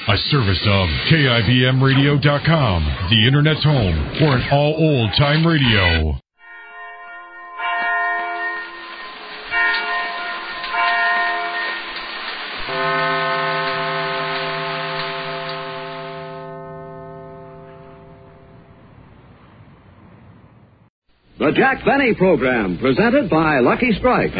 A service of KIBMradio.com, the Internet's home for an all old-time radio. The Jack Benny Program, presented by Lucky Strike.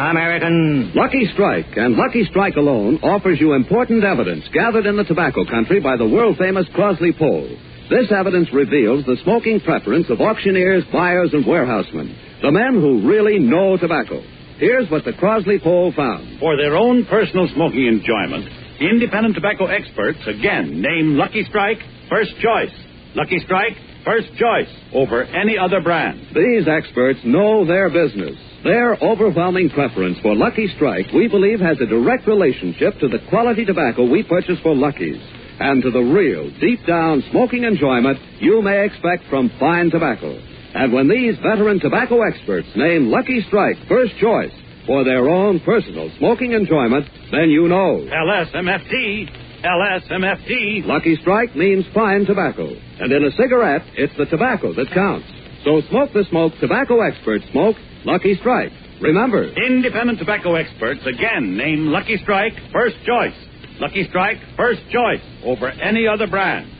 American. Lucky Strike, and Lucky Strike alone, offers you important evidence gathered in the tobacco country by the world-famous Crosley poll. This evidence reveals the smoking preference of auctioneers, buyers, and warehousemen, the men who really know tobacco. Here's what the Crosley poll found. For their own personal smoking enjoyment, independent tobacco experts again name Lucky Strike first choice. Lucky Strike, first choice over any other brand. These experts know their business. Their overwhelming preference for Lucky Strike, we believe, has a direct relationship to the quality tobacco we purchase for Lucky's and to the real, deep-down smoking enjoyment you may expect from fine tobacco. And when these veteran tobacco experts name Lucky Strike first choice for their own personal smoking enjoyment, then you know. LSMFT. LSMFT. Lucky Strike means fine tobacco. And in a cigarette, it's the tobacco that counts. So smoke the smoke tobacco experts smoke Lucky Strike. Remember, independent tobacco experts again name Lucky Strike first choice. Lucky Strike first choice over any other brand.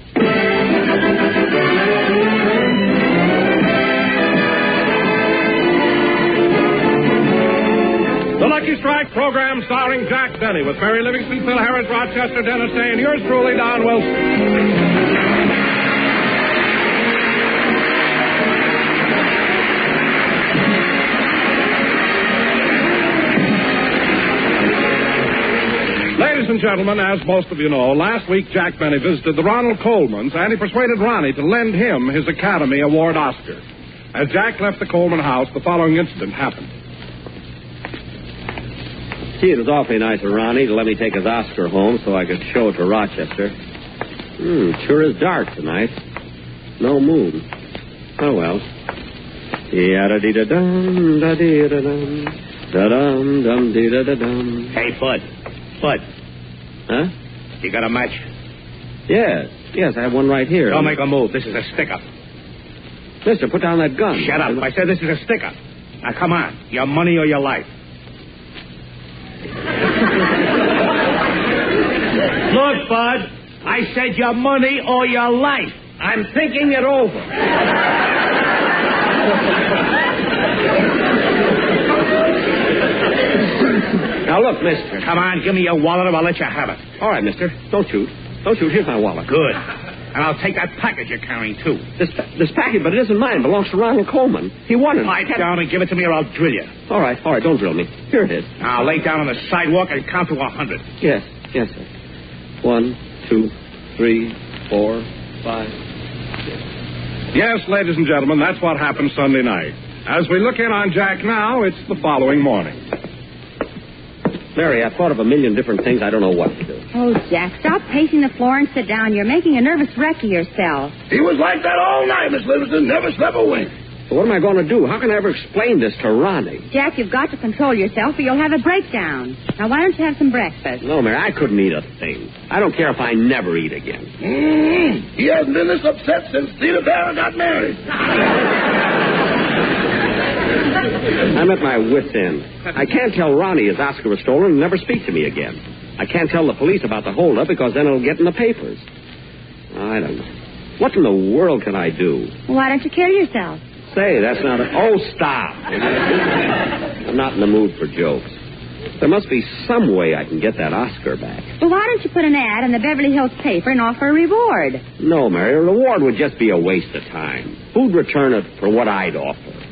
The Lucky Strike program starring Jack Benny with Mary Livingston, Phil Harris, Rochester, Dennis Day, and yours truly, Don Wilson. Ladies and gentlemen, as most of you know, last week Jack Benny visited the Ronald Colemans, and he persuaded Ronnie to lend him his Academy Award Oscar. As Jack left the Coleman house, the following incident happened. Gee, it was awfully nice of Ronnie to let me take his Oscar home so I could show it to Rochester. Sure is dark tonight. No moon. Oh, well. Yada-dee-da-dum, da-dee-da-dum, da-dum, dum-dee-da-da-dum. Hey, Bud. Huh? You got a match? Yes, I have one right here. Don't make a move. This is a stick-up. Mister, put down that gun. Shut up. I said this is a stick-up. Now, come on. Your money or your life. Look, Bud, I said your money or your life. I'm thinking it over. Now, look, mister. Come on, give me your wallet or I'll let you have it. All right, mister. Don't shoot. Don't shoot. Here's my wallet. Good. And I'll take that package you're carrying, too. This package, but it isn't mine. It belongs to Ronald Coleman. He won it. Pipe down and give it to me or I'll drill you. All right. Don't drill me. Here it is. Now, lay down on the sidewalk and count to 100. Yes, sir. 1, 2, 3, 4, 5, 6. Yes, ladies and gentlemen, that's what happened Sunday night. As we look in on Jack now, it's the following morning. Mary, I've thought of a million different things. I don't know what to do. Oh, Jack, stop pacing the floor and sit down. You're making a nervous wreck of yourself. He was like that all night, Miss Livingston. Never slept a wink. So what am I going to do? How can I ever explain this to Ronnie? Jack, you've got to control yourself or you'll have a breakdown. Now, why don't you have some breakfast? No, Mary, I couldn't eat a thing. I don't care if I never eat again. He hasn't been this upset since Theda Barra got married. I'm at my wit's end. I can't tell Ronnie his Oscar was stolen and never speak to me again. I can't tell the police about the holdup because then it'll get in the papers. I don't know. What in the world can I do? Why don't you kill yourself? Say, that's not a... Oh, stop. I'm not in the mood for jokes. There must be some way I can get that Oscar back. Well, why don't you put an ad in the Beverly Hills paper and offer a reward? No, Mary, a reward would just be a waste of time. Who'd return it for what I'd offer?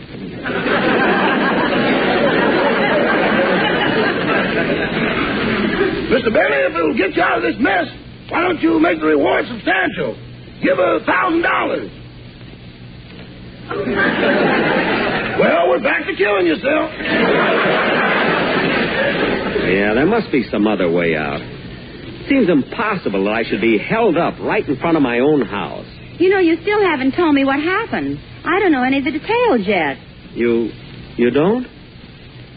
Mr. Benny, if it'll get you out of this mess, why don't you make the reward substantial? Give $1,000. Well, we're back to killing yourself. Yeah, there must be some other way out. It seems impossible that I should be held up right in front of my own house. You know, you still haven't told me what happened. I don't know any of the details yet. You don't?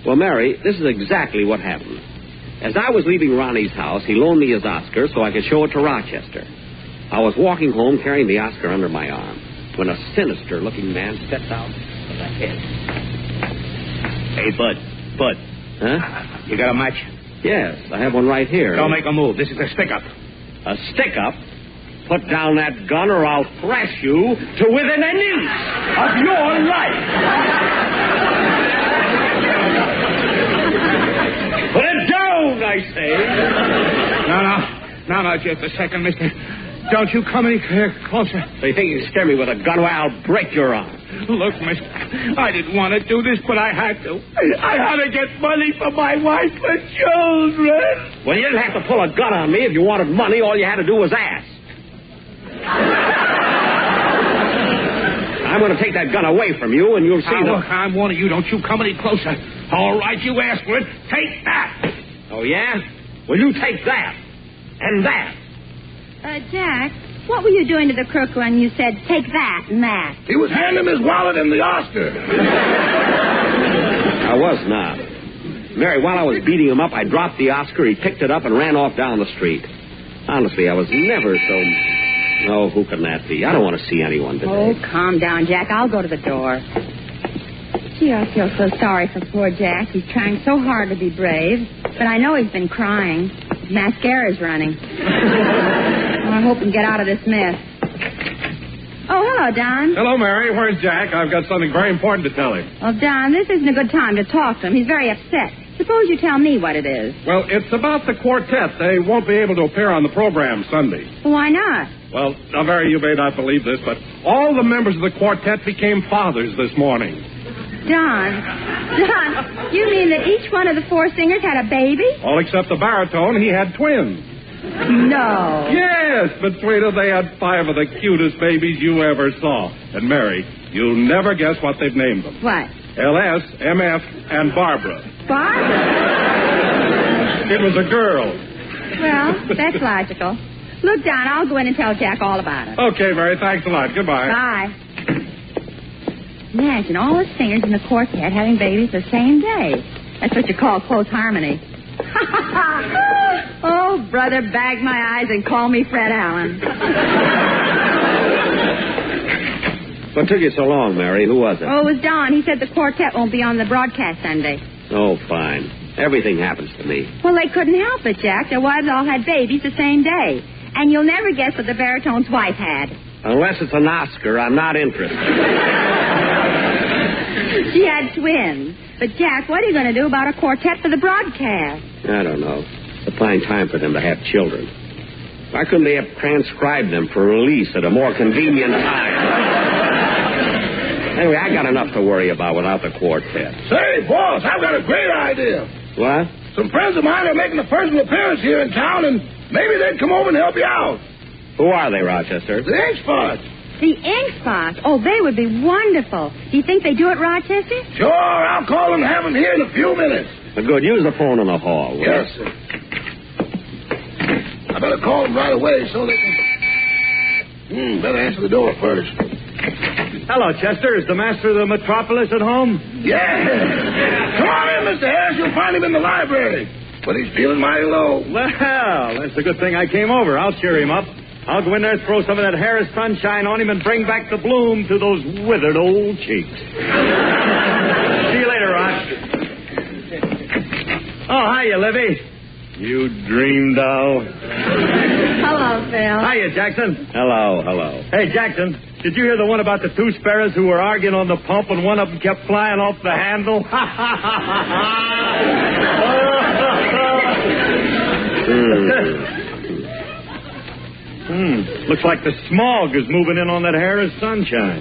Well, Mary, this is exactly what happened. As I was leaving Ronnie's house, he loaned me his Oscar so I could show it to Rochester. I was walking home carrying the Oscar under my arm when a sinister-looking man stepped out of the head. Hey, Bud. Huh? You got a match? Yes, I have one right here. Don't make a move. This is a stick-up. A stick-up? Put down that gun or I'll thrash you to within an inch of your life. Put it down, I say. No, just a second, mister. Don't you come any closer. So you think you can scare me with a gun? Well, I'll break your arm. Look, mister, I didn't want to do this, but I had to. I had to get money for my wife and children. Well, you didn't have to pull a gun on me. If you wanted money, all you had to do was ask. I'm going to take that gun away from you, and you'll see Look, I'm warning you. Don't you come any closer. All right, you asked for it. Take that. Oh, yeah? Well, you take that. And that. Jack, what were you doing to the crook when you said, take that and that? He was handing him his wallet and the Oscar. I was not. Mary, while I was beating him up, I dropped the Oscar, he picked it up and ran off down the street. Honestly, I was never so... Oh, who can that be? I don't want to see anyone today. Oh, calm down, Jack. I'll go to the door. Gee, I feel so sorry for poor Jack. He's trying so hard to be brave. But I know he's been crying. His mascara's running. I hope we can get out of this mess. Oh, hello, Don. Hello, Mary. Where's Jack? I've got something very important to tell him. Well, Don, this isn't a good time to talk to him. He's very upset. Suppose you tell me what it is. Well, it's about the quartet. They won't be able to appear on the program Sunday. Well, why not? Well, now, Mary, you may not believe this, but all the members of the quartet became fathers this morning. Don, you mean that each one of the four singers had a baby? All except the baritone. He had twins. No. Yes, between them they had 5 of the cutest babies you ever saw. And, Mary, you'll never guess what they've named them. What? L.S., M.F., and Barbara. Barbara? It was a girl. Well, that's logical. Look, Don, I'll go in and tell Jack all about it. Okay, Mary, thanks a lot. Goodbye. Bye. Imagine all the singers in the quartet having babies the same day. That's what you call close harmony. Oh, brother, bag my eyes and call me Fred Allen. What took you so long, Mary? Who was it? Oh, it was Don. He said the quartet won't be on the broadcast Sunday. Oh, fine. Everything happens to me. Well, they couldn't help it, Jack. Their wives all had babies the same day. And you'll never guess what the baritone's wife had. Unless it's an Oscar, I'm not interested. She had twins. But, Jack, what are you going to do about a quartet for the broadcast? I don't know. It's a fine time for them to have children. Why couldn't they have transcribed them for release at a more convenient time? Anyway, I got enough to worry about without the quartet. Say, boss, I've got a great idea. What? Some friends of mine are making a personal appearance here in town, and maybe they'd come over and help you out. Who are they, Rochester? The Ink Spots. The Ink Spots? Oh, they would be wonderful. Do you think they do it, Rochester? Sure, I'll call them and have them here in a few minutes. Good. Use the phone in the hall. Will Yes, sir. I better call them right away so they can... better answer the door first. Hello, Chester. Is the master of the metropolis at home? Yeah. Come on in, Mr. Harris. You'll find him in the library. But he's feeling mighty low. Well, that's a good thing I came over. I'll cheer him up. I'll go in there, throw some of that Harris sunshine on him, and bring back the bloom to those withered old cheeks. See you later, Roch. Oh, hiya, Livy. You dream doll. Hello, Phil. Hiya, Jackson. Hello. Hey, Jackson, did you hear the one about the 2 sparrows who were arguing on the pump and one of them kept flying off the handle? Looks like the smog is moving in on that Harris sunshine.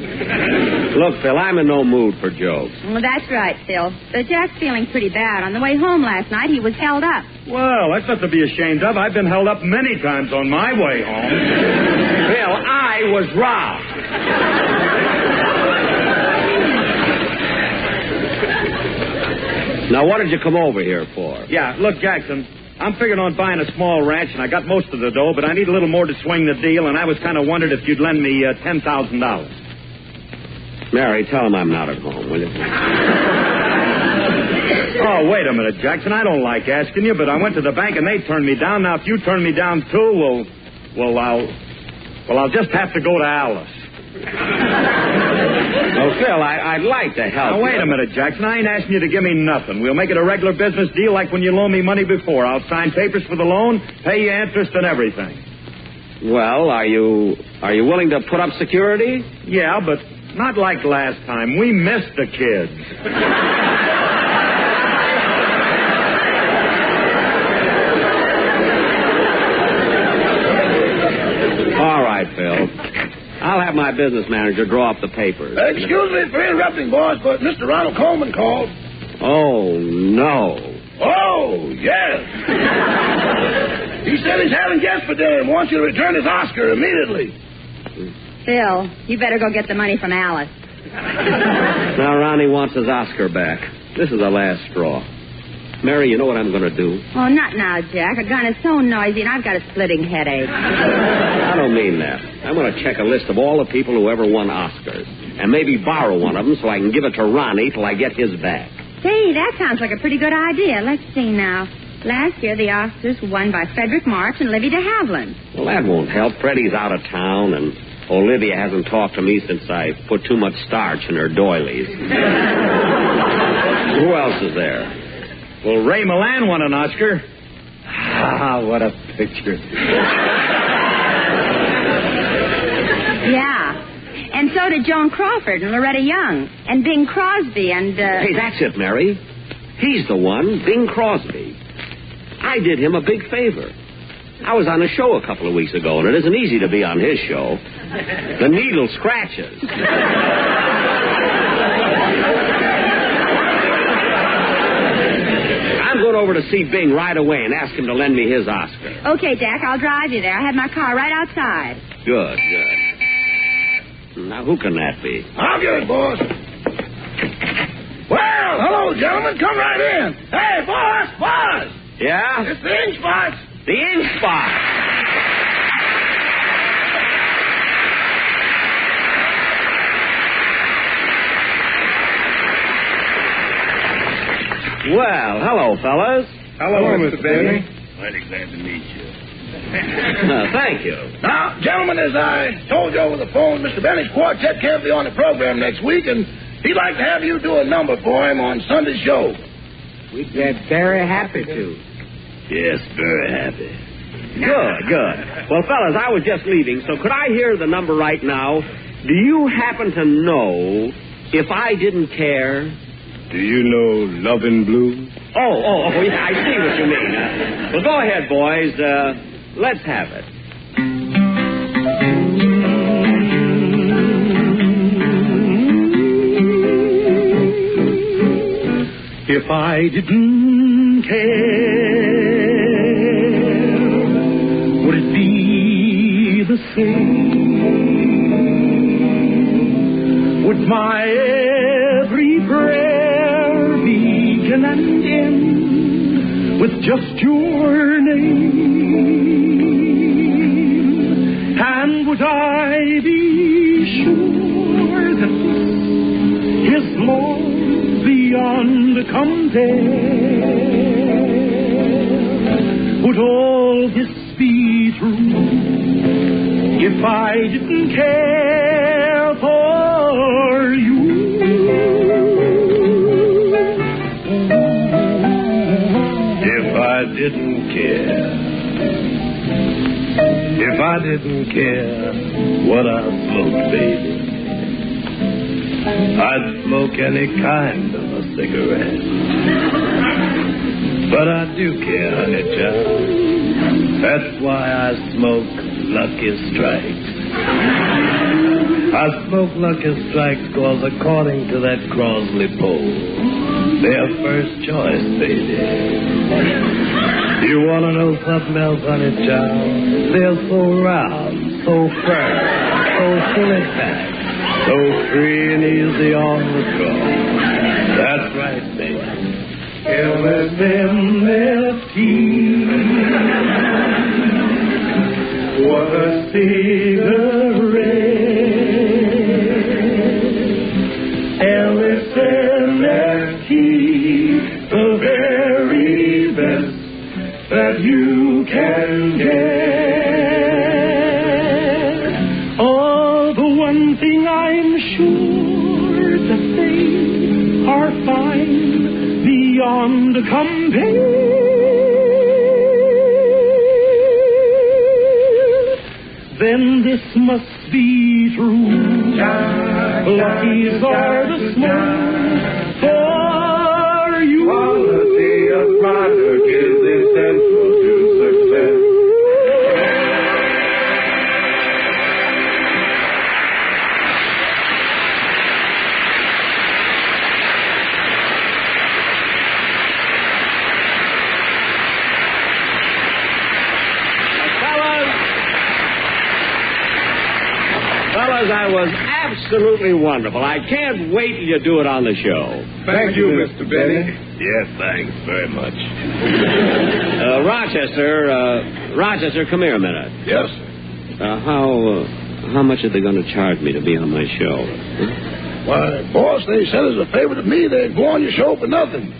Look, Phil, I'm in no mood for jokes. Well, that's right, Phil. But Jack's feeling pretty bad. On the way home last night, he was held up. Well, that's not to be ashamed of. I've been held up many times on my way home. Phil, I was robbed. Now, what did you come over here for? Yeah, look, Jackson, I'm figuring on buying a small ranch, and I got most of the dough, but I need a little more to swing the deal, and I was kind of wondered if you'd lend me $10,000. Mary, tell him I'm not at home, will you? Oh, wait a minute, Jackson. I don't like asking you, but I went to the bank and they turned me down. Now, if you turn me down, too, I'll just have to go to Alice. Well, Phil, I'd like to help Now, wait you. a minute, Jackson. I ain't asking you to give me nothing. We'll make it a regular business deal like when you loaned me money before. I'll sign papers for the loan, pay you interest and everything. Well, are you willing to put up security? Yeah, but not like last time. We missed the kids. All right, Phil. I'll have my business manager draw up the papers. Excuse me for interrupting, boss, but Mr. Ronald Coleman called. Oh, no. Oh, yes. He said he's having guests for dinner and wants you to return his Oscar immediately. Phil, you better go get the money from Alice. Now, Ronnie wants his Oscar back. This is the last straw. Mary, you know what I'm going to do? Oh, not now, Jack. A gun is so noisy and I've got a splitting headache. I don't mean that. I'm going to check a list of all the people who ever won Oscars and maybe borrow one of them so I can give it to Ronnie till I get his back. Say, that sounds like a pretty good idea. Let's see now. Last year, the Oscars were won by Frederick March and Livy de Havilland. Well, that won't help. Freddie's out of town, and Olivia hasn't talked to me since I put too much starch in her doilies. Who else is there? Well, Ray Milland won an Oscar. Ah, what a picture. Yeah. And so did Joan Crawford and Loretta Young and Bing Crosby and... Hey, that's it, Mary. He's the one, Bing Crosby. I did him a big favor. I was on a show a couple of weeks ago, and it isn't easy to be on his show. The needle scratches. I'm going over to see Bing right away and ask him to lend me his Oscar. Okay, Jack, I'll drive you there. I have my car right outside. Good. Now, who can that be? I'll get it, boss. Well, hello, gentlemen. Come right in. Hey, boss. Yeah? It's the ink spots. The ink spot. Well, hello, fellas. Hello, Mr. Benny. Mighty glad to meet you. Thank you. Now, gentlemen, as I told you over the phone, Mr. Benny's quartet can't be on the program next week, and he'd like to have you do a number for him on Sunday's show. We'd be very happy to. Yes, very happy. Good. Well, fellas, I was just leaving, so could I hear the number right now? Do you happen to know If I Didn't Care? Do you know Lovin' Blue? Oh, yeah, I see what you mean. Well, go ahead, boys. Let's have it. If I didn't care, would it be the same? Would my every prayer begin and end with just your name? And would I be sure that his love beyond compare? Would all this be true if I didn't care for you? If I didn't care, if I didn't care what I smoked, baby, I'd smoke any kind of a cigarette. But I do care, honey child. That's why I smoke Lucky Strikes. I smoke Lucky Strikes because according to that Crosley poll, they're first choice, baby. You want to know something else, honey child? They're so round, so firm, so fully packed, so free and easy on the draw. That's right, baby. LSMFT. What a cigarette. LSMFT. The best that you can get. Oh, the one thing I'm sure that they are fine beyond compare. Then this must be true. Lucky's are the small for you. Quality of product is essential to success. Fellas, that was absolutely wonderful. I can't wait till you do it on the show. Thank you, Mr. Benny. Yes, thanks very much. Rochester, come here a minute. Yes. How much are they going to charge me to be on my show? Why, boss, they said as a favor to me they'd go on your show for nothing.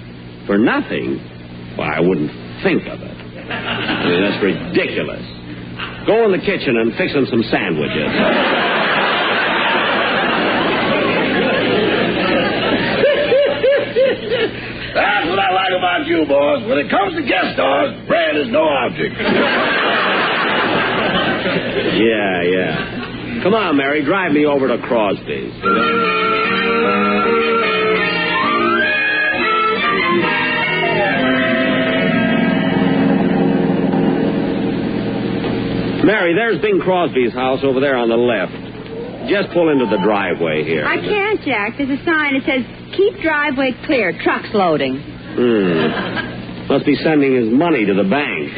For nothing? Well, I wouldn't think of it. I mean, that's ridiculous. Go in the kitchen and fix them some sandwiches. That's what I like about you, boss. When it comes to guest stars, bread is no object. Yeah. Come on, Mary, drive me over to Crosby's. Mary, there's Bing Crosby's house over there on the left. Just pull into the driveway here. I can't, Jack. There's a sign that says, keep driveway clear, trucks loading. Must be sending his money to the bank.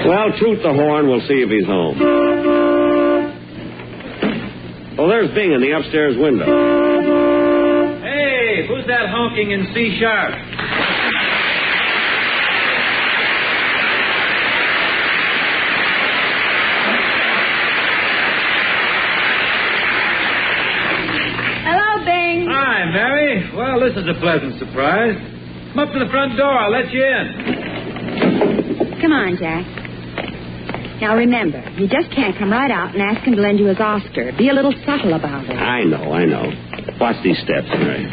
Well, toot the horn. We'll see if he's home. Oh, there's Bing in the upstairs window. Hey, who's that honking in C sharp? Hi, Mary. Well, this is a pleasant surprise. Come up to the front door. I'll let you in. Come on, Jack. Now, remember, you just can't come right out and ask him to lend you his Oscar. Be a little subtle about it. I know. Watch these steps, Mary.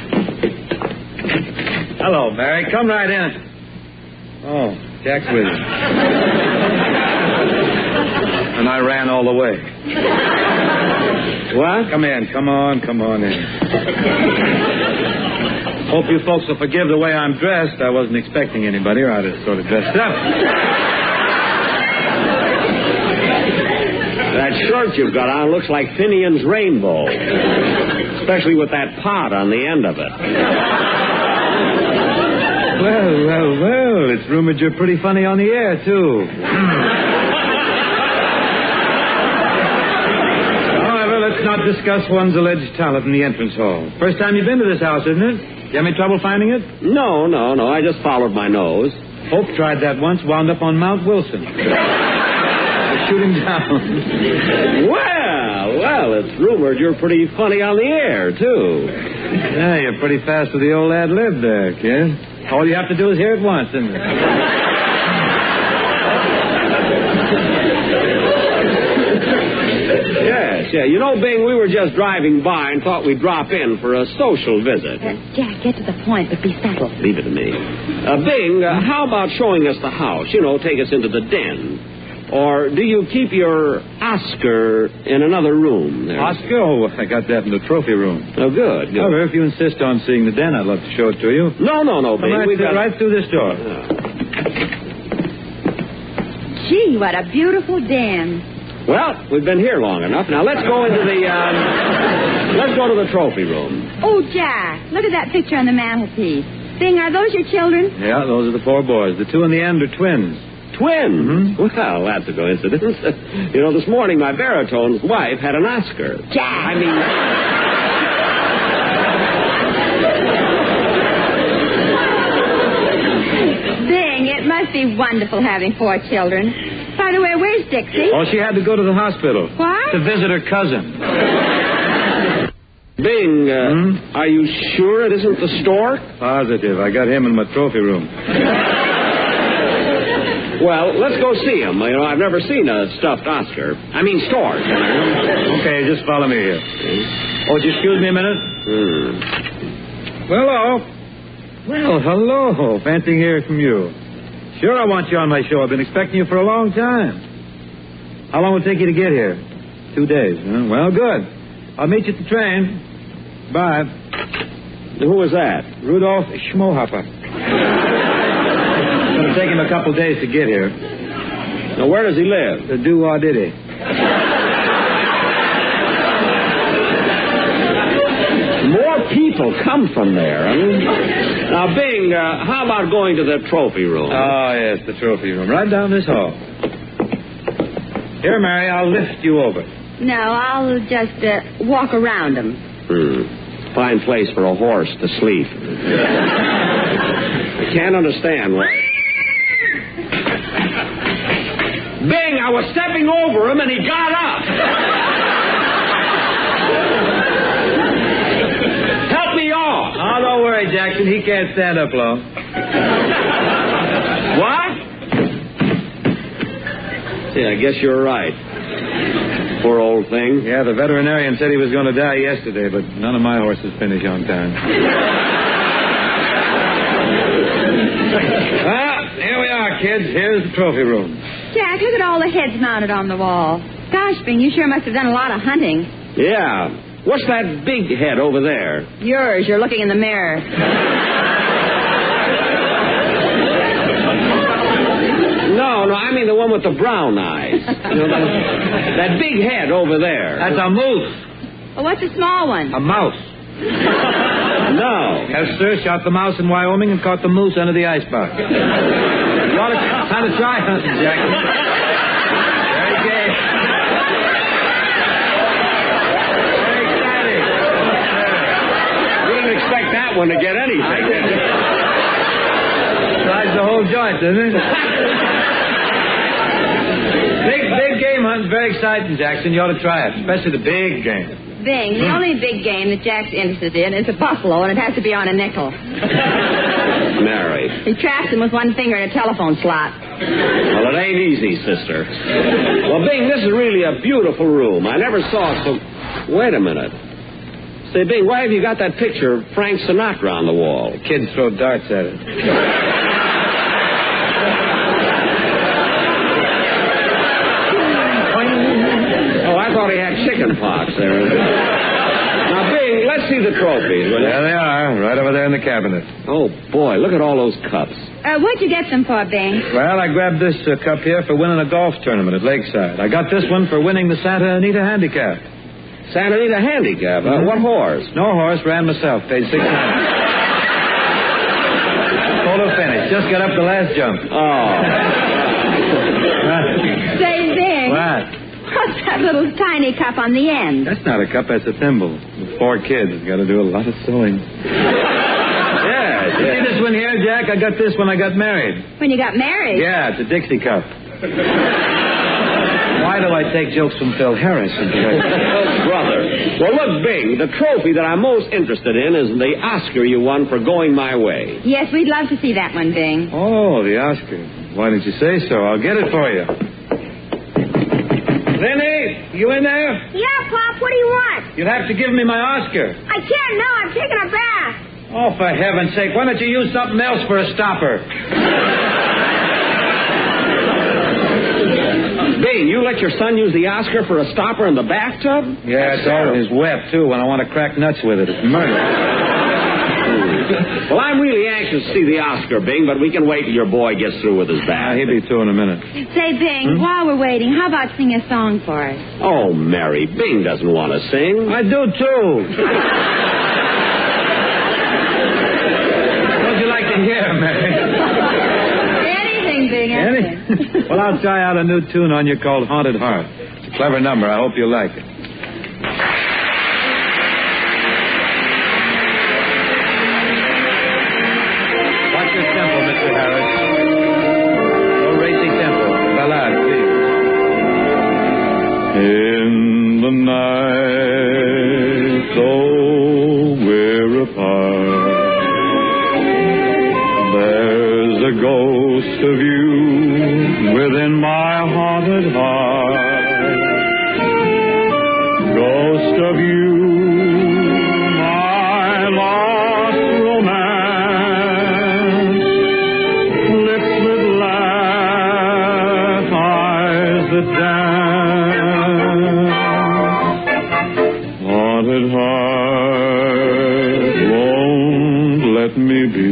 Hello, Mary. Come right in. Oh, Jack's with you. And I ran all the way. What? Come in. Come on in. Hope you folks will forgive the way I'm dressed. I wasn't expecting anybody, or I'd have sort of dressed up. That shirt you've got on looks like Finian's rainbow. Especially with that pot on the end of it. Well. It's rumored you're pretty funny on the air, too. Let's not discuss one's alleged talent in the entrance hall. First time you've been to this house, isn't it? You have any trouble finding it? No. I just followed my nose. Hope tried that once, wound up on Mount Wilson. Shoot him down. Well, it's rumored you're pretty funny on the air, too. Yeah, you're pretty fast with the old ad lib there, kid. All you have to do is hear it once, isn't it? Yeah. You know, Bing, we were just driving by and thought we'd drop in for a social visit. Jack, get to the point, but be subtle. Leave it to me. Bing, how about showing us the house? Take us into the den. Or do you keep your Oscar in another room there? Oscar? Oh, I got that in the trophy room. Oh, good. However, if you insist on seeing the den, I'd love to show it to you. No, Bing. Right through this door. Gee, what a beautiful den. Well, we've been here long enough. Now let's go into the let's go to the trophy room. Oh, Jack, look at that picture on the mantelpiece. Bing, are those your children? Yeah, those are the 4 boys. The 2 in the end are twins. Twins? Mm-hmm. Well, that's a coincidence. This morning my baritone's wife had an Oscar. Jack. Bing, it must be wonderful having 4 children. By the way, where's Dixie? Oh, she had to go to the hospital. What? To visit her cousin. Bing, are you sure it isn't the stork? Positive. I got him in my trophy room. Well, let's go see him. You know, I've never seen a stuffed Oscar. I mean, stork. Okay, just follow me here. Oh, would you excuse me a minute? Hello. Well, hello. Fancy hearing from you. Sure, I want you on my show. I've been expecting you for a long time. How long will it take you to get here? 2 days, huh? Well, good. I'll meet you at the train. Bye. Who was that? Rudolph Schmohopper. It's going to take him a couple days to get here. Now, where does he live? The do-or-diddy. More people come from there. I mean, now, Bing, how about going to the trophy room? Oh, yes, the trophy room. Right down this hall. Here, Mary, I'll lift you over. No, I'll just walk around them. Fine place for a horse to sleep. I can't understand why. Bing, I was stepping over him and he got up. Help me off. Oh, don't worry, Jackson. He can't stand up long. What? See, I guess you're right. Poor old thing. Yeah, the veterinarian said he was going to die yesterday, but none of my horses finish on time. Here we are, kids. Here's the trophy room. Jack, look at all the heads mounted on the wall. Gosh, Bing, you sure must have done a lot of hunting. Yeah. What's that big head over there? Yours. You're looking in the mirror. No, I mean the one with the brown eyes. You know, that big head over there. That's a moose. Well, what's the small one? A mouse. No. Yes, sir. Shot the mouse in Wyoming and caught the moose under the icebox. You ought to kind of try hunting, Jack. Very gay. Very exciting. We didn't expect that one to get anything. Besides the whole joint, doesn't it? Big game hunting's very exciting, Jackson. You ought to try it, especially the big game. Bing, the only big game that Jack's interested in is a buffalo, and it has to be on a nickel. Mary. He traps him with one finger in a telephone slot. Well, it ain't easy, sister. Well, Bing, this is really a beautiful room. I never saw it so... Wait a minute. Say, Bing, why have you got that picture of Frank Sinatra on the wall? The kids throw darts at it. I thought he had chicken pox there. Now, Bing, let's see the trophies, will you? There they are, right over there in the cabinet. Oh, boy, look at all those cups. What'd you get them for, Bing? Well, I grabbed this cup here for winning a golf tournament at Lakeside. I got this one for winning the Santa Anita Handicap. Santa Anita Handicap? What horse? No horse, ran myself, paid $6. Photo finish, just got up the last jump. Oh. Say, Bing. What? What's that little tiny cup on the end? That's not a cup, that's a thimble. With 4 kids, got to do a lot of sewing. Yeah. You see this one here, Jack? I got this when I got married. When you got married? Yeah, it's a Dixie cup. Why do I take jokes from Phil Harris? Brother. Well, look, Bing, the trophy that I'm most interested in is the Oscar you won for Going My Way. Yes, we'd love to see that one, Bing. Oh, the Oscar. Why didn't you say so? I'll get it for you. Lenny, you in there? Yeah, Pop, what do you want? You'll have to give me my Oscar. I can't now. I'm taking a bath. Oh, for heaven's sake, why don't you use something else for a stopper? Bing, you let your son use the Oscar for a stopper in the bathtub? Yeah, it's always wet, too, when I want to crack nuts with it. It's murder. Well, I'm really anxious to see the Oscar, Bing, but we can wait till your boy gets through with his bath. He'll be through in a minute. Say, Bing, while we're waiting, how about sing a song for us? Oh, Mary, Bing doesn't want to sing. I do, too. What'd you like to hear, Mary? Anything, Bing, anything. Well, I'll try out a new tune on you called Haunted Heart. It's a clever number. I hope you'll like it. In the night, so a ghost of you within my haunted heart. Ghost of you, my lost romance. Lips that laugh, eyes that dance. Haunted heart, won't let me be.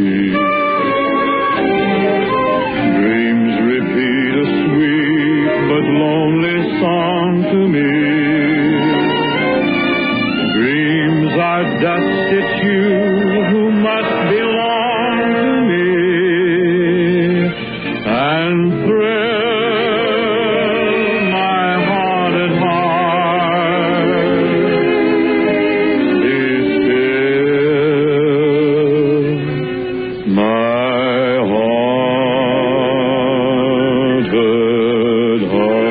Dreams repeat a sweet but lonely song to me. Dreams are dust, it's you who must belong to me. And thrill my haunted heart. Be still my haunted heart.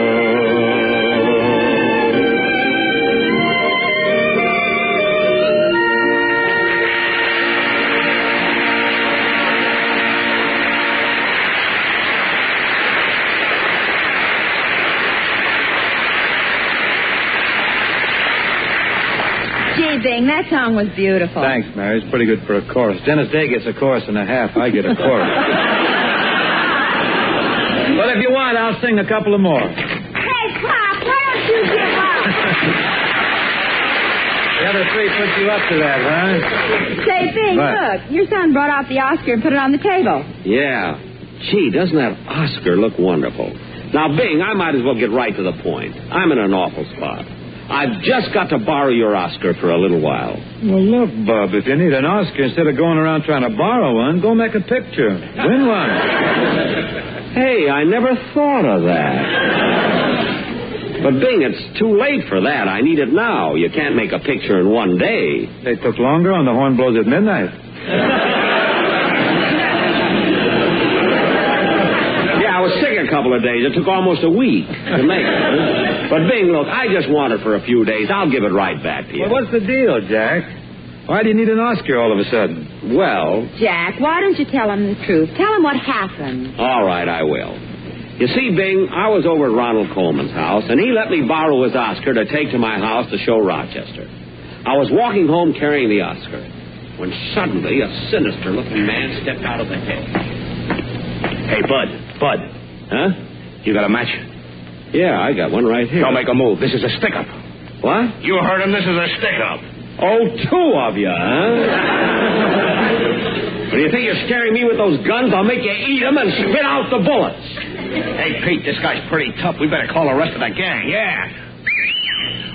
Gee, Bing, that song was beautiful. Thanks, Mary. It's pretty good for a chorus. Dennis Day gets a chorus and a half. I get a chorus. But if you want, I'll sing a couple of more. Hey, Pop, why don't you give up? The other three put you up to that, huh? Say, Bing, What? look. Your son brought out the Oscar and put it on the table. Yeah. Gee, doesn't that Oscar look wonderful? Now, Bing, I might as well get right to the point. I'm in an awful spot. I've just got to borrow your Oscar for a little while. Well, look, Bub, if you need an Oscar, instead of going around trying to borrow one, go make a picture. Win one. Hey, I never thought of that. But, Bing, it's too late for that. I need it now. You can't make a picture in one day. They took longer on The Horn Blows at Midnight. Yeah, I was sick a couple of days. It took almost a week to make it. But, Bing, look, I just want it for a few days. I'll give it right back to you. Well, what's the deal, Jack? Why do you need an Oscar all of a sudden? Well... Jack, why don't you tell him the truth? Tell him what happened. All right, I will. You see, Bing, I was over at Ronald Coleman's house, and he let me borrow his Oscar to take to my house to show Rochester. I was walking home carrying the Oscar when suddenly a sinister-looking man stepped out of the hedge. Hey, Bud. Huh? You got a match? Yeah, I got one right here. Don't make a move. This is a stick-up. What? You heard him. This is a stick-up. Oh, two of you, huh? When you think you're scaring me with those guns, I'll make you eat them and spit out the bullets. Hey, Pete, this guy's pretty tough. We better call the rest of the gang. Yeah.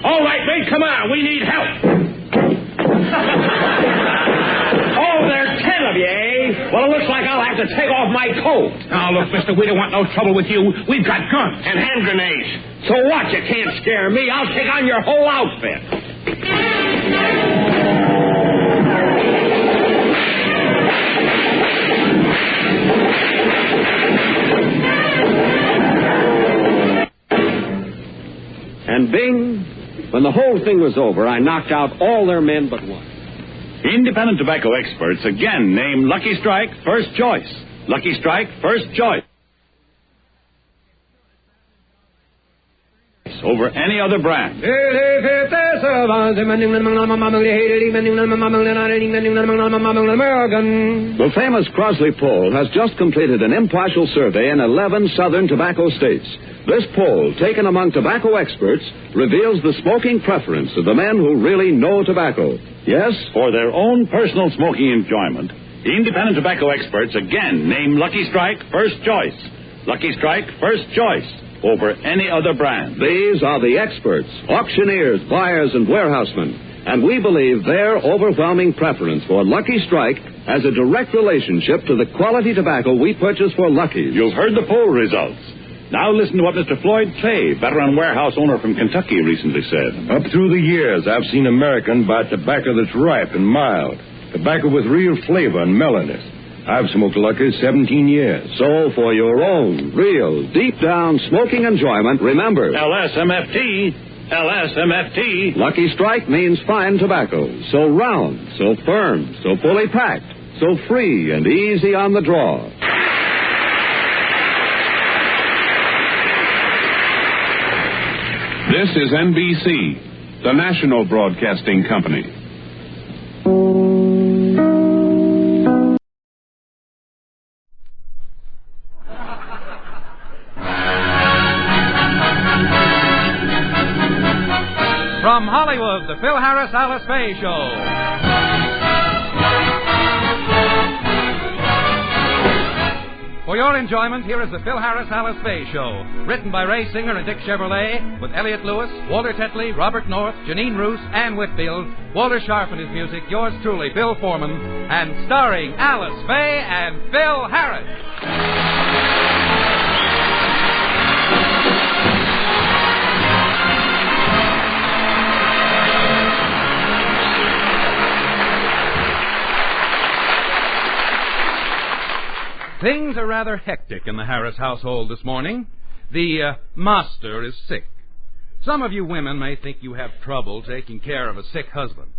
All right, mate, come on. We need help. Oh, there's 10 of you, eh? Well, it looks like I'll have to take off my coat. Now, look, mister, we don't want no trouble with you. We've got guns. And hand grenades. So what? You can't scare me. I'll take on your whole outfit. And Bing, when the whole thing was over, I knocked out all their men but one. Independent tobacco experts again name Lucky Strike first choice. Lucky Strike first choice over any other brand. The famous Crosley poll has just completed an impartial survey in 11 southern tobacco states. This poll, taken among tobacco experts, reveals the smoking preference of the men who really know tobacco. Yes? For their own personal smoking enjoyment, the independent tobacco experts again name Lucky Strike first choice. Lucky Strike first choice over any other brand. These are the experts, auctioneers, buyers, and warehousemen. And we believe their overwhelming preference for Lucky Strike has a direct relationship to the quality tobacco we purchase for Lucky's. You've heard the poll results. Now listen to what Mr. Floyd Faye, veteran warehouse owner from Kentucky, recently said. Up through the years, I've seen Americans buy tobacco that's ripe and mild. Tobacco with real flavor and mellowness. I've smoked Lucky's 17 years. So for your own, real, deep-down smoking enjoyment, remember... LSMFT. LSMFT. Lucky Strike means fine tobacco. So round, so firm, so fully packed, so free and easy on the draw. This is NBC, the national broadcasting company. From Hollywood, the Phil Harris Alice Faye Show. For your enjoyment, here is the Phil Harris Alice Faye Show. Written by Ray Singer and Dick Chevrolet, with Elliot Lewis, Walter Tetley, Robert North, Janine Roos, Ann Whitfield, Walter Sharp and his music, yours truly, Bill Foreman, and starring Alice Faye and Phil Harris. Things are rather hectic in the Harris household this morning. The master is sick. Some of you women may think you have trouble taking care of a sick husband.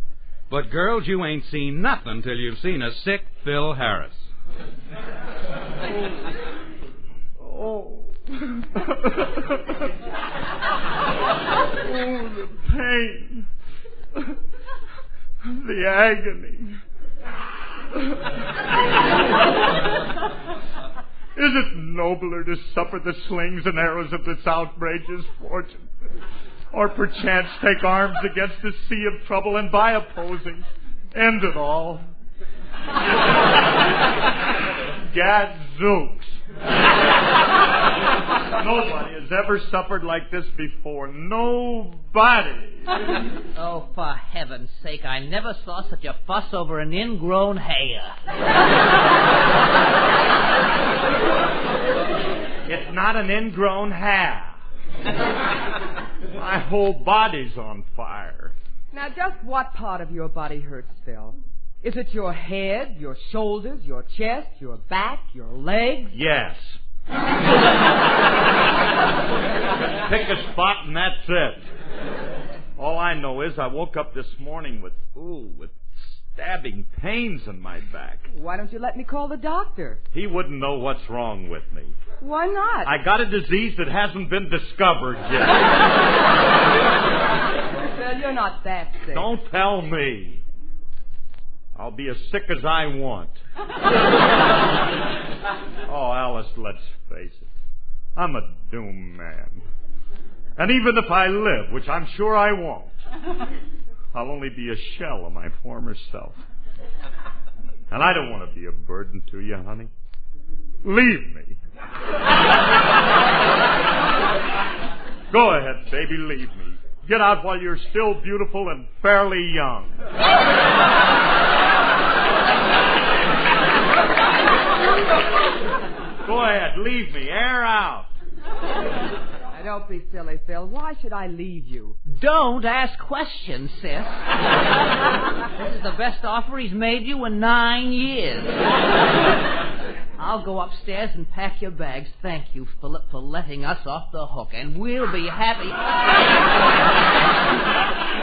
But, girls, you ain't seen nothing till you've seen a sick Phil Harris. Oh. Oh, the pain. The agony. Is it nobler to suffer the slings and arrows of this outrageous fortune? Or perchance take arms against a sea of trouble and by opposing end it all? Gadzooks. Nobody has ever suffered like this before. Nobody. Oh, for heaven's sake, I never saw such a fuss over an ingrown hair. It's not an ingrown hair. My whole body's on fire. Now, just what part of your body hurts, Phil? Is it your head, your shoulders, your chest, your back, your legs? Yes. Pick a spot and that's it. All I know is I woke up this morning with stabbing pains in my back. Why don't you let me call the doctor? He wouldn't know what's wrong with me. Why not? I got a disease that hasn't been discovered yet. Phil, you're not that sick. Don't tell me. I'll be as sick as I want. Oh, Alice, let's face it. I'm a doomed man. And even if I live, which I'm sure I won't, I'll only be a shell of my former self. And I don't want to be a burden to you, honey. Leave me. Go ahead, baby, leave me. Get out while you're still beautiful and fairly young. Go ahead, leave me. Air out. Now, don't be silly, Phil. Why should I leave you? Don't ask questions, sis. This is the best offer he's made you in 9 years. I'll go upstairs and pack your bags. Thank you, Philip, for letting us off the hook, and we'll be happy.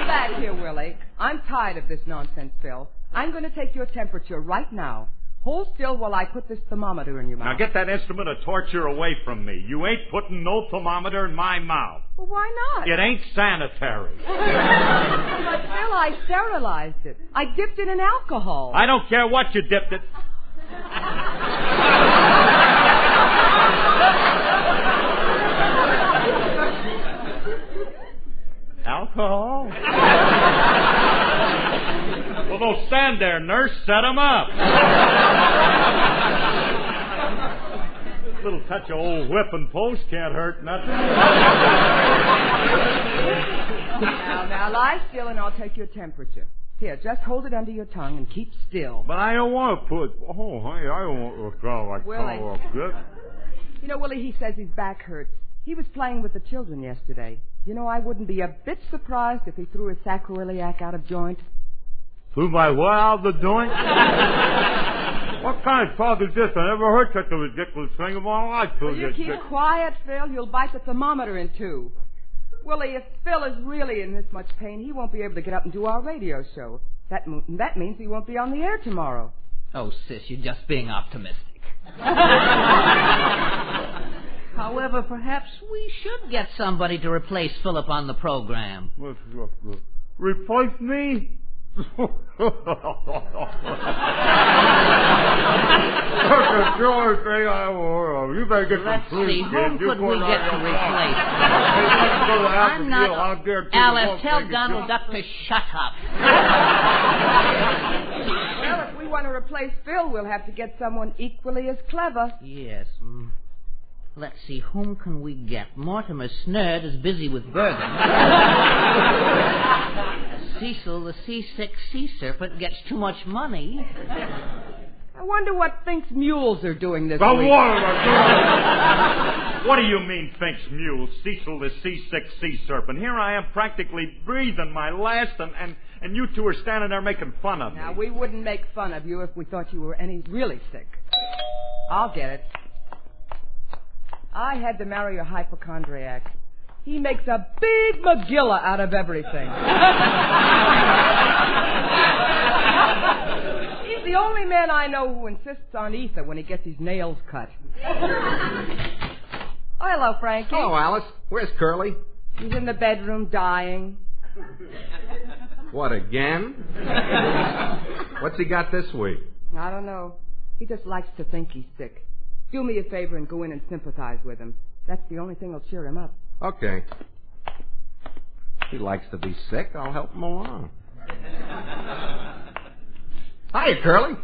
Back here, Willie. I'm tired of this nonsense, Phil. I'm going to take your temperature right now. Hold still while I put this thermometer in your mouth. Now get that instrument of torture away from me. You ain't putting no thermometer in my mouth. Well, why not? It ain't sanitary. But, Phil, I sterilized it. I dipped it in alcohol. I don't care what you dipped it. Alcohol? Well, don't stand there, nurse. Set him up. A little touch of old whip and post can't hurt nothing. Now, lie still and I'll take your temperature. Here, just hold it under your tongue and keep still. But I don't want to put... Oh, honey, I don't want to go like Willie. You know, Willie, he says his back hurts. He was playing with the children yesterday. You know, I wouldn't be a bit surprised if he threw his sacroiliac out of joint. Threw my what out of the joint? What kind of talk is this? I never heard such a ridiculous thing in my life. Will you keep quiet, Phil? You'll bite the thermometer in two. Willie, if Phil is really in this much pain, he won't be able to get up and do our radio show. That means he won't be on the air tomorrow. Oh, sis, you're just being optimistic. However, perhaps we should get somebody to replace Philip on the program. Replace me? You better get Let's some see, sleep, whom kid. could we get to replace? I'm not... Alice, tell Donald Duck to shut up. Well, if we want to replace Phil, we'll have to get someone equally as clever. Yes. Let's see, whom can we get? Mortimer Snerd is busy with Bergen. Cecil, the C6 sea serpent, gets too much money. I wonder what Fink's mules are doing this week. What do you mean, Fink's mules? Cecil, the C6 sea serpent. Here I am practically breathing my last, and you two are standing there making fun of me. Now, we wouldn't make fun of you if we thought you were any really sick. I'll get it. I had to marry a hypochondriac. He makes a big Megillah out of everything. He's the only man I know who insists on ether when he gets his nails cut. Oh, hello, Frankie. Hello, Alice. Where's Curly? He's in the bedroom dying. What, again? What's he got this week? I don't know. He just likes to think he's sick. Do me a favor and go in and sympathize with him. That's the only thing that'll cheer him up. Okay. He likes to be sick. I'll help him along. Hiya, Curly.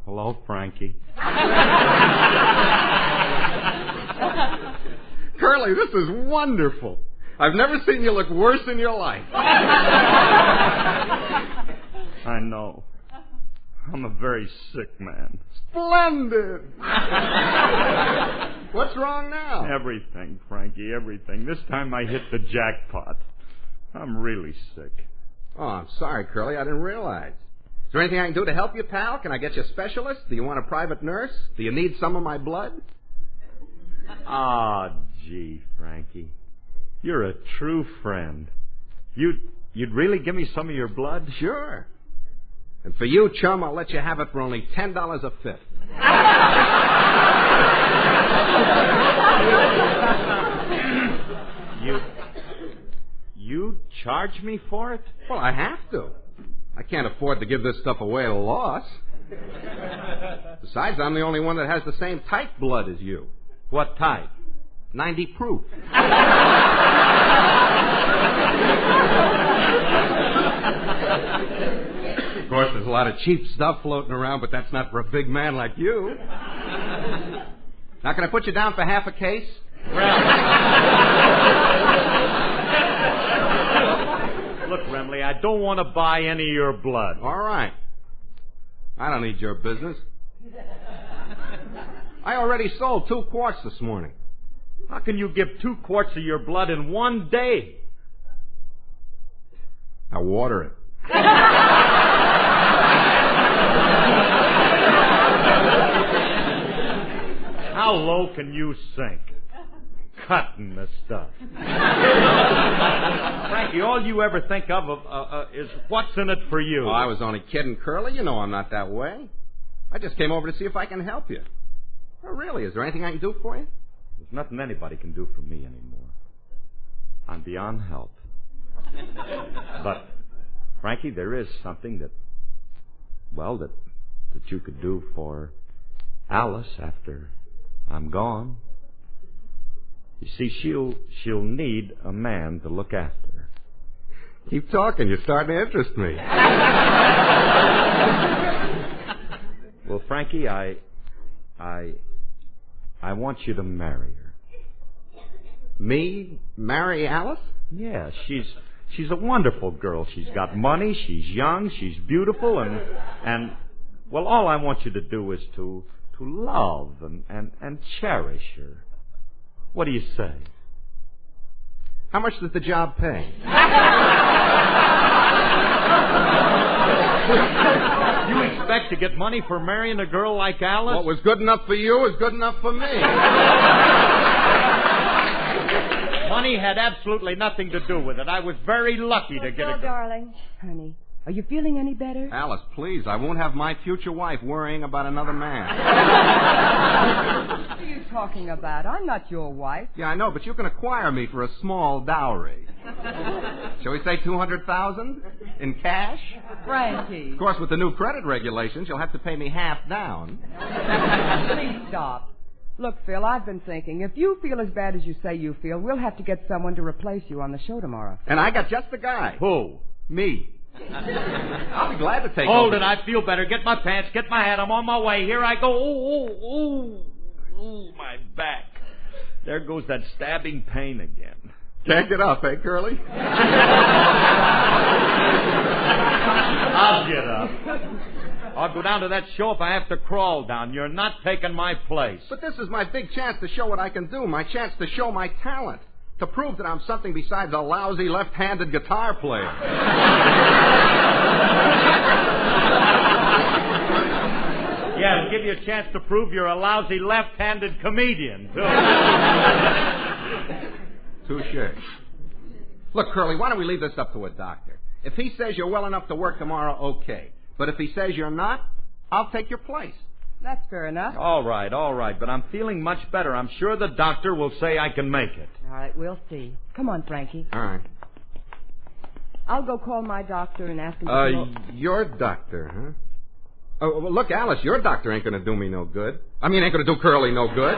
Hello, Frankie. Curly, this is wonderful. I've never seen you look worse in your life. I know. I'm a very sick man. Splendid. What's wrong now? Everything, Frankie, everything. This time I hit the jackpot. I'm really sick. Oh, I'm sorry, Curly. I didn't realize. Is there anything I can do to help you, pal? Can I get you a specialist? Do you want a private nurse? Do you need some of my blood? Ah, gee, Frankie. You're a true friend. You'd really give me some of your blood? Sure. And for you, chum, I'll let you have it for only $10 a fifth. You charge me for it? Well, I have to. I can't afford to give this stuff away at a loss. Besides, I'm the only one that has the same type blood as you. What type? 90 proof. Of course, there's a lot of cheap stuff floating around, but that's not for a big man like you. Now, can I put you down for half a case? Look, Remley, I don't want to buy any of your blood. All right. I don't need your business. I already sold 2 quarts this morning. How can you give 2 quarts of your blood in one day? Now water it. How low can you sink? Cutting the stuff. Frankie, all you ever think of is what's in it for you. Oh, I was only kidding, Curly. You know I'm not that way. I just came over to see if I can help you. Well, really, is there anything I can do for you? There's nothing anybody can do for me anymore. I'm beyond help. But, Frankie, there is something that you could do for Alice after I'm gone. You see, she'll need a man to look after her. Keep talking. You're starting to interest me. Well, Frankie, I want you to marry her. Me? Marry Alice? Yeah, she's a wonderful girl. She's got money, she's young, she's beautiful, and well, all I want you to do is to love and cherish her. What do you say? How much does the job pay? You expect to get money for marrying a girl like Alice? What was good enough for you is good enough for me. Money had absolutely nothing to do with it. I was very lucky to get a girl. Darling. Honey, are you feeling any better? Alice, please, I won't have my future wife worrying about another man. You talking about? I'm not your wife. Yeah, I know, but you can acquire me for a small dowry. Shall we say $200,000 in cash? Frankie. Of course, with the new credit regulations, you'll have to pay me half down. Please stop. Look, Phil, I've been thinking. If you feel as bad as you say you feel, we'll have to get someone to replace you on the show tomorrow. And I got just the guy. Who? Me. I'll be glad to take Hold over. it, I feel better. Get my pants, get my hat. I'm on my way. Here I go. Ooh, my back. There goes that stabbing pain again. Can't get up, eh, Curly? I'll get up. I'll go down to that show if I have to crawl down. You're not taking my place. But this is my big chance to show what I can do, my chance to show my talent, to prove that I'm something besides a lousy left-handed guitar player. Yeah, it'll give you a chance to prove you're a lousy left-handed comedian, too. Touche. Look, Curly, why don't we leave this up to a doctor? If he says you're well enough to work tomorrow, okay. But if he says you're not, I'll take your place. That's fair enough. All right, but I'm feeling much better. I'm sure the doctor will say I can make it. All right, we'll see. Come on, Frankie. All right. I'll go call my doctor and ask him to... Your doctor, huh? Oh, well, look, Alice, your doctor ain't going to do me no good. I mean, ain't going to do Curly no good.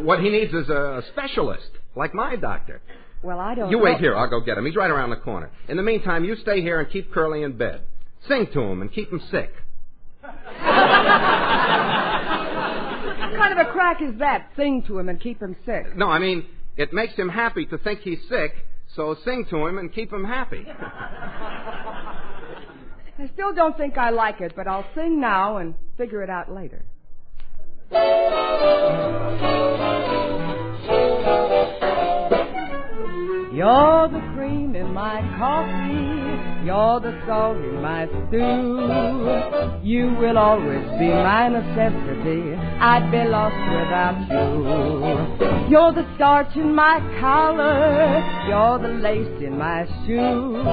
What he needs is a specialist, like my doctor. Well, I don't You know. wait here. I'll go get him. He's right around the corner. In the meantime, you stay here and keep Curly in bed. Sing to him and keep him sick. What kind of a crack is that? Sing to him and keep him sick. No, I mean, it makes him happy to think he's sick, so sing to him and keep him happy. I still don't think I like it, but I'll sing now and figure it out later. You're the cream in my coffee, you're the salt in my stew. You will always be my necessity, I'd be lost without you. You're the starch in my collar, you're the lace in my shoe.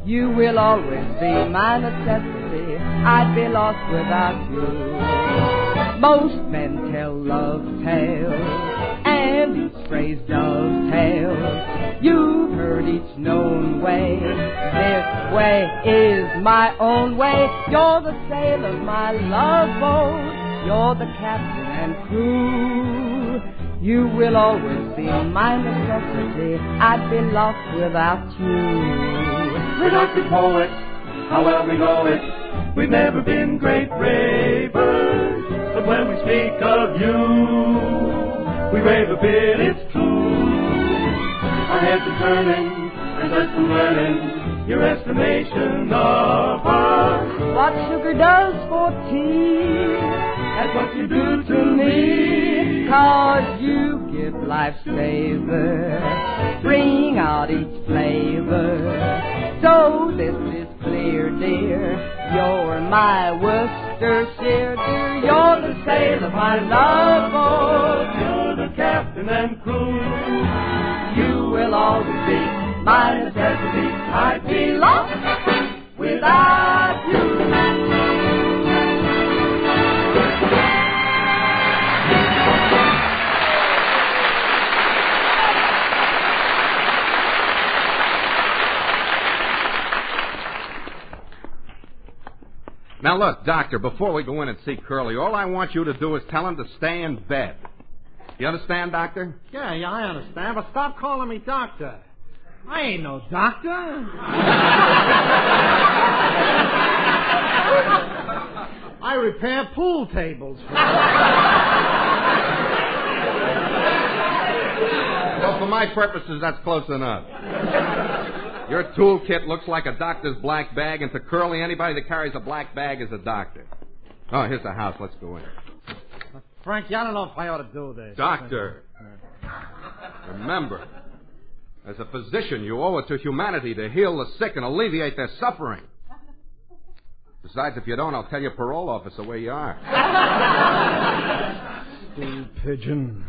You will always be my necessity, I'd be lost without you. Most men tell love tales, and each phrase dovetails. You've heard each known way, this way is my own way. You're the sail of my love boat, you're the captain and crew. You will always be my necessity, I'd be lost without you. We're not the poets, how well we know it. We've never been great ravers, but when we speak of you, we rave a bit, it's true. Our heads are turning, and us from learning your estimation of us. What sugar does for tea, that's what you do to me. 'Cause you give life savor, bring out each flavor. So this is clear, dear, you're my Worcestershire, dear. You're the sail of my love boat, you're the captain and crew. You will always be my necessity, I'd be lost without you. Now, look, Doctor, before we go in and see Curly, all I want you to do is tell him to stay in bed. You understand, Doctor? Yeah, I understand, but stop calling me doctor. I ain't no doctor. I repair pool tables. Well, for my purposes, that's close enough. Your toolkit looks like a doctor's black bag, and to Curly, anybody that carries a black bag is a doctor. Oh, here's the house. Let's go in. Frankie, I don't know if I ought to do this. Doctor, remember, as a physician, you owe it to humanity to heal the sick and alleviate their suffering. Besides, if you don't, I'll tell your parole officer where you are. Stupid pigeon.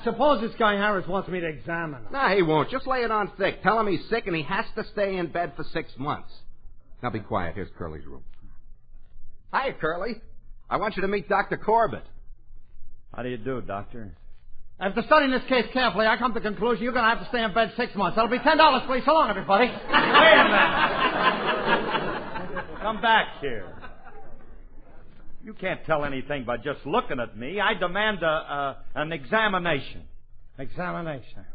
Suppose this guy Harris wants me to examine him. No, he won't. Just lay it on thick. Tell him he's sick and he has to stay in bed for 6 months. Now be quiet. Here's Curly's room. Hiya, Curly. I want you to meet Dr. Corbett. How do you do, Doctor? After studying this case carefully, I come to the conclusion you're going to have to stay in bed 6 months. That'll be $10, please. So long, everybody. Wait a minute. Come back here. You can't tell anything by just looking at me. I demand an examination. Examination.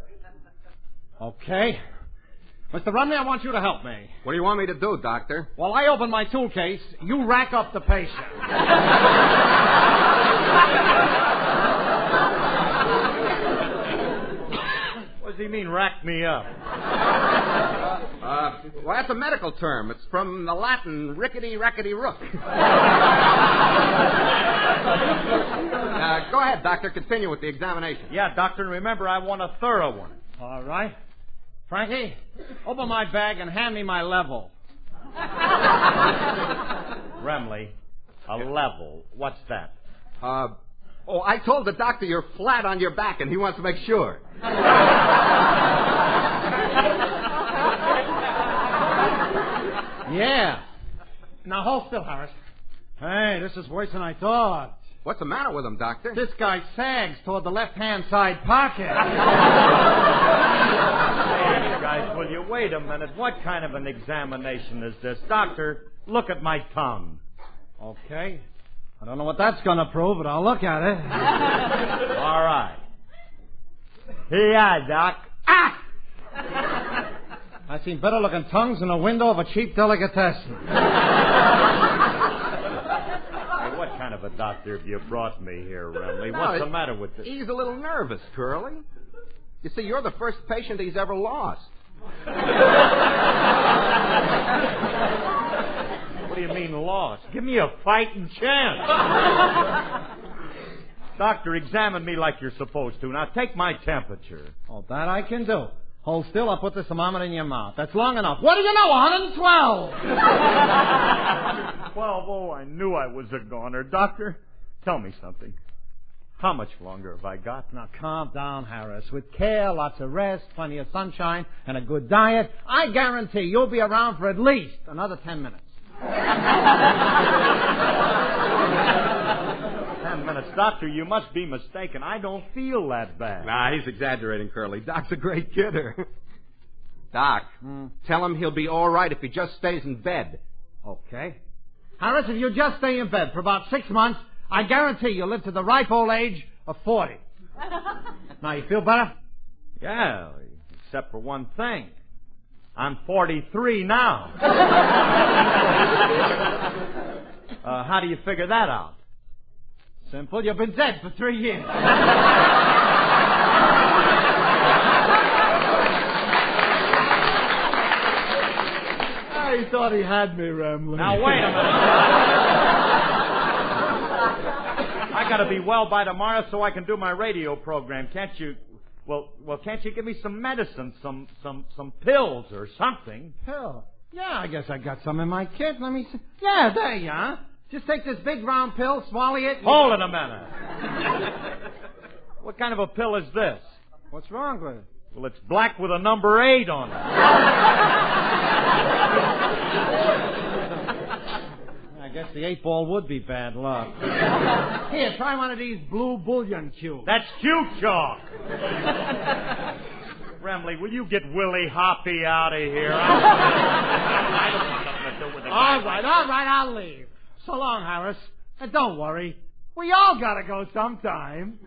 Okay. Mr. Rumney, I want you to help me. What do you want me to do, Doctor? While I open my tool case, you rack up the patient. What does he mean, rack me up? Well, that's a medical term. It's from the Latin, rickety, rackety, rook. Go ahead, Doctor. Continue with the examination. Yeah, Doctor, and remember, I want a thorough one. All right. Frankie, open my bag and hand me my level. Remley, a level. What's that? I told the doctor you're flat on your back, and he wants to make sure. Yeah. Now, hold still, Harris. Hey, this is worse than I thought. What's the matter with him, Doctor? This guy sags toward the left-hand side pocket. Hey, guys, will you wait a minute? What kind of an examination is this? Doctor, look at my tongue. Okay. I don't know what that's going to prove, but I'll look at it. All right. Here you are, Doc. Ah! I've seen better-looking tongues in the window of a cheap delicatessen. Hey, what kind of a doctor have you brought me here, Remley? What's the matter with this? He's a little nervous, Curly. You see, you're the first patient he's ever lost. What do you mean lost? Give me a fighting chance. Doctor, examine me like you're supposed to. Now, take my temperature. Oh, that I can do. Hold still, I'll put the thermometer in your mouth. That's long enough. What do you know, 112? 12? Oh, I knew I was a goner. Doctor, tell me something. How much longer have I got? Now, calm down, Harris. With care, lots of rest, plenty of sunshine, and a good diet, I guarantee you'll be around for at least another 10 minutes. 10 minutes. Doctor, you must be mistaken. I don't feel that bad. Nah, he's exaggerating, Curly. Doc's a great kidder. Doc, tell him he'll be all right if he just stays in bed. Okay. Harris, if you just stay in bed for about 6 months, I guarantee you'll live to the ripe old age of 40. Now, you feel better? Yeah, except for one thing. I'm 43 now. How do you figure that out? Simple. You've been dead for 3 years. I thought he had me, Ramley. Now, wait a minute. I got to be well by tomorrow so I can do my radio program. Can't you... Well, can't you give me some medicine, some pills or something? Pill? Yeah, I guess I got some in my kit. Let me see. Yeah, there you are. Just take this big round pill, swallow it. Hold it a minute. What kind of a pill is this? What's wrong with it? Well, it's black with a number 8 on it. I guess the 8-ball would be bad luck. Here, try one of these blue bullion cubes. That's cute chalk. Remley, will you get Willie Hoppy out of here? I don't want nothing to do with it. All right, I'll leave. So long, Harris. And don't worry. We all gotta go sometime.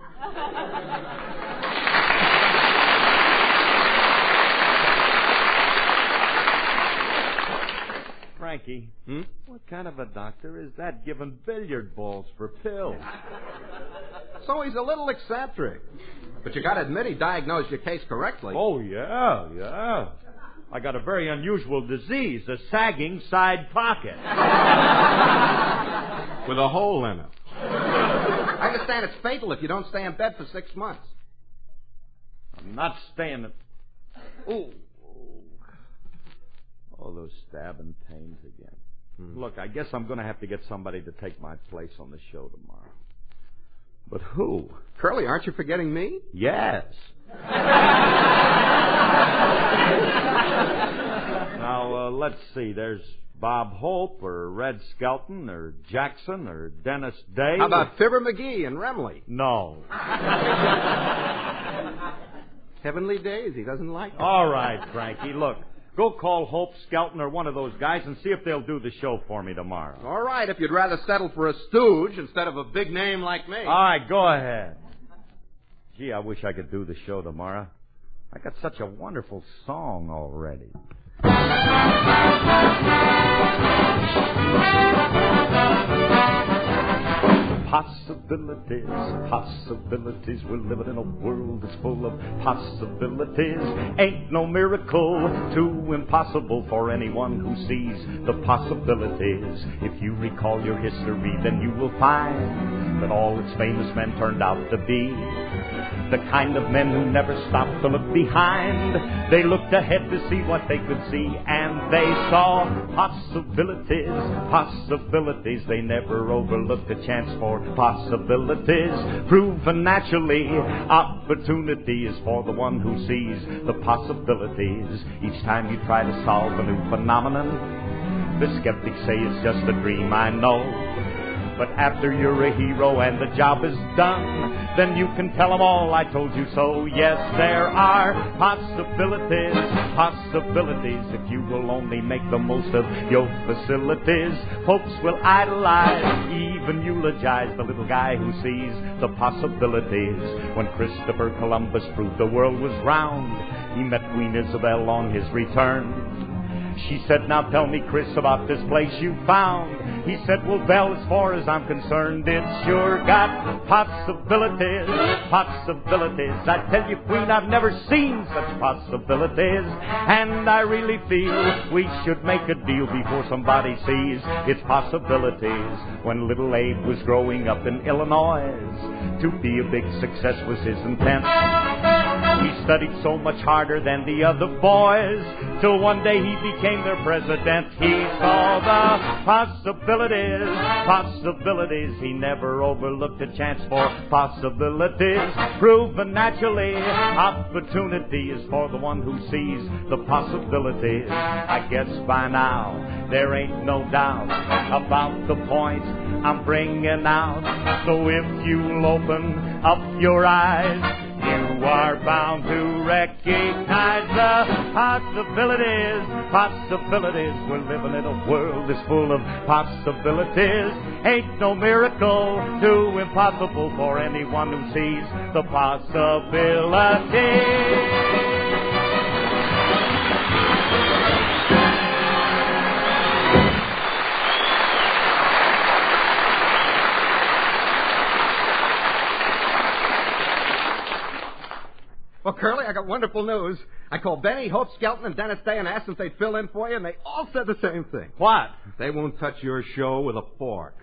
Frankie, what kind of a doctor is that giving billiard balls for pills? So he's a little eccentric. But you gotta admit he diagnosed your case correctly. Oh, yeah. I got a very unusual disease, a sagging side pocket. With a hole in it. I understand it's fatal if you don't stay in bed for 6 months. I'm not staying in... Ooh. Oh, those stabbing pains again. Look, I guess I'm going to have to get somebody to take my place on the show tomorrow. But who? Curly, aren't you forgetting me? Yes. Now, Now, let's see. There's Bob Hope or Red Skelton or Jackson or Dennis Day. How about Fibber McGee and Remley? No. Heavenly Days, he doesn't like it. All right, Frankie. Look, go call Hope, Skelton, or one of those guys and see if they'll do the show for me tomorrow. All right, if you'd rather settle for a stooge instead of a big name like me. All right, go ahead. Gee, I wish I could do the show tomorrow. I got such a wonderful song already. Possibilities, possibilities. We're living in a world that's full of possibilities. Ain't no miracle too impossible for anyone who sees the possibilities. If you recall your history, then you will find that all its famous men turned out to be the kind of men who never stopped to look behind. They looked ahead to see what they could see, and they saw possibilities, possibilities. They never overlooked a chance for possibilities. Proven naturally, opportunity is for the one who sees the possibilities. Each time you try to solve a new phenomenon, the skeptics say it's just a dream, I know. But after you're a hero and the job is done, then you can tell them all I told you so. Yes, there are possibilities, possibilities. If you will only make the most of your facilities, folks will idolize, even eulogize the little guy who sees the possibilities. When Christopher Columbus proved the world was round, he met Queen Isabel on his return. She said, now tell me, Chris, about this place you found. He said, well, Belle, as far as I'm concerned, it's sure got possibilities, possibilities. I tell you, Queen, I've never seen such possibilities. And I really feel we should make a deal before somebody sees its possibilities. When little Abe was growing up in Illinois, to be a big success was his intent. He studied so much harder than the other boys, till one day he became their president. He saw the possibilities, possibilities. He never overlooked a chance for possibilities. Proven naturally, opportunity is for the one who sees the possibilities. I guess by now there ain't no doubt about the point I'm bringing out. So if you'll open up your eyes, you are bound to recognize the possibilities, possibilities. We're living in a world that's full of possibilities. Ain't no miracle too impossible for anyone who sees the possibilities. Well, Curly, I got wonderful news. I called Benny, Hope, Skelton, and Dennis Day and asked them if they'd fill in for you, and they all said the same thing. What? They won't touch your show with a fork.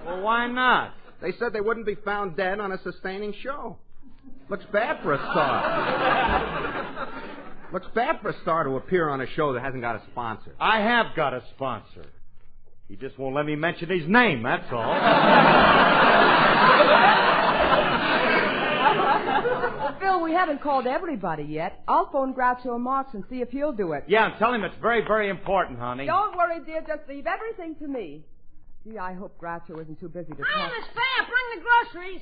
Well, why not? They said they wouldn't be found dead on a sustaining show. Looks bad for a star. Looks bad for a star to appear on a show that hasn't got a sponsor. I have got a sponsor. He just won't let me mention his name, that's all. Phil, we haven't called everybody yet. I'll phone Groucho Marx and see if he'll do it. Yeah, and tell him it's very, very important, honey. Don't worry, dear. Just leave everything to me. Gee, I hope Groucho isn't too busy to Hi, talk. Miss Faye. Bring the groceries.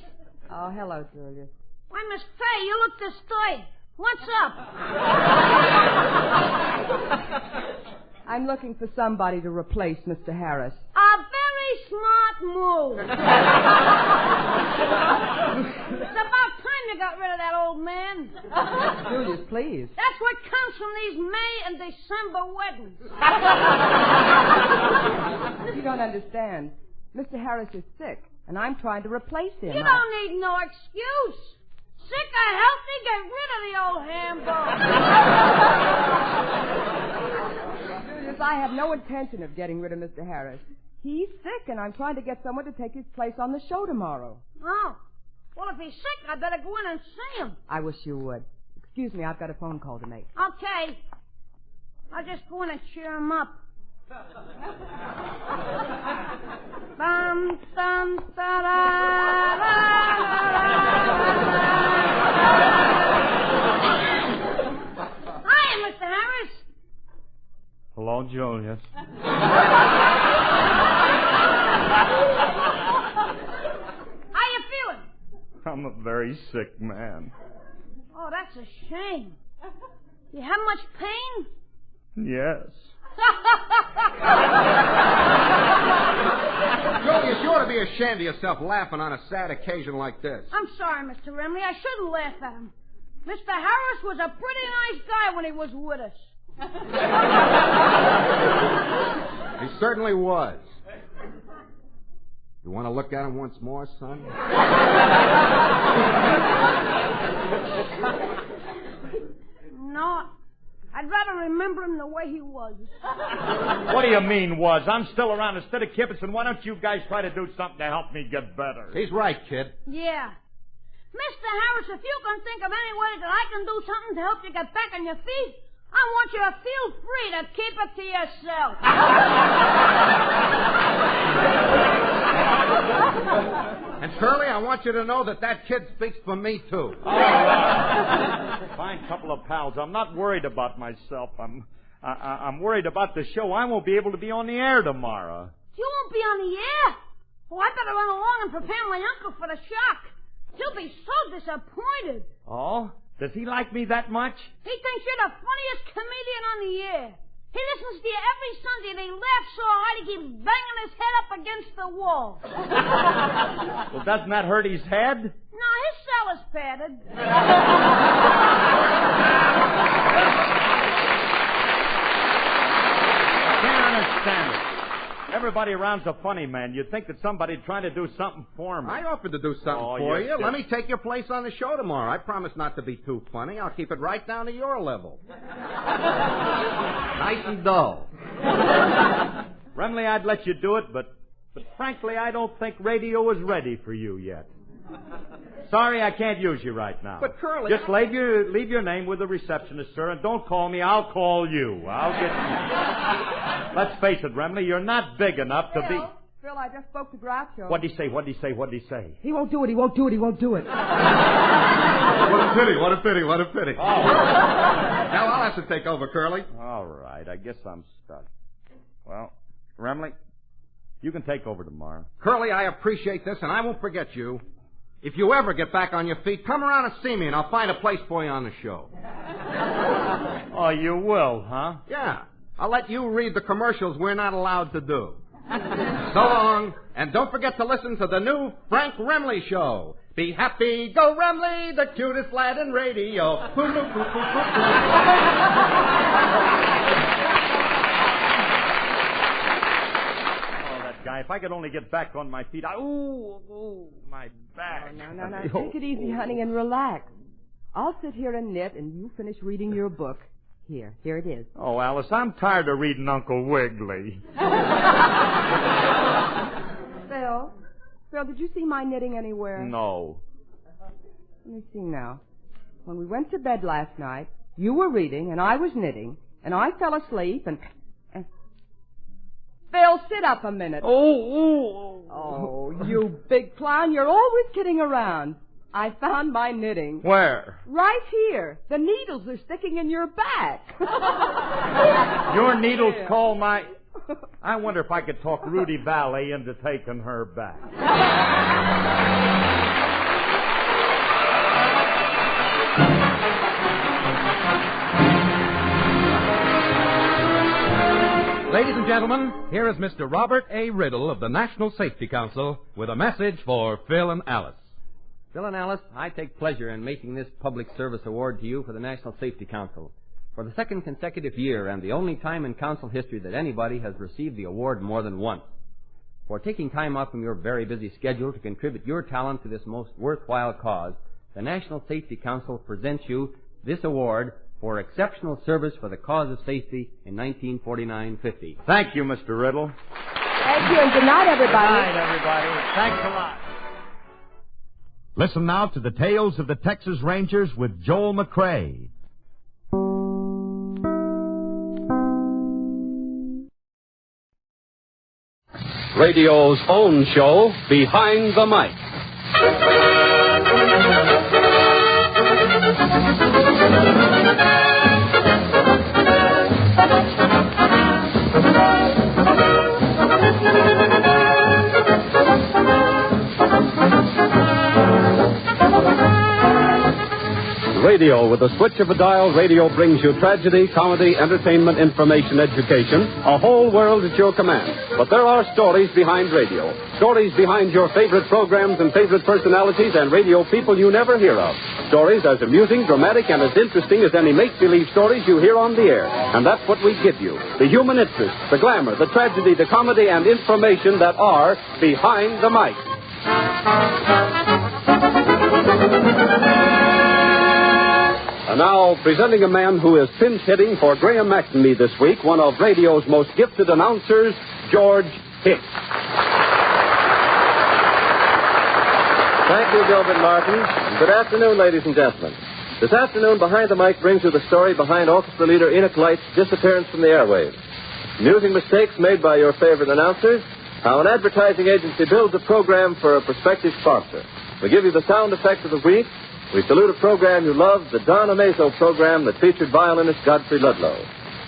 Oh, hello, Julius. Why, Miss Faye, you look disturbed. What's up? I'm looking for somebody to replace Mr. Harris. A very smart move. It's about time you got rid of that old man. Julius, please. That's what comes from these May and December weddings. You don't understand. Mr. Harris is sick, and I'm trying to replace him. You don't need no excuse. Sick or healthy, get rid of the old hamburger. Julius, I have no intention of getting rid of Mr. Harris. He's sick, and I'm trying to get someone to take his place on the show tomorrow. Oh. Well, if he's sick, I'd better go in and see him. I wish you would. Excuse me, I've got a phone call to make. Okay. I'll just go in and cheer him up. Bum, bum, da, da, da, da, da. Hello, Julius. How you feeling? I'm a very sick man. Oh, that's a shame. You have much pain? Yes. Julius, you ought to be ashamed of yourself laughing on a sad occasion like this. I'm sorry, Mr. Remley. I shouldn't laugh at him. Mr. Harris was a pretty nice guy when he was with us. He certainly was. You want to look at him once more, son? No, I'd rather remember him the way he was. What do you mean, was? I'm still around. Instead of kibitzing, why don't you guys try to do something to help me get better? He's right, kid. Yeah. Mr. Harris, if you can think of any way that I can do something to help you get back on your feet, I want you to feel free to keep it to yourself. And Curly, I want you to know that kid speaks for me, too. Fine couple of pals. I'm not worried about myself. I'm worried about the show. I won't be able to be on the air tomorrow. You won't be on the air? Oh, I better run along and prepare my uncle for the shock. He'll be so disappointed. Oh? Does he like me that much? He thinks you're the funniest comedian on the air. He listens to you every Sunday and he laughs so hard he keeps banging his head up against the wall. Well, doesn't that hurt his head? No, his cell is padded. I can't understand it. Everybody around's a funny man. You'd think that somebody'd try to do something for me. I offered to do something for you. Let me take your place on the show tomorrow. I promise not to be too funny. I'll keep it right down to your level. Nice and dull. Remley, I'd let you do it, but frankly, I don't think radio is ready for you yet. Sorry, I can't use you right now. But Curly... Just leave your name with the receptionist, sir, and don't call me. I'll call you. I'll get you. Let's face it, Remley, you're not big enough to be... Phil, I just spoke to Groucho. What'd he say? He won't do it. What a pity. Oh. Now I'll have to take over, Curly. All right, I guess I'm stuck. Well, Remley, you can take over tomorrow. Curly, I appreciate this, and I won't forget you. If you ever get back on your feet, come around and see me, and I'll find a place for you on the show. Oh, you will, huh? Yeah. I'll let you read the commercials we're not allowed to do. So long, and don't forget to listen to the new Frank Remley Show. Be happy, go Remley, the cutest lad in radio. Guy, if I could only get back on my feet. My back. No. Take it easy, honey, and relax. I'll sit here and knit, and you finish reading your book. Here it is. Oh, Alice, I'm tired of reading Uncle Wiggly. Phil, did you see my knitting anywhere? No. Let me see now. When we went to bed last night, you were reading, and I was knitting, and I fell asleep, and... Phil, sit up a minute. Oh, you big clown. You're always kidding around. I found my knitting. Where? Right here. The needles are sticking in your back. Your needles call my... I wonder if I could talk Rudy Valley into taking her back. Ladies and gentlemen, here is Mr. Robert A. Riddle of the National Safety Council with a message for Phil and Alice. Phil and Alice, I take pleasure in making this public service award to you for the National Safety Council. For the second consecutive year and the only time in council history that anybody has received the award more than once. For taking time out from your very busy schedule to contribute your talent to this most worthwhile cause, the National Safety Council presents you this award for exceptional service for the cause of safety in 1949-50. Thank you, Mr. Riddle. Thank you, and good night, everybody. Good night, everybody. Thanks a lot. Listen now to the Tales of the Texas Rangers with Joel McRae. Radio's own show, Behind the Mic. Radio. With the switch of a dial, radio brings you tragedy, comedy, entertainment, information, education, a whole world at your command. But there are stories behind radio. Stories behind your favorite programs and favorite personalities and radio people you never hear of. Stories as amusing, dramatic, and as interesting as any make-believe stories you hear on the air. And that's what we give you. The human interest, the glamour, the tragedy, the comedy, and information that are behind the mic. And now, presenting a man who is pinch hitting for Graham McNamee this week, one of radio's most gifted announcers, George Hicks. Thank you, Gilbert Martin. Good afternoon, ladies and gentlemen. This afternoon, Behind the Mic brings you the story behind orchestra leader Enoch Light's disappearance from the airwaves. Amusing mistakes made by your favorite announcers. How an advertising agency builds a program for a prospective sponsor. We give you the sound effect of the week. We salute a program you love, the Don Amazo program that featured violinist Godfrey Ludlow.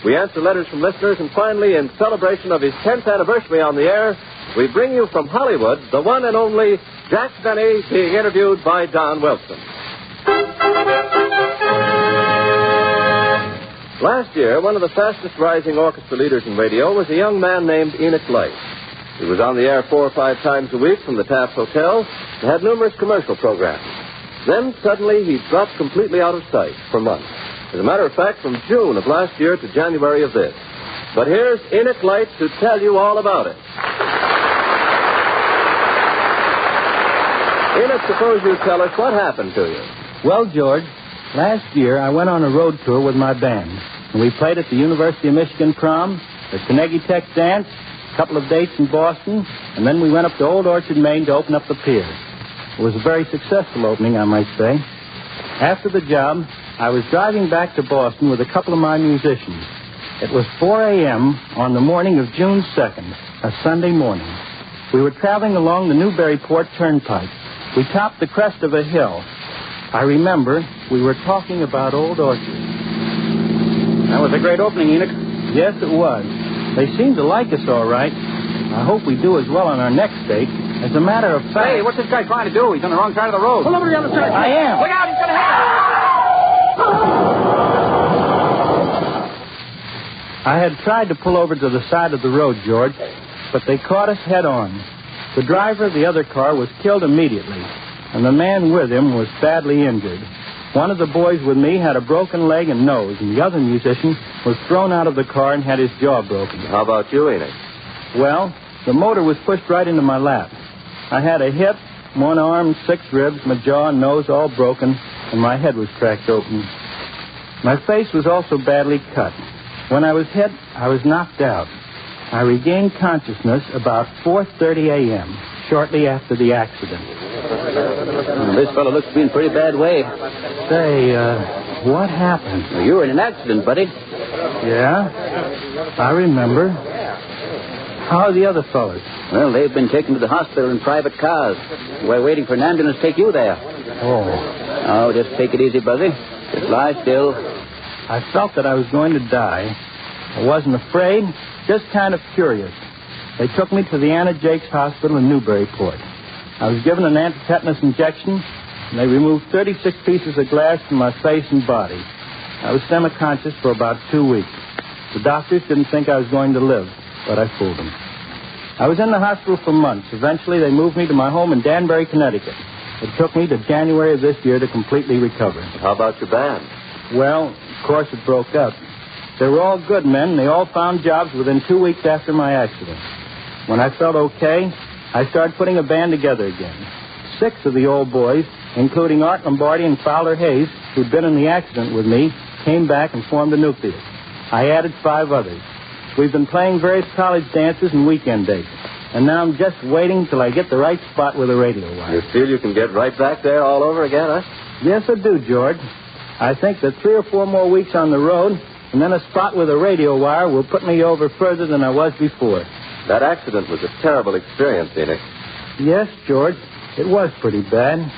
We answer letters from listeners, and finally, in celebration of his 10th anniversary on the air, we bring you from Hollywood the one and only Jack Benny being interviewed by Don Wilson. Last year, one of the fastest rising orchestra leaders in radio was a young man named Enoch Light. He was on the air 4 or 5 times a week from the Taft Hotel and had numerous commercial programs. Then, suddenly, he dropped completely out of sight for months. As a matter of fact, from June of last year to January of this. But here's Enoch Light to tell you all about it. Enoch, suppose you tell us what happened to you. Well, George, last year I went on a road tour with my band. And we played at the University of Michigan prom, the Carnegie Tech dance, a couple of dates in Boston, and then we went up to Old Orchard, Maine to open up the pier. It was a very successful opening, I might say. After the job, I was driving back to Boston with a couple of my musicians. It was 4 a.m. on the morning of June 2nd, a Sunday morning. We were traveling along the Newburyport Turnpike. We topped the crest of a hill. I remember we were talking about Old Orchard. That was a great opening, Enoch. Yes, it was. They seemed to like us all right. I hope we do as well on our next date. As a matter of fact... Hey, what's this guy trying to do? He's on the wrong side of the road. Pull over to the other side. I am. Look out, he's going to hit us. I had tried to pull over to the side of the road, George, but they caught us head on. The driver of the other car was killed immediately, and the man with him was badly injured. One of the boys with me had a broken leg and nose, and the other musician was thrown out of the car and had his jaw broken. How about you, Enoch? Well, the motor was pushed right into my lap. I had a hip, one arm, 6 ribs, my jaw and nose all broken, and my head was cracked open. My face was also badly cut. When I was hit, I was knocked out. I regained consciousness about 4:30 a.m., shortly after the accident. This fellow looks to be in a pretty bad way. Say, what happened? Well, you were in an accident, buddy. Yeah? I remember. How are the other fellas? Well, they've been taken to the hospital in private cars. We're waiting for an ambulance to take you there. Oh. Oh, just take it easy, Buzzy. Just lie still. I felt that I was going to die. I wasn't afraid, just kind of curious. They took me to the Anna Jakes Hospital in Newburyport. I was given an anti-tetanus injection, and they removed 36 pieces of glass from my face and body. I was semi-conscious for about 2 weeks. The doctors didn't think I was going to live, but I fooled them. I was in the hospital for months. Eventually, they moved me to my home in Danbury, Connecticut. It took me to January of this year to completely recover. How about your band? Well, of course, it broke up. They were all good men. They all found jobs within 2 weeks after my accident. When I felt okay, I started putting a band together again. 6 of the old boys, including Art Lombardi and Fowler Hayes, who'd been in the accident with me, came back and formed a nucleus. I added 5 others. We've been playing various college dances and weekend dates. And now I'm just waiting till I get the right spot with a radio wire. You feel you can get right back there all over again, huh? Yes, I do, George. I think that 3 or 4 more weeks on the road, and then a spot with a radio wire will put me over further than I was before. That accident was a terrible experience, Enoch. Yes, George, it was pretty bad.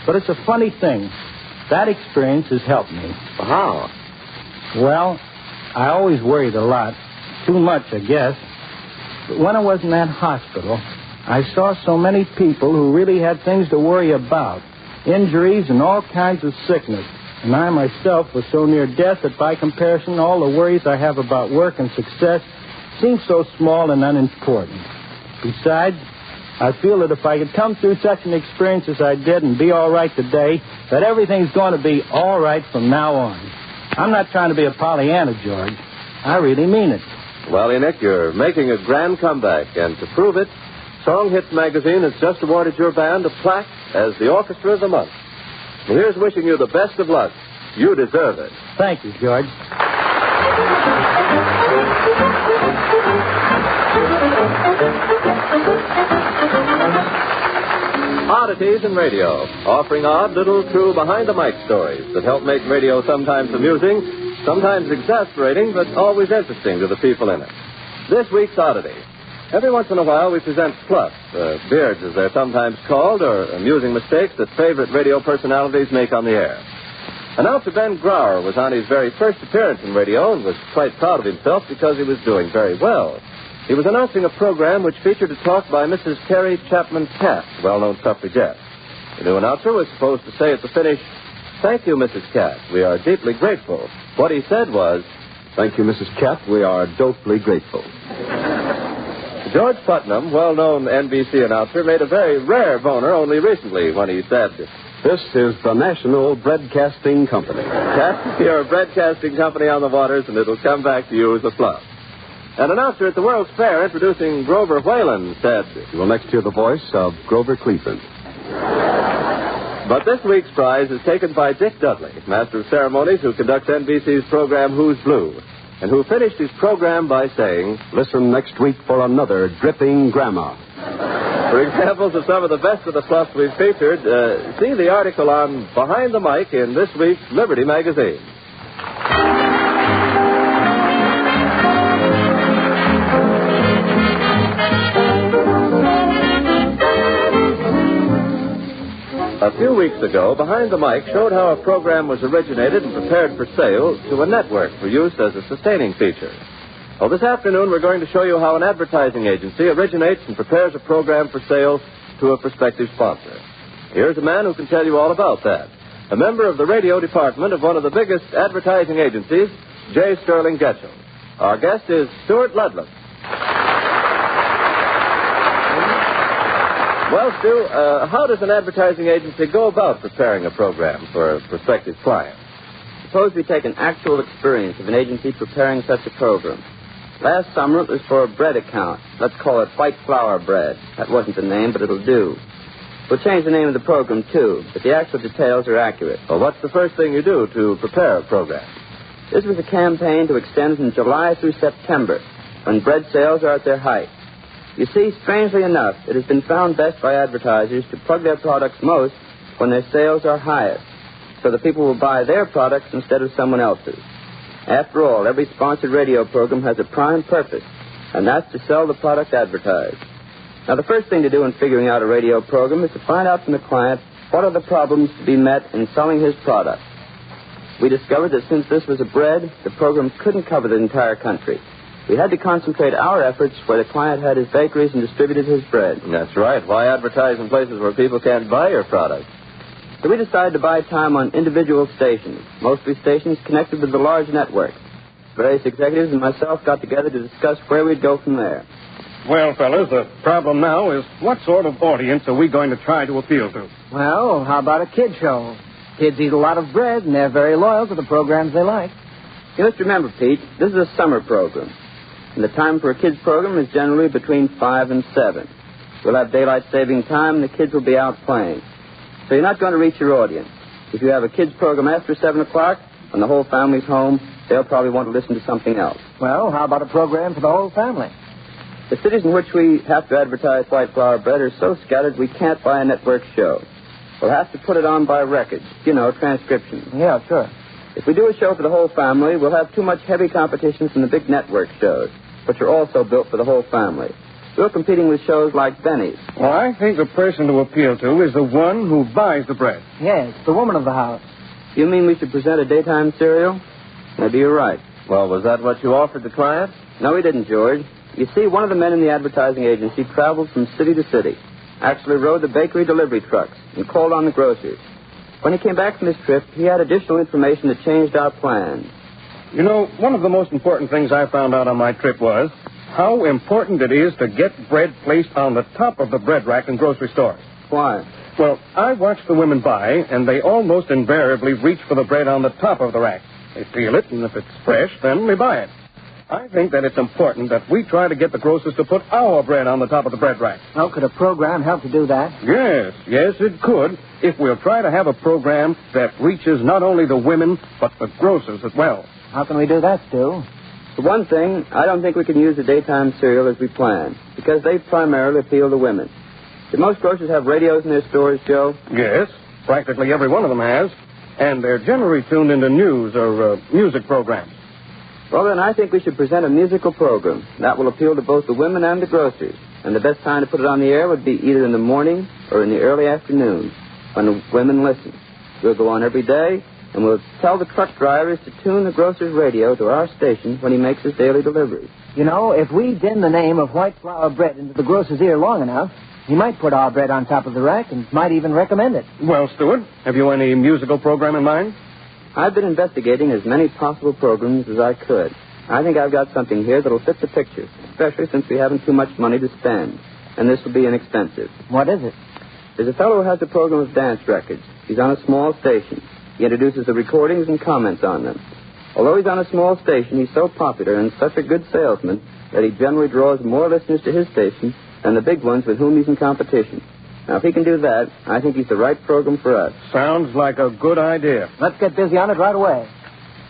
But it's a funny thing. That experience has helped me. How? Well, I always worried a lot. Too much, I guess. But when I was in that hospital, I saw so many people who really had things to worry about. Injuries and all kinds of sickness. And I myself was so near death that by comparison, all the worries I have about work and success seem so small and unimportant. Besides, I feel that if I could come through such an experience as I did and be all right today, that everything's going to be all right from now on. I'm not trying to be a Pollyanna, George. I really mean it. Well, Enoch, you're making a grand comeback, and to prove it, Song Hits Magazine has just awarded your band a plaque as the Orchestra of the Month. And here's wishing you the best of luck. You deserve it. Thank you, George. Oddities in Radio, offering odd, little, true, behind-the-mic stories that help make radio sometimes amusing, sometimes exasperating, but always interesting to the people in it. This week's Oddity. Every once in a while we present fluff, beards as they're sometimes called, or amusing mistakes that favorite radio personalities make on the air. Announcer Ben Grauer was on his very first appearance in radio and was quite proud of himself because he was doing very well. He was announcing a program which featured a talk by Mrs. Carrie Chapman Cass, well-known suffragette. The new announcer was supposed to say at the finish, "Thank you, Mrs. Cass. We are deeply grateful." What he said was, "Thank you, Mrs. Cass. We are dopely grateful." George Putnam, well-known NBC announcer, made a very rare boner only recently when he said, "This is the National Broadcasting Company." Cast your broadcasting company on the waters, and it'll come back to you as a fluff. An announcer at the World's Fair introducing Grover Whalen said, "You will next hear the voice of Grover Cleveland." But this week's prize is taken by Dick Dudley, Master of Ceremonies, who conducts NBC's program Who's Blue, and who finished his program by saying, "Listen next week for another dripping grandma." For examples of some of the best of the fluff we've featured, see the article on Behind the Mic in this week's Liberty Magazine. A few weeks ago, Behind the Mic showed how a program was originated and prepared for sale to a network for use as a sustaining feature. Well, this afternoon we're going to show you how an advertising agency originates and prepares a program for sale to a prospective sponsor. Here's a man who can tell you all about that. A member of the radio department of one of the biggest advertising agencies, J. Sterling Getchell. Our guest is Stuart Ludlam. Well, Stu, how does an advertising agency go about preparing a program for a prospective client? Suppose we take an actual experience of an agency preparing such a program. Last summer it was for a bread account. Let's call it White Flour Bread. That wasn't the name, but it'll do. We'll change the name of the program, too, but the actual details are accurate. Well, what's the first thing you do to prepare a program? This was a campaign to extend from July through September, when bread sales are at their height. You see, strangely enough, it has been found best by advertisers to plug their products most when their sales are highest, so that people will buy their products instead of someone else's. After all, every sponsored radio program has a prime purpose, and that's to sell the product advertised. Now, the first thing to do in figuring out a radio program is to find out from the client what are the problems to be met in selling his product. We discovered that since this was a bread, the program couldn't cover the entire country. We had to concentrate our efforts where the client had his bakeries and distributed his bread. That's right. Why advertise in places where people can't buy your product? So we decided to buy time on individual stations, mostly stations connected with the large network. Various executives and myself got together to discuss where we'd go from there. Well, fellas, the problem now is what sort of audience are we going to try to appeal to? Well, how about a kid show? Kids eat a lot of bread, and they're very loyal to the programs they like. You must remember, Pete, this is a summer program. And the time for a kids' program is generally between 5 and 7. We'll have daylight saving time, and the kids will be out playing. So you're not going to reach your audience. If you have a kids' program after 7 o'clock, when the whole family's home, they'll probably want to listen to something else. Well, how about a program for the whole family? The cities in which we have to advertise White Flour Bread are so scattered we can't buy a network show. We'll have to put it on by records. You know, transcriptions. Yeah, sure. If we do a show for the whole family, we'll have too much heavy competition from the big network shows, which are also built for the whole family. We're competing with shows like Benny's. Well, I think the person to appeal to is the one who buys the bread. Yes, the woman of the house. You mean we should present a daytime serial? Maybe you're right. Well, was that what you offered the client? No, we didn't, George. You see, one of the men in the advertising agency traveled from city to city, actually rode the bakery delivery trucks and called on the grocers. When he came back from his trip, he had additional information that changed our plans. You know, one of the most important things I found out on my trip was how important it is to get bread placed on the top of the bread rack in grocery stores. Why? Well, I watch the women buy, and they almost invariably reach for the bread on the top of the rack. They feel it, and if it's fresh, then they buy it. I think that it's important that we try to get the grocers to put our bread on the top of the bread rack. Oh, could a program help to do that? Yes, it could, if we'll try to have a program that reaches not only the women, but the grocers as well. How can we do that, Stu? For one thing, I don't think we can use the daytime cereal as we planned, because they primarily appeal to women. Do most grocers have radios in their stores, Joe? Yes, practically every one of them has. And they're generally tuned into news or music programs. Well, then, I think we should present a musical program. That will appeal to both the women and the grocers. And the best time to put it on the air would be either in the morning or in the early afternoon, when the women listen. We'll go on every day, and we'll tell the truck drivers to tune the grocer's radio to our station when he makes his daily deliveries. You know, if we din the name of white flour bread into the grocer's ear long enough, he might put our bread on top of the rack and might even recommend it. Well, Stuart, have you any musical program in mind? I've been investigating as many possible programs as I could. I think I've got something here that'll fit the picture, especially since we haven't too much money to spend. And this will be inexpensive. What is it? There's a fellow who has a program of dance records. He's on a small station. He introduces the recordings and comments on them. Although he's on a small station, he's so popular and such a good salesman that he generally draws more listeners to his station than the big ones with whom he's in competition. Now, if he can do that, I think he's the right program for us. Sounds like a good idea. Let's get busy on it right away.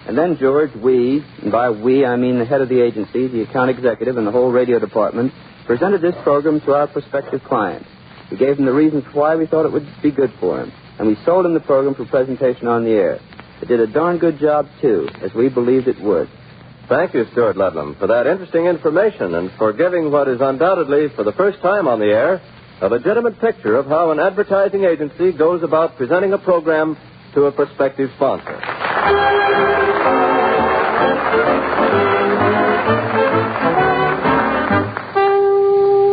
And then, George, we, and by we I mean the head of the agency, the account executive, and the whole radio department, presented this program to our prospective clients. We gave him the reasons why we thought it would be good for him, and we sold him the program for presentation on the air. It did a darn good job, too, as we believed it would. Thank you, Stuart Ludlam, for that interesting information and for giving what is undoubtedly, for the first time on the air, a legitimate picture of how an advertising agency goes about presenting a program to a prospective sponsor.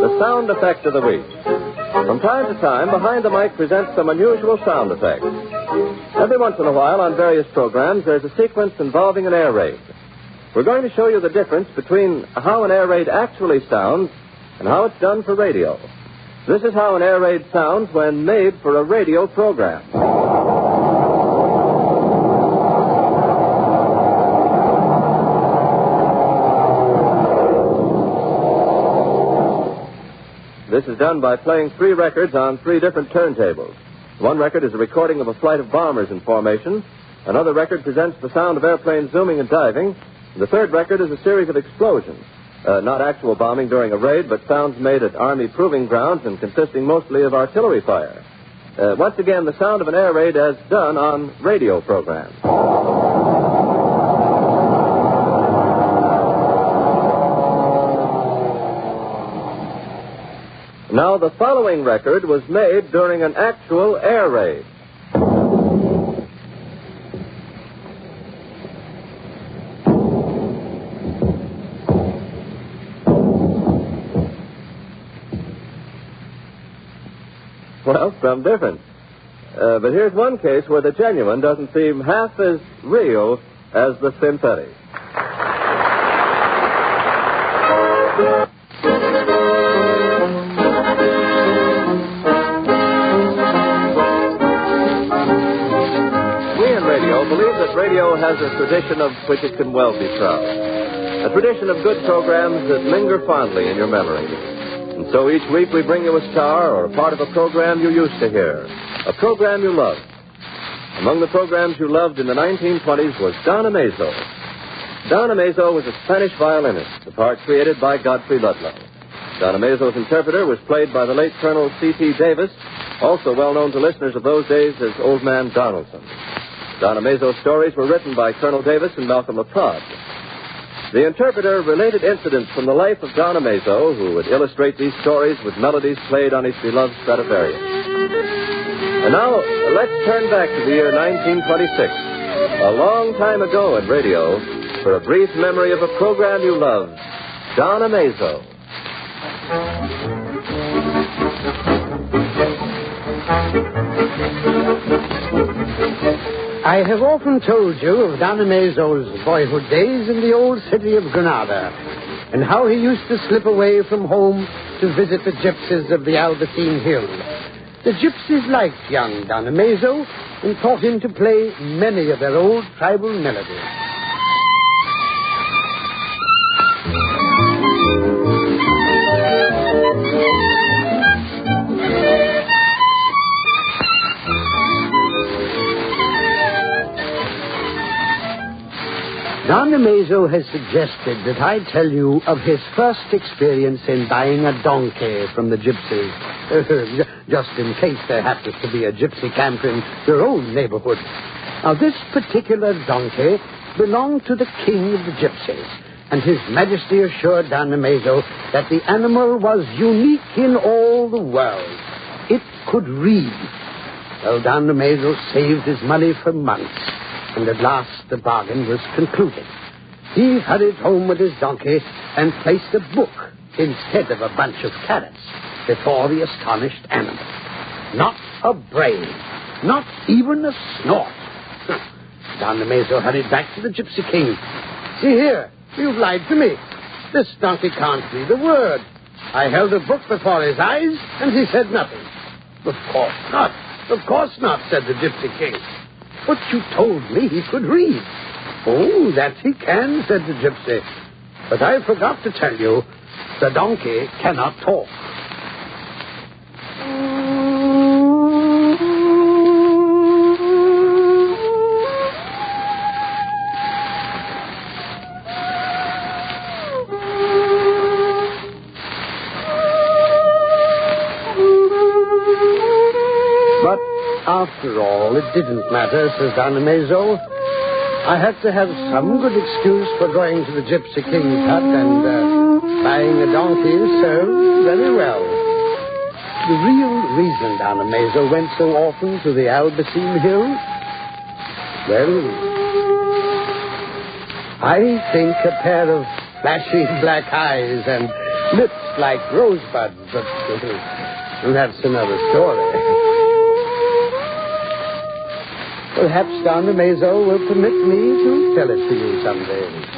The sound effect of the week. From time to time, Behind the Mic presents some unusual sound effects. Every once in a while, on various programs, there's a sequence involving an air raid. We're going to show you the difference between how an air raid actually sounds and how it's done for radio. This is how an air raid sounds when made for a radio program. This is done by playing 3 records on 3 different turntables. One record is a recording of a flight of bombers in formation. Another record presents the sound of airplanes zooming and diving. The third record is a series of explosions. Not actual bombing during a raid, but sounds made at Army proving grounds and consisting mostly of artillery fire. Once again, the sound of an air raid as done on radio programs. Now, the following record was made during an actual air raid. Well, some difference. But here's one case where the genuine doesn't seem half as real as the synthetic. We in radio believe that radio has a tradition of which it can well be proud. A tradition of good programs that linger fondly in your memory. And so each week we bring you a star or a part of a program you used to hear, a program you loved. Among the programs you loved in the 1920s was Don Amazo. Don Amazo was a Spanish violinist, the part created by Godfrey Ludlow. Don Amazo's interpreter was played by the late Colonel C.T. Davis, also well known to listeners of those days as Old Man Donaldson. Don Amazo's stories were written by Colonel Davis and Malcolm LaPrade. The interpreter related incidents from the life of Don Amazo, who would illustrate these stories with melodies played on his beloved Stradivarius. And now, let's turn back to the year 1926, a long time ago in radio, for a brief memory of a program you loved, Don Amazo. I have often told you of Don Amazo's boyhood days in the old city of Granada, and how he used to slip away from home to visit the gypsies of the Albertine Hill. The gypsies liked young Don Amazo and taught him to play many of their old tribal melodies. Don Amazo has suggested that I tell you of his first experience in buying a donkey from the gypsies, just in case there happens to be a gypsy camp in your own neighborhood. Now, this particular donkey belonged to the king of the gypsies, and His Majesty assured Don Amazo that the animal was unique in all the world. It could read. Well, Don Amazo saved his money for months, and at last the bargain was concluded. He hurried home with his donkey and placed a book instead of a bunch of carrots before the astonished animal. Not a brain, not even a snort. Don Amazo hurried back to the Gypsy King. See here, you've lied to me. This donkey can't read a word. I held a book before his eyes, and he said nothing. Of course not. Of course not, said the Gypsy King. But you told me he could read. Oh, that he can, said the gypsy. But I forgot to tell you, the donkey cannot talk. But after all, it didn't matter, says Don Amazo. I had to have some good excuse for going to the Gypsy King's hut, and buying a donkey served very well. The real reason Don Amazo went so often to the Albertine Hill, well, I think a pair of flashing black eyes and lips like rosebuds, but that's another story. Perhaps Don Amazo will permit me to tell it to you someday.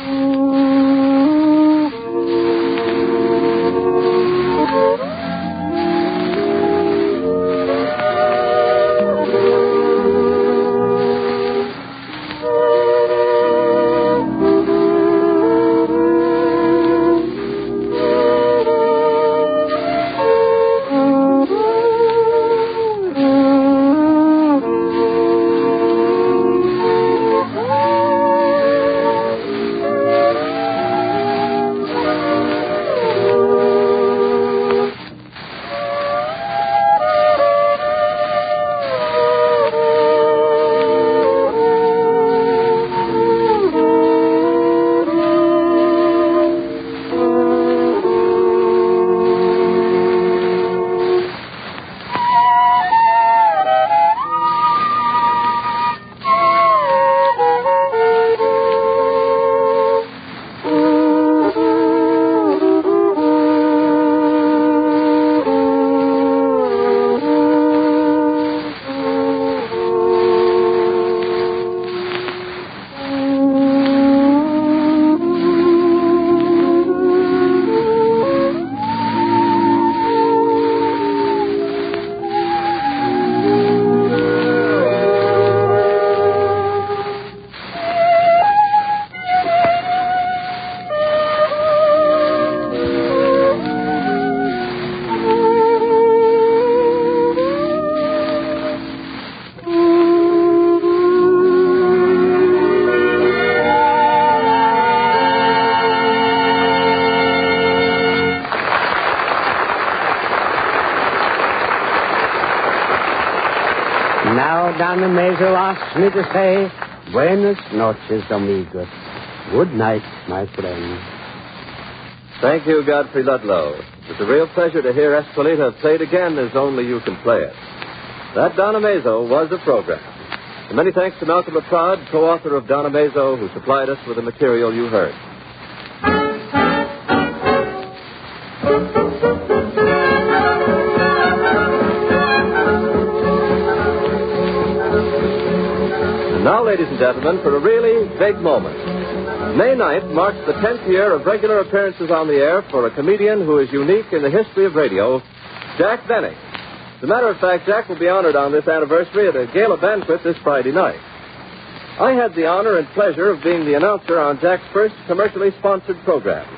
Now Don Amazo asks me to say, buenas noches, amigos. Good night, my friend. Thank you, Godfrey Ludlow. It's a real pleasure to hear Esquilita played again as only you can play it. That Don Amazo was a program. And many thanks to Malcolm LaPrade, co-author of Don Amazo, who supplied us with the material you heard. And now and gentlemen, for a really big moment. May 9th marks the 10th year of regular appearances on the air for a comedian who is unique in the history of radio, Jack Benny. As a matter of fact, Jack will be honored on this anniversary at a gala banquet this Friday night. I had the honor and pleasure of being the announcer on Jack's first commercially sponsored program.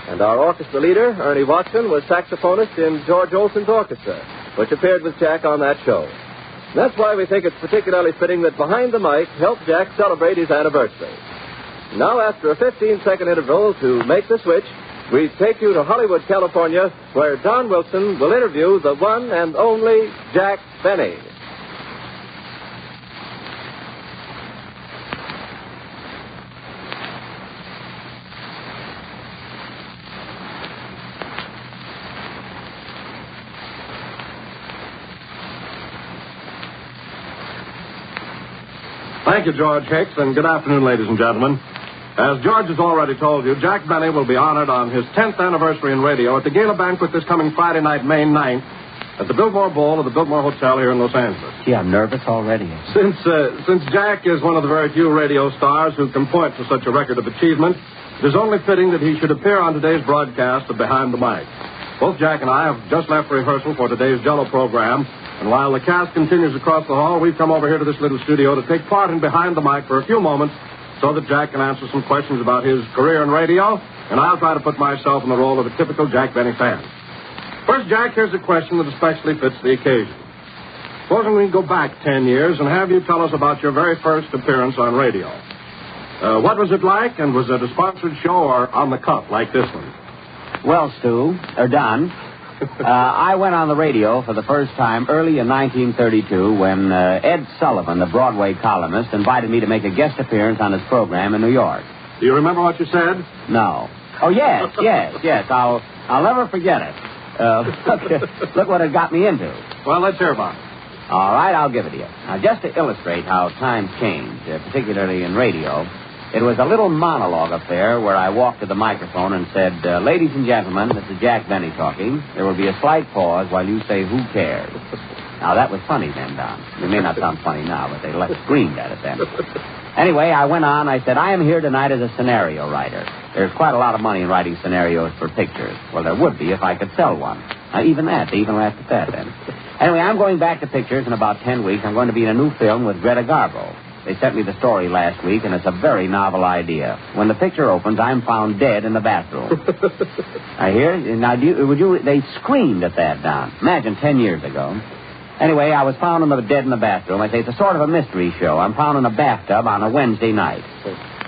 And our orchestra leader, Ernie Watson, was saxophonist in George Olson's orchestra, which appeared with Jack on that show. And that's why we think it's particularly fitting that Behind the Mic helped Jack celebrate his anniversary. Now, after a 15-second interval to make the switch, we take you to Hollywood, California, where Don Wilson will interview the one and only Jack Benny. Thank you, George Hicks, and good afternoon, ladies and gentlemen. As George has already told you, Jack Benny will be honored on his 10th anniversary in radio at the gala banquet this coming Friday night, May 9th, at the Biltmore Bowl of the Biltmore Hotel here in Los Angeles. Gee, I'm nervous already. Since Jack is one of the very few radio stars who can point to such a record of achievement, it is only fitting that he should appear on today's broadcast of Behind the Mic. Both Jack and I have just left rehearsal for today's Jell-O program, and while the cast continues across the hall, we've come over here to this little studio to take part in Behind the Mic for a few moments so that Jack can answer some questions about his career in radio, and I'll try to put myself in the role of a typical Jack Benny fan. First, Jack, here's a question that especially fits the occasion. Supposing we go back 10 years and have you tell us about your very first appearance on radio. What was it like, and was it a sponsored show or on the cuff like this one? Well, Don, I went on the radio for the first time early in 1932 when Ed Sullivan, the Broadway columnist, invited me to make a guest appearance on his program in New York. Do you remember what you said? No. Oh, yes. I'll never forget it. Look what it got me into. Well, let's hear about it. All right, I'll give it to you. Now, just to illustrate how times change, particularly in radio, it was a little monologue affair where I walked to the microphone and said, ladies and gentlemen, this is Jack Benny talking. There will be a slight pause while you say, who cares? Now, that was funny then, Don. It may not sound funny now, but they screamed at it then. Anyway, I went on. I said, I am here tonight as a scenario writer. There's quite a lot of money in writing scenarios for pictures. Well, there would be if I could sell one. Now, even that. They even laughed at that then. Anyway, I'm going back to pictures in about 10 weeks. I'm going to be in a new film with Greta Garbo. They sent me the story last week, and it's a very novel idea. When the picture opens, I'm found dead in the bathroom. I hear? Now, they screamed at that, Don. Imagine 10 years ago. Anyway, I was found dead in the bathroom. I say it's a sort of a mystery show. I'm found in a bathtub on a Wednesday night.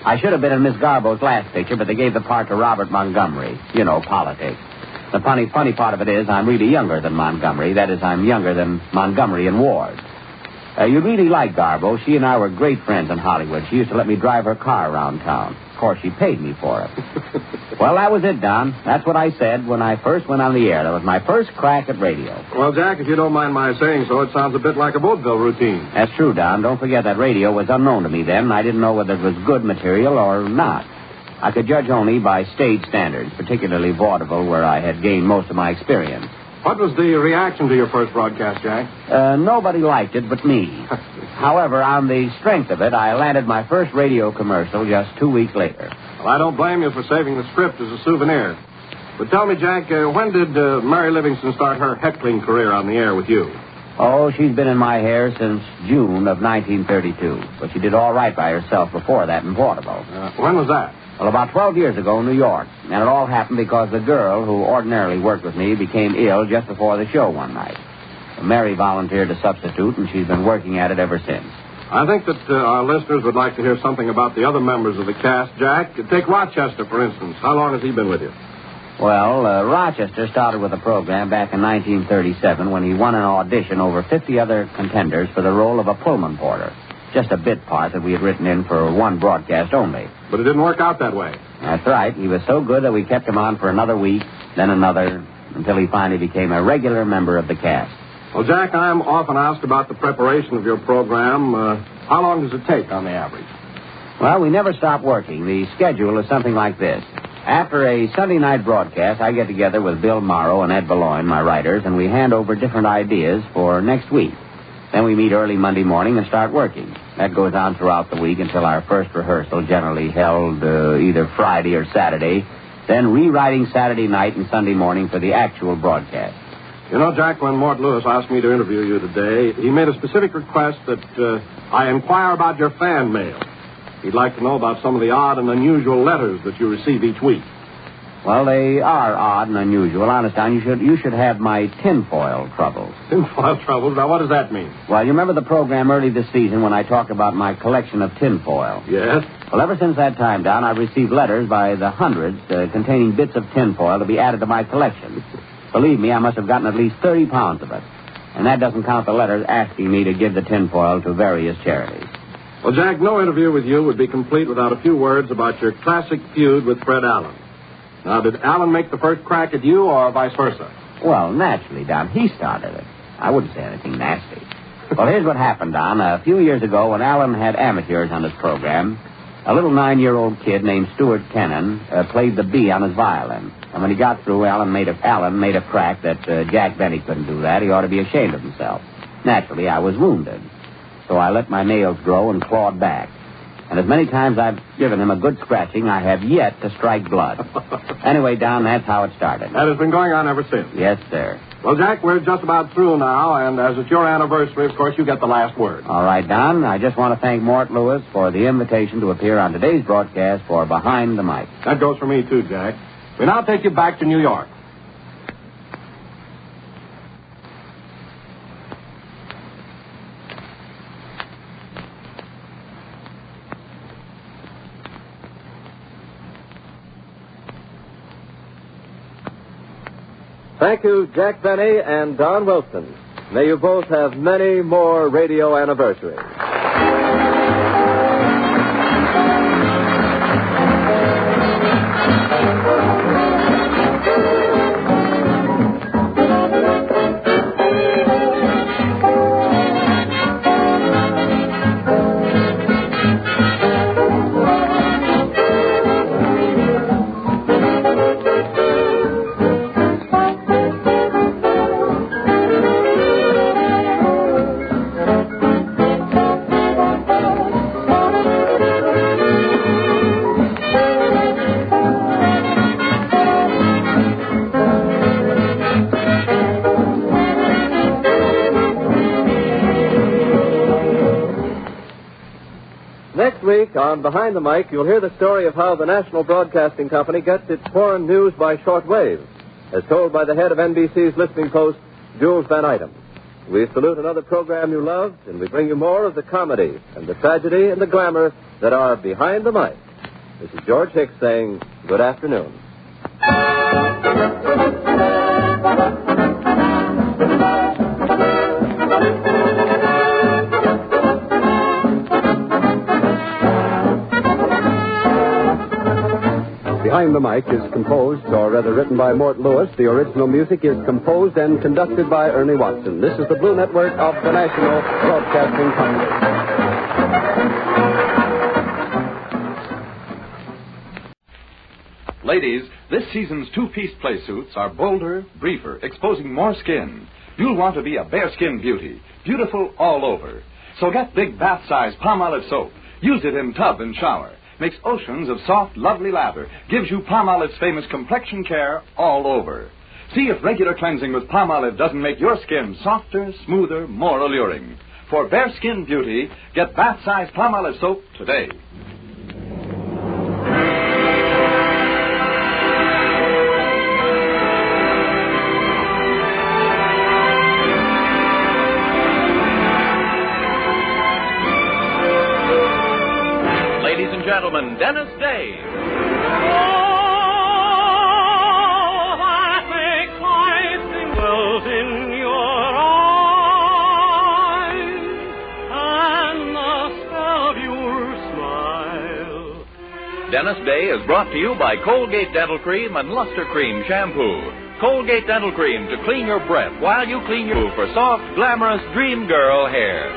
I should have been in Miss Garbo's last picture, but they gave the part to Robert Montgomery. You know, politics. The funny part of it is I'm really younger than Montgomery. That is, I'm younger than Montgomery and Ward. You'd really like Garbo. She and I were great friends in Hollywood. She used to let me drive her car around town. Of course, she paid me for it. Well, that was it, Don. That's what I said when I first went on the air. That was my first crack at radio. Well, Jack, if you don't mind my saying so, it sounds a bit like a vaudeville routine. That's true, Don. Don't forget that radio was unknown to me then, and I didn't know whether it was good material or not. I could judge only by stage standards, particularly vaudeville, where I had gained most of my experience. What was the reaction to your first broadcast, Jack? Nobody liked it but me. However, on the strength of it, I landed my first radio commercial just 2 weeks later. Well, I don't blame you for saving the script as a souvenir. But tell me, Jack, when did Mary Livingston start her heckling career on the air with you? Oh, she's been in my hair since June of 1932. But she did all right by herself before that in vaudeville. When was that? Well, about 12 years ago in New York. And it all happened because the girl who ordinarily worked with me became ill just before the show one night. Mary volunteered to substitute, and she's been working at it ever since. I think that our listeners would like to hear something about the other members of the cast, Jack. Take Rochester, for instance. How long has he been with you? Well, Rochester started with the program back in 1937 when he won an audition over 50 other contenders for the role of a Pullman porter. Just a bit part that we had written in for one broadcast only. But it didn't work out that way. That's right. He was so good that we kept him on for another week, then another, until he finally became a regular member of the cast. Well, Jack, I'm often asked about the preparation of your program. How long does it take on the average? Well, we never stop working. The schedule is something like this. After a Sunday night broadcast, I get together with Bill Morrow and Ed Beloin, my writers, and we hand over different ideas for next week. Then we meet early Monday morning and start working. That goes on throughout the week until our first rehearsal, generally held either Friday or Saturday. Then rewriting Saturday night and Sunday morning for the actual broadcast. You know, Jack, when Mort Lewis asked me to interview you today, he made a specific request that I inquire about your fan mail. He'd like to know about some of the odd and unusual letters that you receive each week. Well, they are odd and unusual. Honest, Don, you should have my tinfoil troubles. Tinfoil troubles? Now, what does that mean? Well, you remember the program early this season when I talked about my collection of tinfoil? Yes. Well, ever since that time, Don, I've received letters by the hundreds containing bits of tinfoil to be added to my collection. Believe me, I must have gotten at least 30 pounds of it. And that doesn't count the letters asking me to give the tinfoil to various charities. Well, Jack, no interview with you would be complete without a few words about your classic feud with Fred Allen. Now, did Allen make the first crack at you or vice versa? Well, naturally, Don. He started it. I wouldn't say anything nasty. Well, here's what happened, Don. A few years ago, when Allen had amateurs on his program, a little 9-year-old kid named Stuart Kennan played the B on his violin. And when he got through, Allen made a crack that Jack Benny couldn't do that. He ought to be ashamed of himself. Naturally, I was wounded. So I let my nails grow and clawed back. And as many times I've given him a good scratching, I have yet to strike blood. Anyway, Don, that's how it started. That has been going on ever since. Yes, sir. Well, Jack, we're just about through now, and as it's your anniversary, of course, you get the last word. All right, Don. I just want to thank Mort Lewis for the invitation to appear on today's broadcast for Behind the Mic. That goes for me, too, Jack. We now take you back to New York. Thank you, Jack Benny and Don Wilson. May you both have many more radio anniversaries. On Behind the Mic, you'll hear the story of how the National Broadcasting Company gets its foreign news by shortwave, as told by the head of NBC's listening post, Jules Van Item. We salute another program you loved, and we bring you more of the comedy and the tragedy and the glamour that are Behind the Mic. This is George Hicks saying good afternoon. Behind the Mic is composed, or rather written by Mort Lewis. The original music is composed and conducted by Ernie Watson. This is the Blue Network of the National Broadcasting Company. Ladies, this season's two-piece play suits are bolder, briefer, exposing more skin. You'll want to be a bare-skin beauty, beautiful all over. So get big bath-size Palmolive soap. Use it in tub and shower. Makes oceans of soft, lovely lather. Gives you Palmolive's famous complexion care all over. See if regular cleansing with Palmolive doesn't make your skin softer, smoother, more alluring. For bare skin beauty, get bath-size Palmolive soap today. Gentlemen, Dennis Day. Oh, I think I see world in your eyes and the spell of your smile. Dennis Day is brought to you by Colgate Dental Cream and Luster Cream Shampoo. Colgate Dental Cream to clean your breath while you clean your for soft, glamorous dream girl hair.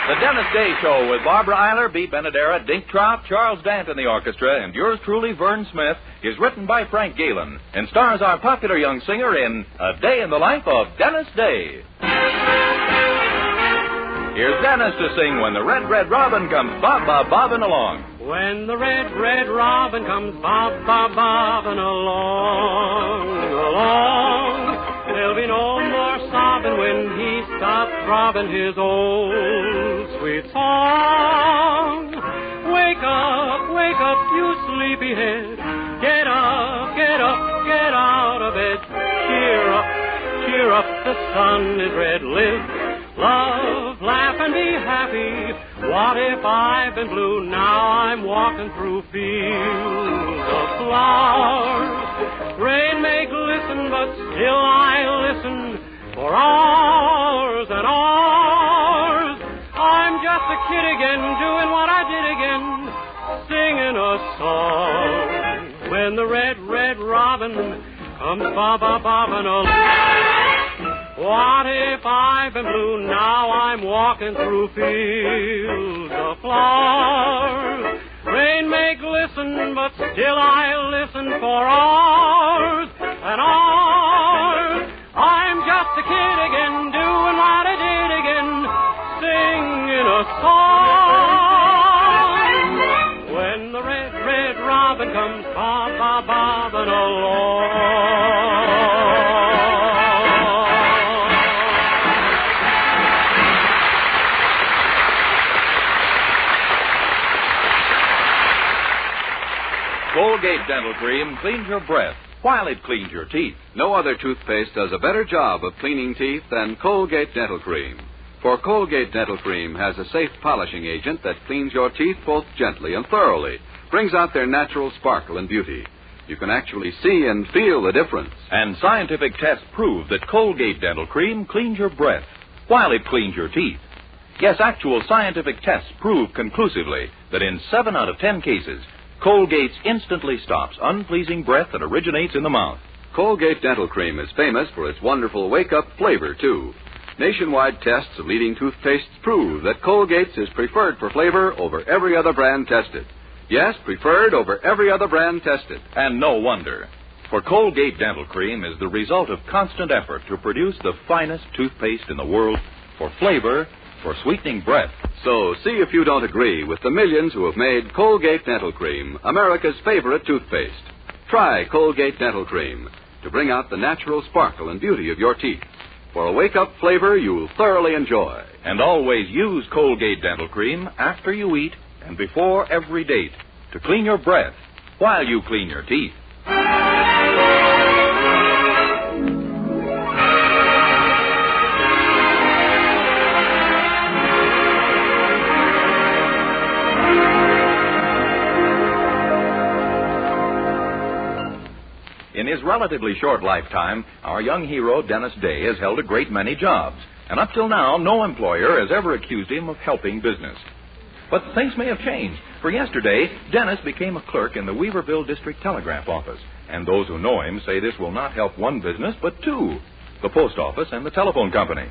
The Dennis Day Show with Barbara Eiler, Bea Benadera, Dink Trop, Charles Dant in the orchestra, and yours truly, Vern Smith, is written by Frank Galen and stars our popular young singer in A Day in the Life of Dennis Day. Here's Dennis to sing When the Red, Red Robin Comes Bob-bob-bobbing Along. When the red, red robin comes bob-bob-bobbing along, there'll be no more sobbing when he stops throbbing his old sweet song. Wake up, you sleepyhead. Get up, get up, get out of bed. Cheer up, the sun is red. Live, love, laugh, and be happy. What if I've been blue? Now I'm walking through fields of flowers. Rain may glisten, but still I listen for hours and hours. I'm just a kid again, doing what I did again, singing a song. When the red, red robin comes bob-bob-bobbing along. What if I've been blue? Now I'm walking through fields of flowers. Rain may glisten, but still I listen for hours and hours. I'm just a kid again, doing what I did again, singing a song. When the red, red robin comes bob-bob-bobbing along. Colgate Dental Cream cleans your breath while it cleans your teeth. No other toothpaste does a better job of cleaning teeth than Colgate Dental Cream. For Colgate Dental Cream has a safe polishing agent that cleans your teeth both gently and thoroughly, brings out their natural sparkle and beauty. You can actually see and feel the difference. And scientific tests prove that Colgate Dental Cream cleans your breath while it cleans your teeth. Yes, actual scientific tests prove conclusively that in 7 out of 10 cases, Colgate's instantly stops unpleasing breath that originates in the mouth. Colgate Dental Cream is famous for its wonderful wake-up flavor, too. Nationwide tests of leading toothpastes prove that Colgate's is preferred for flavor over every other brand tested. Yes, preferred over every other brand tested. And no wonder. For Colgate Dental Cream is the result of constant effort to produce the finest toothpaste in the world for flavor, for sweetening breath. So see if you don't agree with the millions who have made Colgate Dental Cream America's favorite toothpaste. Try Colgate Dental Cream to bring out the natural sparkle and beauty of your teeth. For a wake-up flavor you'll thoroughly enjoy. And always use Colgate Dental Cream after you eat and before every date to clean your breath while you clean your teeth. In his relatively short lifetime, our young hero, Dennis Day, has held a great many jobs. And up till now, no employer has ever accused him of helping business. But things may have changed, for yesterday, Dennis became a clerk in the Weaverville District Telegraph Office. And those who know him say this will not help one business, but two, the post office and the telephone company.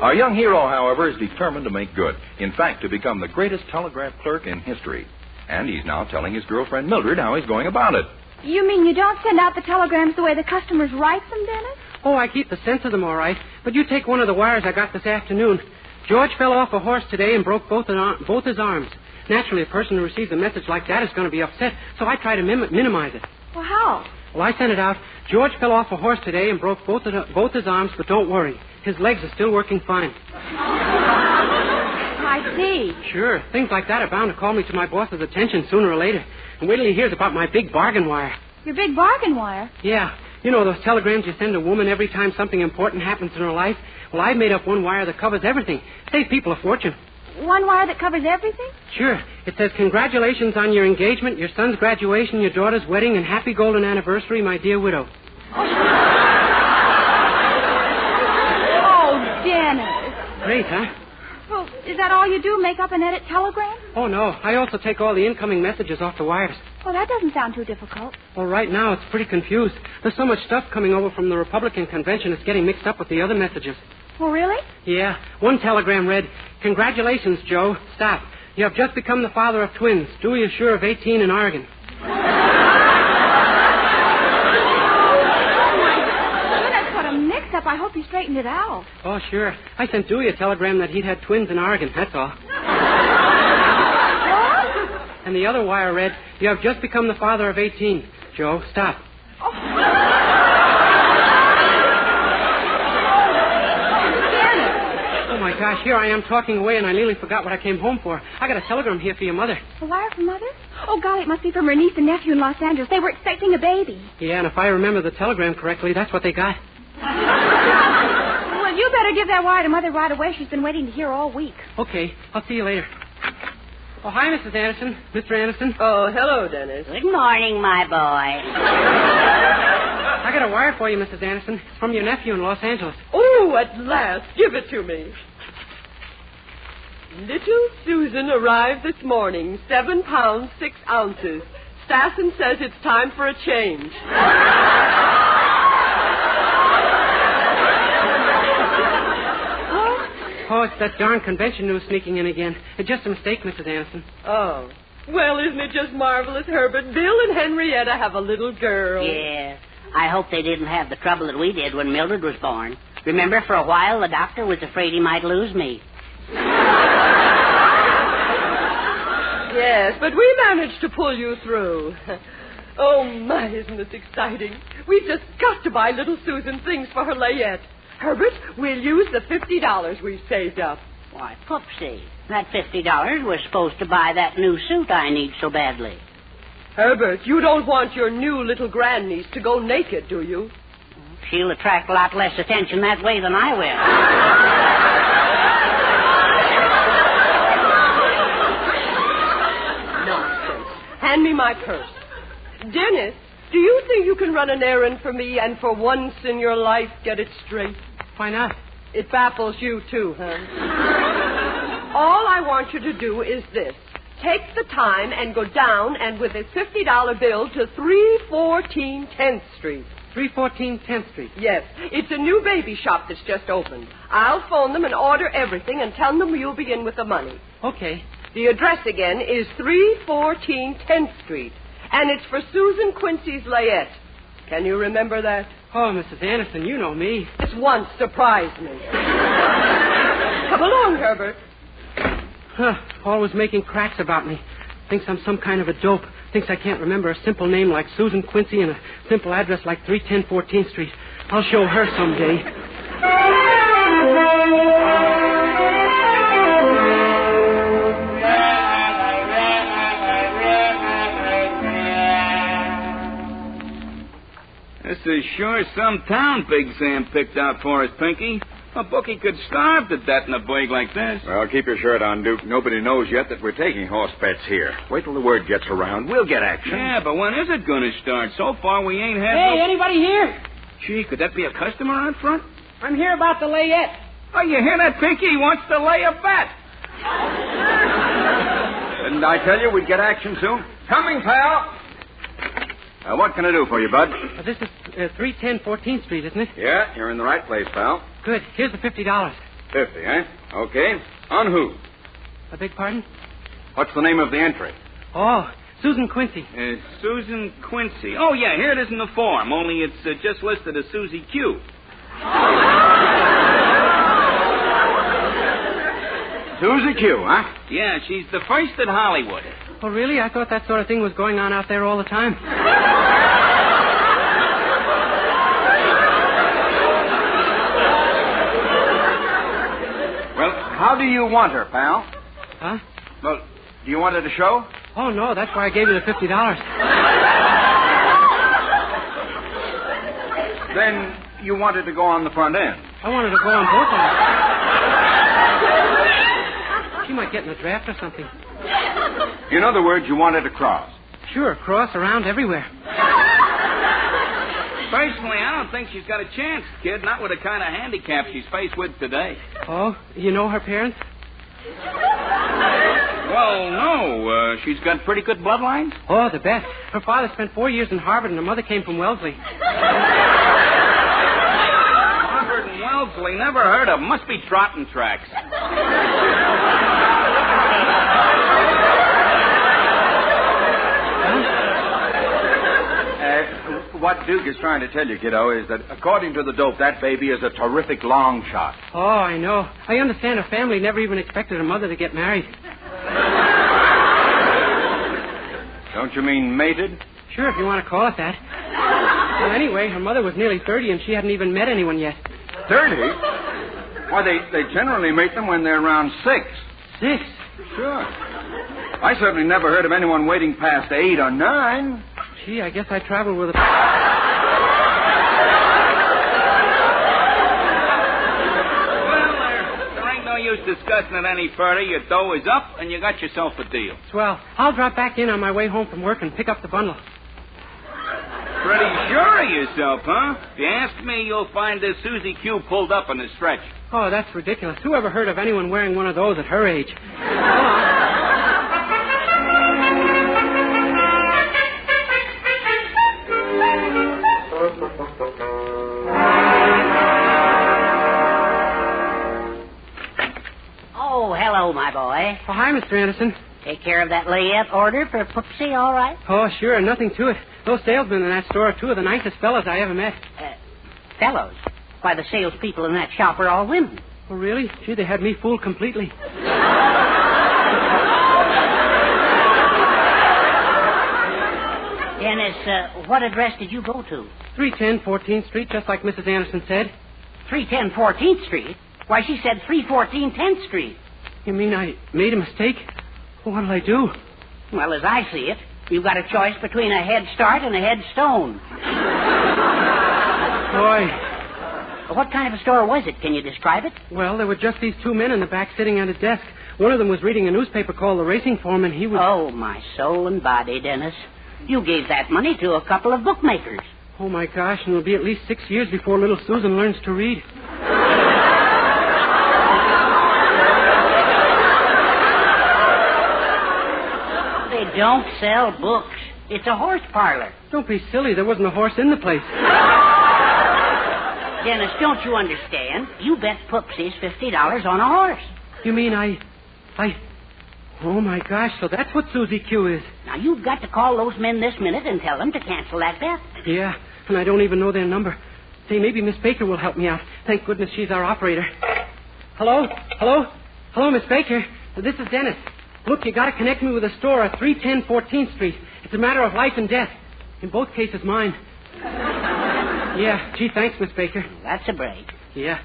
Our young hero, however, is determined to make good. In fact, to become the greatest telegraph clerk in history. And he's now telling his girlfriend Mildred how he's going about it. You mean you don't send out the telegrams the way the customers write them, Dennis? Oh, I keep the sense of them all right. But you take one of the wires I got this afternoon. George fell off a horse today and broke both his arms. Naturally, a person who receives a message like that is going to be upset, so I try to minimize it. Well, how? Well, I sent it out. George fell off a horse today and broke both his arms, but don't worry. His legs are still working fine. I see. Sure. Things like that are bound to call me to my boss's attention sooner or later. And wait till he hears about my big bargain wire. Your big bargain wire? Yeah. You know those telegrams you send a woman every time something important happens in her life? Well, I've made up one wire that covers everything. Saves people a fortune. One wire that covers everything? Sure. It says, congratulations on your engagement, your son's graduation, your daughter's wedding, and happy golden anniversary, my dear widow. Oh, Dennis. Great, huh? Well, is that all you do, make up and edit telegrams? Oh, no. I also take all the incoming messages off the wires. Well, that doesn't sound too difficult. Well, right now it's pretty confused. There's so much stuff coming over from the Republican convention it's getting mixed up with the other messages. Oh, really? Yeah. One telegram read, Congratulations, Joe. Stop. You have just become the father of twins. Dewey is sure of 18 in Oregon. That's what a mix-up. I hope you straightened it out. Oh, sure. I sent Dewey a telegram that he'd had twins in Oregon, that's all. And the other wire read, you have just become the father of 18. Joe, stop. Oh, my gosh, here I am talking away, and I nearly forgot what I came home for. I got a telegram here for your mother. A wire from Mother? Oh, golly, it must be from her niece and nephew in Los Angeles. They were expecting a baby. Yeah, and if I remember the telegram correctly, that's what they got. Well, you better give that wire to Mother right away. She's been waiting to hear all week. Okay, I'll see you later. Oh, hi, Mrs. Anderson. Mr. Anderson. Oh, hello, Dennis. Good morning, my boy. I got a wire for you, Mrs. Anderson. It's from your nephew in Los Angeles. Oh, at last. Give it to me. Little Susan arrived this morning, 7 pounds, 6 ounces. Stassen says it's time for a change. Oh, it's that darn convention news sneaking in again. It's just a mistake, Mrs. Anderson. Oh. Well, isn't it just marvelous, Herbert? Bill and Henrietta have a little girl. Yeah. I hope they didn't have the trouble that we did when Mildred was born. Remember, for a while, the doctor was afraid he might lose me. Yes, but we managed to pull you through. Oh, my, isn't this exciting? We've just got to buy little Susan things for her layette. Herbert, we'll use the $50 we've saved up. Why, Poopsie, that $50 was supposed to buy that new suit I need so badly. Herbert, you don't want your new little grandniece to go naked, do you? She'll attract a lot less attention that way than I will. Nonsense. Hand me my purse. Dennis, do you think you can run an errand for me and for once in your life get it straight? Why not? It baffles you, too, huh? All I want you to do is this. Take the time and go down and with a $50 bill to 314 10th Street. 314 10th Street? Yes. It's a new baby shop that's just opened. I'll phone them and order everything and tell them you'll begin with the money. Okay. The address again is 314 10th Street. And it's for Susan Quincy's layette. Can you remember that? Oh, Mrs. Anderson, you know me. This once surprised me. Come along, Herbert. Always making cracks about me. Thinks I'm some kind of a dope. Thinks I can't remember a simple name like Susan Quincy and a simple address like 310 14th Street. I'll show her someday. This is sure some town Big Sam picked out for us, Pinky. A Bookie could starve to death in a burg like this. Well, keep your shirt on, Duke. Nobody knows yet that we're taking horse bets here. Wait till the word gets around. We'll get action. Yeah, but when is it going to start? So far, we ain't had Hey, anybody here? Gee, could that be a customer out front? I'm here about the layette. Oh, you hear that, Pinky? He wants to lay a bet. Didn't I tell you we'd get action soon? Coming, pal. What can I do for you, Bud? This is 310 14th Street, isn't it? Yeah, you're in the right place, pal. Good. Here's the $50. 50, eh? Okay. On who? I beg pardon? What's the name of the entry? Oh, Susan Quincy. Susan Quincy. Oh, yeah, here it is in the form, only it's just listed as Susie Q. Susie Q, huh? Yeah, she's the first at Hollywood. Oh, really? I thought that sort of thing was going on out there all the time. Well, how do you want her, pal? Huh? Well, do you want her to show? Oh, no, that's why I gave you the $50. Then you wanted to go on the front end. I wanted to go on both ends. She might get in a draft or something. In other words, you wanted to cross. Sure, cross around everywhere. Personally, I don't think she's got a chance, kid. Not with the kind of handicap she's faced with today. Oh, you know her parents? Well, no. She's got pretty good bloodlines. Oh, the best. Her father spent 4 years in Harvard, and her mother came from Wellesley. Harvard and Wellesley, never heard of. Must be trotting tracks. Duke is trying to tell you, kiddo, is that according to the dope, that baby is a terrific long shot. Oh, I know. I understand a family never even expected a mother to get married. Don't you mean mated? Sure, if you want to call it that. Well, anyway, her mother was nearly 30 and she hadn't even met anyone yet. 30? Why, they generally mate them when they're around 6. 6? Sure. I certainly never heard of anyone waiting past 8 or 9. Gee, I guess I traveled with a... There ain't no use discussing it any further. Your dough is up, and you got yourself a deal. Swell. I'll drop back in on my way home from work and pick up the bundle. Pretty sure of yourself, huh? If you ask me, you'll find this Susie Q pulled up in a stretch. Oh, that's ridiculous. Who ever heard of anyone wearing one of those at her age? Oh, hello, my boy. Oh, hi, Mr. Anderson. Take care of that layette order for Poopsie, all right? Oh, sure, nothing to it. Those salesmen in that store are two of the nicest fellas I ever met. Fellows? Why, the salespeople in that shop are all women. Oh, really? Gee, they had me fooled completely. Dennis, what address did you go to? 310 14th Street, just like Mrs. Anderson said. 310 14th Street? Why, she said 314 10th Street. You mean I made a mistake? Well, what'll I do? Well, as I see it, you've got a choice between a head start and a headstone. Boy. What kind of a store was it? Can you describe it? Well, there were just these two men in the back sitting at a desk. One of them was reading a newspaper called The Racing Form, and he was... Oh, my soul and body, Dennis. You gave that money to a couple of bookmakers. Oh, my gosh, and it'll be at least 6 years before little Susan learns to read. They don't sell books. It's a horse parlor. Don't be silly. There wasn't a horse in the place. Dennis, don't you understand? You bet Poopsie's $50 on a horse. You mean I... Oh, my gosh, so that's what Susie Q is. Now, you've got to call those men this minute and tell them to cancel that bet. Yeah, and I don't even know their number. Say, maybe Miss Baker will help me out. Thank goodness she's our operator. Hello? Hello, Miss Baker. This is Dennis. Look, you got to connect me with a store at 310 14th Street. It's a matter of life and death. In both cases, mine. Yeah, gee, thanks, Miss Baker. That's a break. Yeah.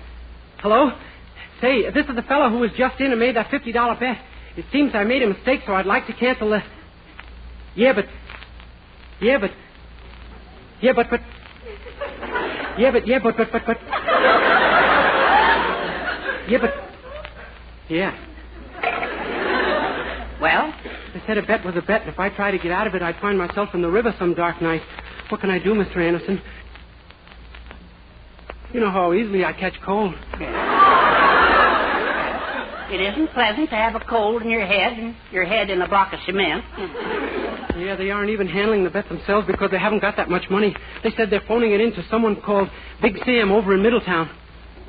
Hello? Say, this is the fellow who was just in and made that $50 bet. It seems I made a mistake, so I'd like to cancel the... Yeah, but... Yeah, but... Well? They said a bet was a bet, and if I tried to get out of it, I'd find myself in the river some dark night. What can I do, Mr. Anderson? You know how easily I catch cold. It isn't pleasant to have a cold in your head and your head in a block of cement. Yeah, they aren't even handling the bet themselves because they haven't got that much money. They said they're phoning it in to someone called Big Sam over in Middletown.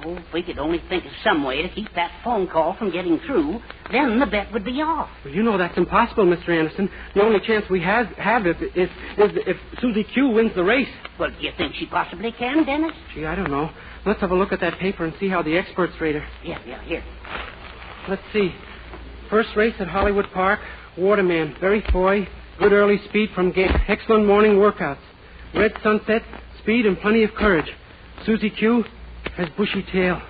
Oh, if we could only think of some way to keep that phone call from getting through, then the bet would be off. Well, you know that's impossible, Mr. Anderson. The only chance we have is if Susie Q wins the race. Well, do you think she possibly can, Dennis? Gee, I don't know. Let's have a look at that paper and see how the experts rate her. Yeah, here. Let's see. First race at Hollywood Park. Waterman. Very Foy. Good early speed from gate. Excellent morning workouts. Red sunset. Speed and plenty of courage. Susie Q has bushy tail.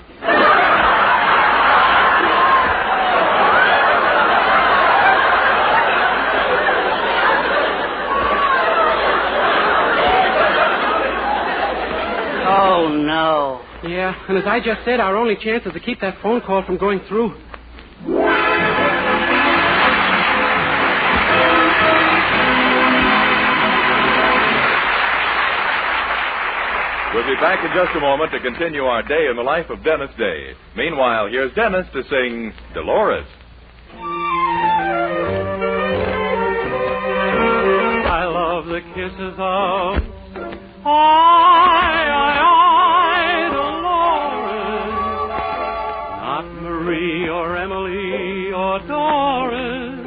Oh, no. Yeah, and as I just said, our only chance is to keep that phone call from going through. We'll be back in just a moment to continue our day in the life of Dennis Day. Meanwhile, here's Dennis to sing Dolores. I love the kisses of Dolores, not Marie or Emily or Doris,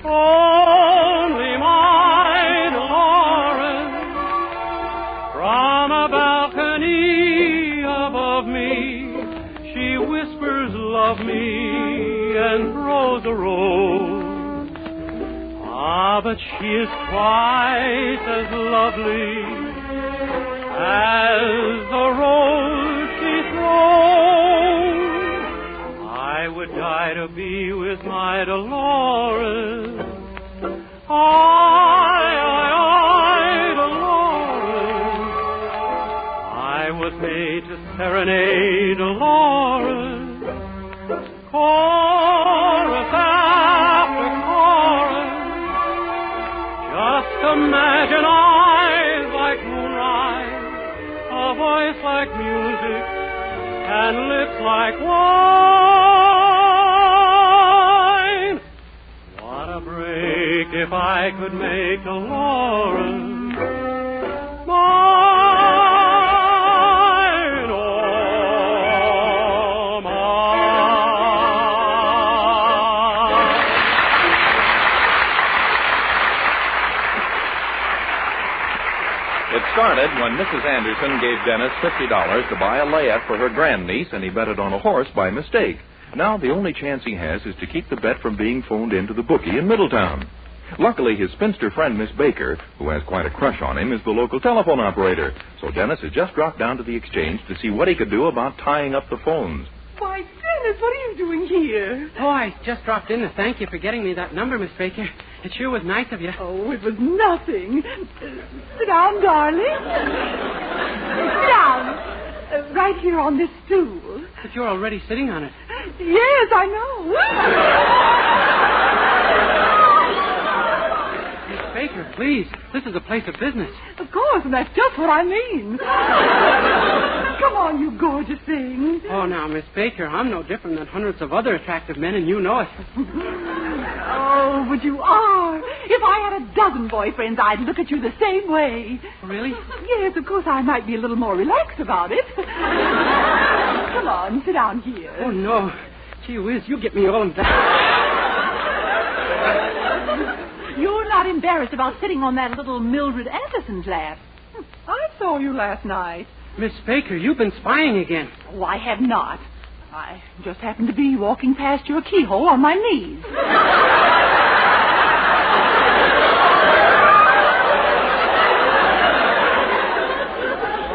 only my Dolores. of me and throws a rose. Ah, but she is twice as lovely as the rose she throws. I would die to be with my Dolores. Dolores. I was made to serenade Dolores. Chorus after chorus. Just imagine eyes like moonrise, a voice like music, and lips like wine. What a break if I could make Dolores mine, oh, mine. It started when Mrs. Anderson gave Dennis $50 to buy a layette for her grandniece, and he bet it on a horse by mistake. Now the only chance he has is to keep the bet from being phoned into the bookie in Middletown. Luckily, his spinster friend, Miss Baker, who has quite a crush on him, is the local telephone operator. So Dennis has just dropped down to the exchange to see what he could do about tying up the phones. Why, Dennis, what are you doing here? Oh, I just dropped in to thank you for getting me that number, Miss Baker. It sure was nice of you. Oh, it was nothing. Sit down, darling. Sit down. Right here on this stool. But you're already sitting on it. Yes, I know. Miss Baker, please. This is a place of business. Of course, and that's just what I mean. Come on, you gorgeous thing. Oh, now, Miss Baker, I'm no different than hundreds of other attractive men, and you know it. Oh, but you are. If I had a dozen boyfriends, I'd look at you the same way. Really? Yes, of course, I might be a little more relaxed about it. Come on, sit down here. Oh, no. Gee whiz, you get me all embarrassed. You're not embarrassed about sitting on that little Mildred Anderson's lap. I saw you last night. Miss Baker, you've been spying again. Oh, I have not. I just happened to be walking past your keyhole on my knees.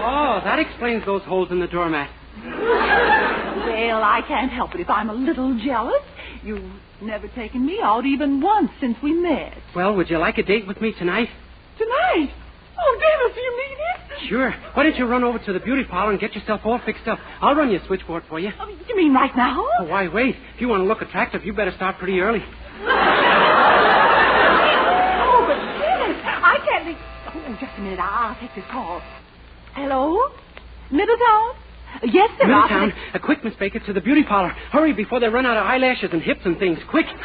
Oh, that explains those holes in the doormat. Well, I can't help it if I'm a little jealous. You've never taken me out even once since we met. Well, would you like a date with me tonight? Tonight? Oh, Dennis, do you mean it? Sure. Why don't you run over to the beauty parlor and get yourself all fixed up? I'll run your switchboard for you. Oh, you mean right now? Oh, why wait? If you want to look attractive, you better start pretty early. Oh, but Dennis, I can't be... Oh, just a minute. I'll take this call. Hello? Middletown? Yes, sir. Middletown. Quick, Miss Baker, to the beauty parlor. Hurry before they run out of eyelashes and hips and things. Quick. Dennis,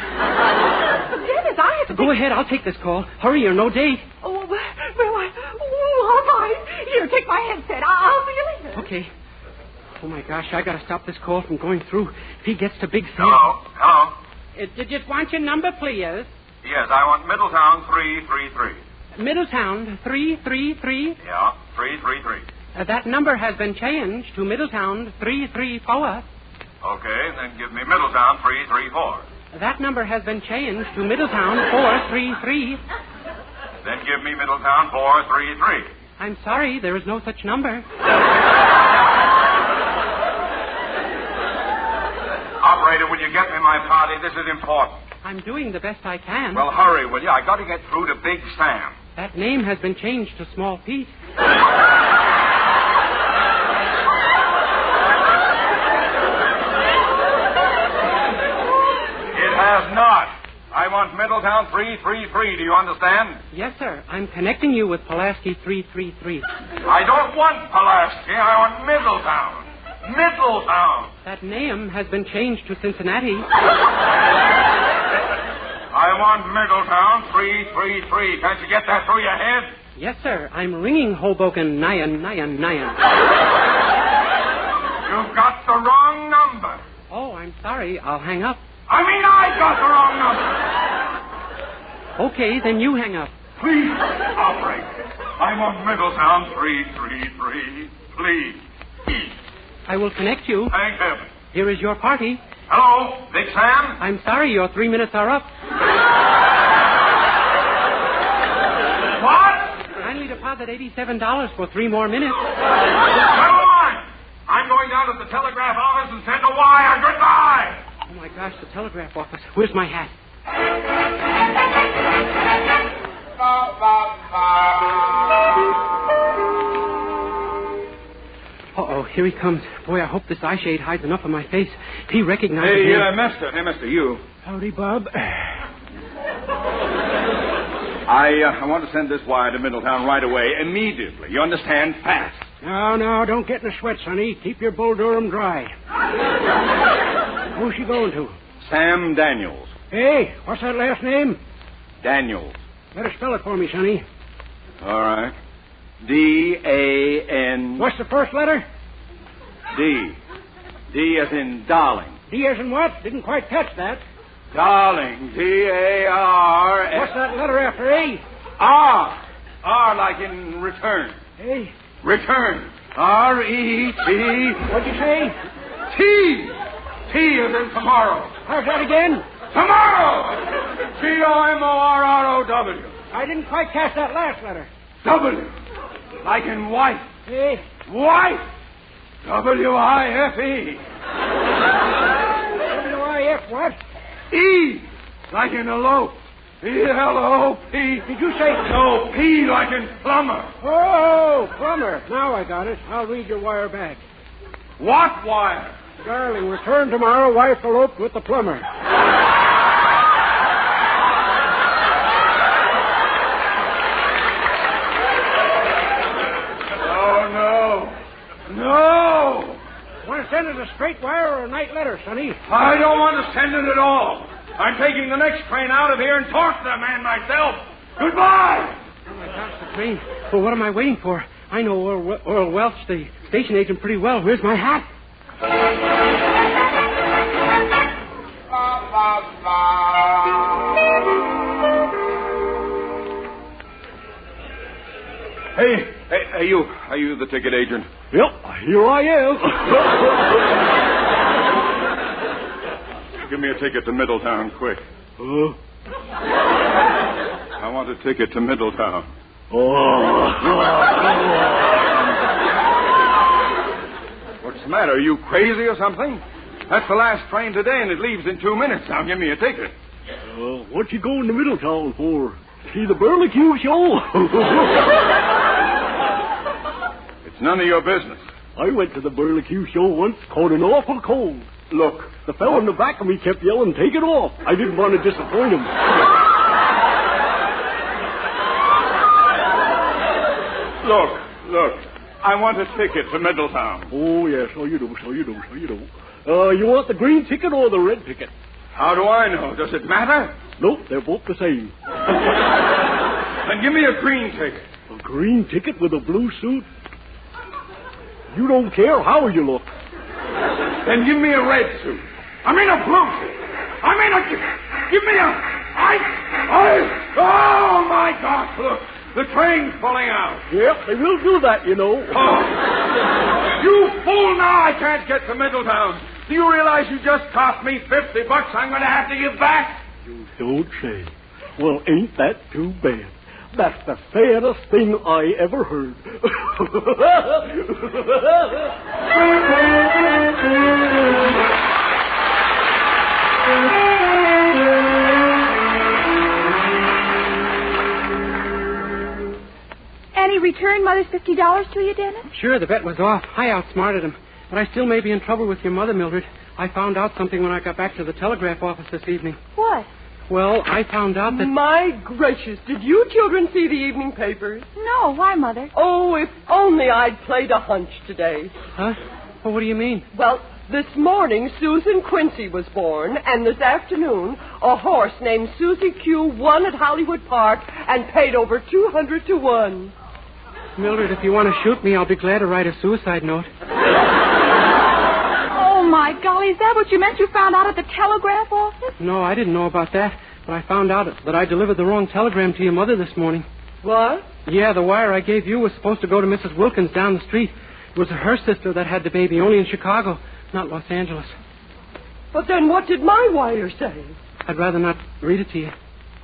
I have to... Go ahead. I'll take this call. Hurry, or no date. Oh, well, all right. Here, take my headset. I'll see you later. Okay. Oh, my gosh, I got to stop this call from going through. If he gets to Big Sam... Hello? Just want your number, please. Yes, I want Middletown 333. Middletown 333? Yeah, 333. That number has been changed to Middletown 334. Okay, then give me Middletown 334. That number has been changed to Middletown 433. Then give me Middletown 433. I'm sorry, there is no such number. Operator, will you get me my party? This is important. I'm doing the best I can. Well, hurry, will you? I got to get through to Big Sam. That name has been changed to Small Pete. Has not. I want Middletown 333. Do you understand? Yes, sir. I'm connecting you with Pulaski 333. I don't want Pulaski. I want Middletown. Middletown. That name has been changed to Cincinnati. I want Middletown 333. Can't you get that through your head? Yes, sir. I'm ringing Hoboken, Nyan. You've got the wrong number. Oh, I'm sorry. I'll hang up. I mean, I got the wrong number. Okay, then you hang up. Please, operator. I want Middletown 333. Please. I will connect you. Thank heaven. Here is your party. Hello, Big Sam? I'm sorry, your 3 minutes are up. What? Kindly deposit $87 for 3 more minutes. Come on! I'm going down to the telegraph office and send a wire. Goodbye! Oh, my gosh, the telegraph office. Where's my hat? Uh-oh, here he comes. Boy, I hope this eye shade hides enough of my face. He recognizes me. Hey, mister, you. Howdy, Bob. I want to send this wire to Middletown right away, immediately. You understand? Fast. No, don't get in a sweat, sonny. Keep your Bull Durham dry. Who's she going to? Sam Daniels. Hey, what's that last name? Daniels. Better spell it for me, sonny. All right. D-A-N... What's the first letter? D. D as in darling. D as in what? Didn't quite catch that. Darling. D-A-R... What's that letter after A? R. R like in return. A? Return. R-E-T... What'd you say? T. T as in tomorrow. How's that again? Tomorrow! T-O-M-O-R-R-O-W. I didn't quite catch that last letter. W. Like in wife. A? Wife. W-I-F-E. W-I-F what? E. Like in elope. E-L-O-P. Did you say... No, P like in plumber. Oh, plumber. Now I got it. I'll read your wire back. What wire? Darling, return tomorrow. Wife eloped with the plumber. No! Want to send it a straight wire or a night letter, sonny? I don't want to send it at all. I'm taking the next train out of here and talk to the man myself. Goodbye! Oh, my gosh, the train. Well, what am I waiting for? I know Earl Welch, the station agent, pretty well. Where's my hat? Hey, are you the ticket agent? Yep, here I am. Give me a ticket to Middletown, quick. I want a ticket to Middletown. What's the matter? Are you crazy or something? That's the last train today, and it leaves in 2 minutes. Now, give me a ticket. What you going to Middletown for? See the barbecue show? It's none of your business. I went to the barbecue show once, caught an awful cold. Look. The fellow in the back of me kept yelling, take it off. I didn't want to disappoint him. Look. I want a ticket to Middletown. Oh, yes, so you do. You want the green ticket or the red ticket? How do I know? Does it matter? Nope, they're both the same. Then give me a green ticket. A green ticket with a blue suit? You don't care how you look. Then give me a red suit. I mean a blue suit. Give me a... Oh, my gosh, look. The train's pulling out. Yep, they will do that, you know. Oh. You fool, now I can't get to Middletown. Do you realize you just cost me $50 I'm going to have to give back? You don't say. Well, ain't that too bad? That's the fairest thing I ever heard. And he returned Mother's $50 to you, Dennis? Sure, the bet was off. I outsmarted him. But I still may be in trouble with your mother, Mildred. I found out something when I got back to the telegraph office this evening. What? Well, I found out that... My gracious, did you children see the evening papers? No, why, Mother? Oh, if only I'd played a hunch today. Huh? Well, what do you mean? Well, this morning Susan Quincy was born, and this afternoon a horse named Susie Q won at Hollywood Park and paid over 200 to 1. Mildred, if you want to shoot me, I'll be glad to write a suicide note. Oh, my golly, is that what you meant you found out at the telegraph office? No, I didn't know about that. But I found out that I delivered the wrong telegram to your mother this morning. What? Yeah, the wire I gave you was supposed to go to Mrs. Wilkins down the street. It was her sister that had the baby, only in Chicago, not Los Angeles. But then what did my wire say? I'd rather not read it to you.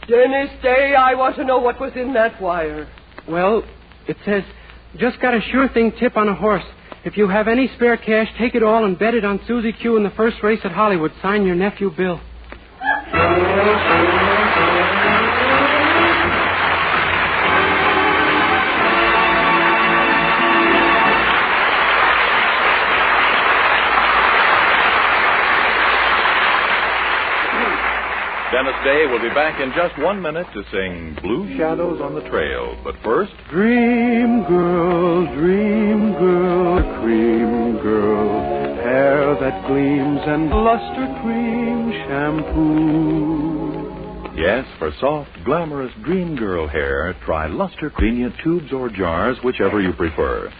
Dennis Day, I want to know what was in that wire. Well, it says, just got a sure thing tip on a horse. If you have any spare cash, take it all and bet it on Susie Q in the first race at Hollywood. Sign your nephew, Bill. Dennis Day will be back in just 1 minute to sing Blue Shadows on the Trail. But first... Dream girl, cream girl, hair that gleams and luster cream shampoo. Yes, for soft, glamorous dream girl hair, try Luster Convenient tubes or jars, whichever you prefer.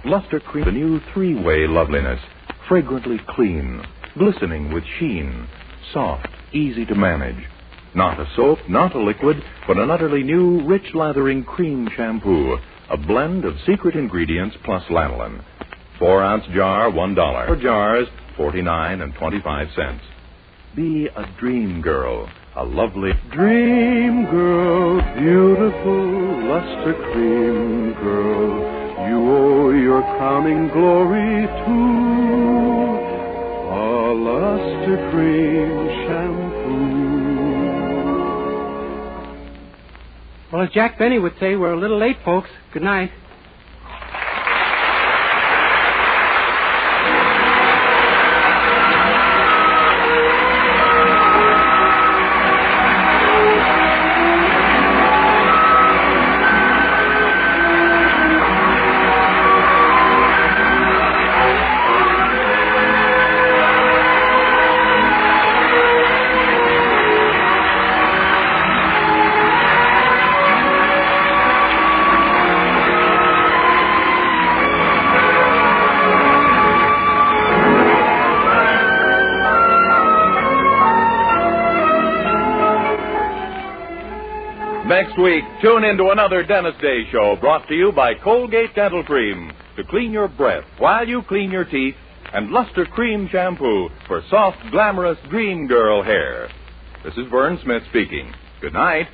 Luster Cream, the new three-way loveliness. Fragrantly clean, glistening with sheen, soft, easy to manage. Not a soap, not a liquid, but an utterly new, rich lathering cream shampoo. A blend of secret ingredients plus lanolin. 4-ounce jar, $1. 4 jars, 49.25 cents. Be a dream girl, a lovely Dream girl, beautiful luster cream girl, you owe your crowning glory to a luster cream shampoo. Well, as Jack Benny would say, we're a little late, folks. Good night. Next week, tune into another Dennis Day show brought to you by Colgate Dental Cream to clean your breath while you clean your teeth, and Luster Cream Shampoo for soft, glamorous dream girl hair. This is Vern Smith speaking. Good night.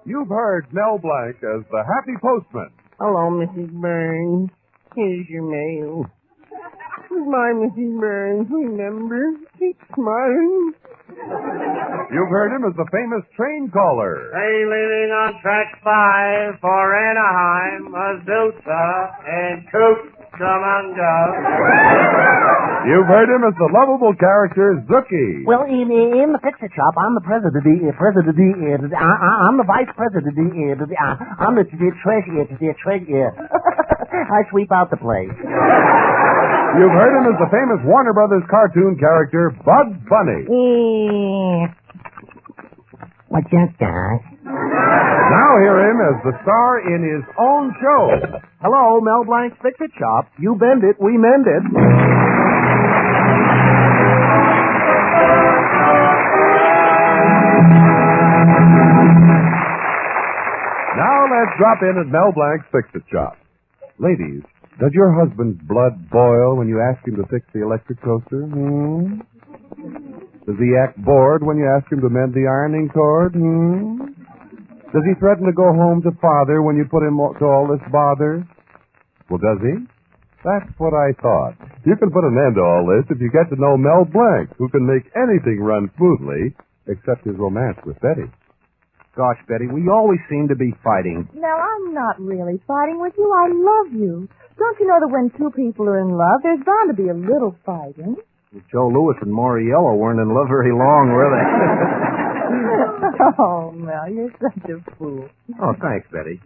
You've heard Mel Blanc as the Happy Postman. Hello, Mrs. Burns. Here's your mail. Goodbye, Mrs. Burns. Remember, keep smiling. You've heard him as the famous train caller. Hey, leaving on track 5 for Anaheim, Azusa, and Cucamonga. You've heard him as the lovable character Zookie. Well, in the picture shop, I'm the president. I'm the vice president. I'm the treasurer. I sweep out the place. You've heard him as the famous Warner Brothers cartoon character Bugs Bunny. What's up, guys? Now hear him as the star in his own show. Hello, Mel Blanc's Fix-It Shop. You bend it, we mend it. Now let's drop in at Mel Blanc's Fix-It Shop. Ladies, does your husband's blood boil when you ask him to fix the electric toaster? Does he act bored when you ask him to mend the ironing cord? Does he threaten to go home to father when you put him to all this bother? Well, does he? That's what I thought. You can put an end to all this if you get to know Mel Blanc, who can make anything run smoothly except his romance with Betty. Gosh, Betty, we always seem to be fighting. Now, I'm not really fighting with you. I love you. Don't you know that when two people are in love, there's bound to be a little fighting? Joe Louis and Moriello weren't in love very long, were they? Oh, Mel, you're such a fool. Oh, thanks, Betty.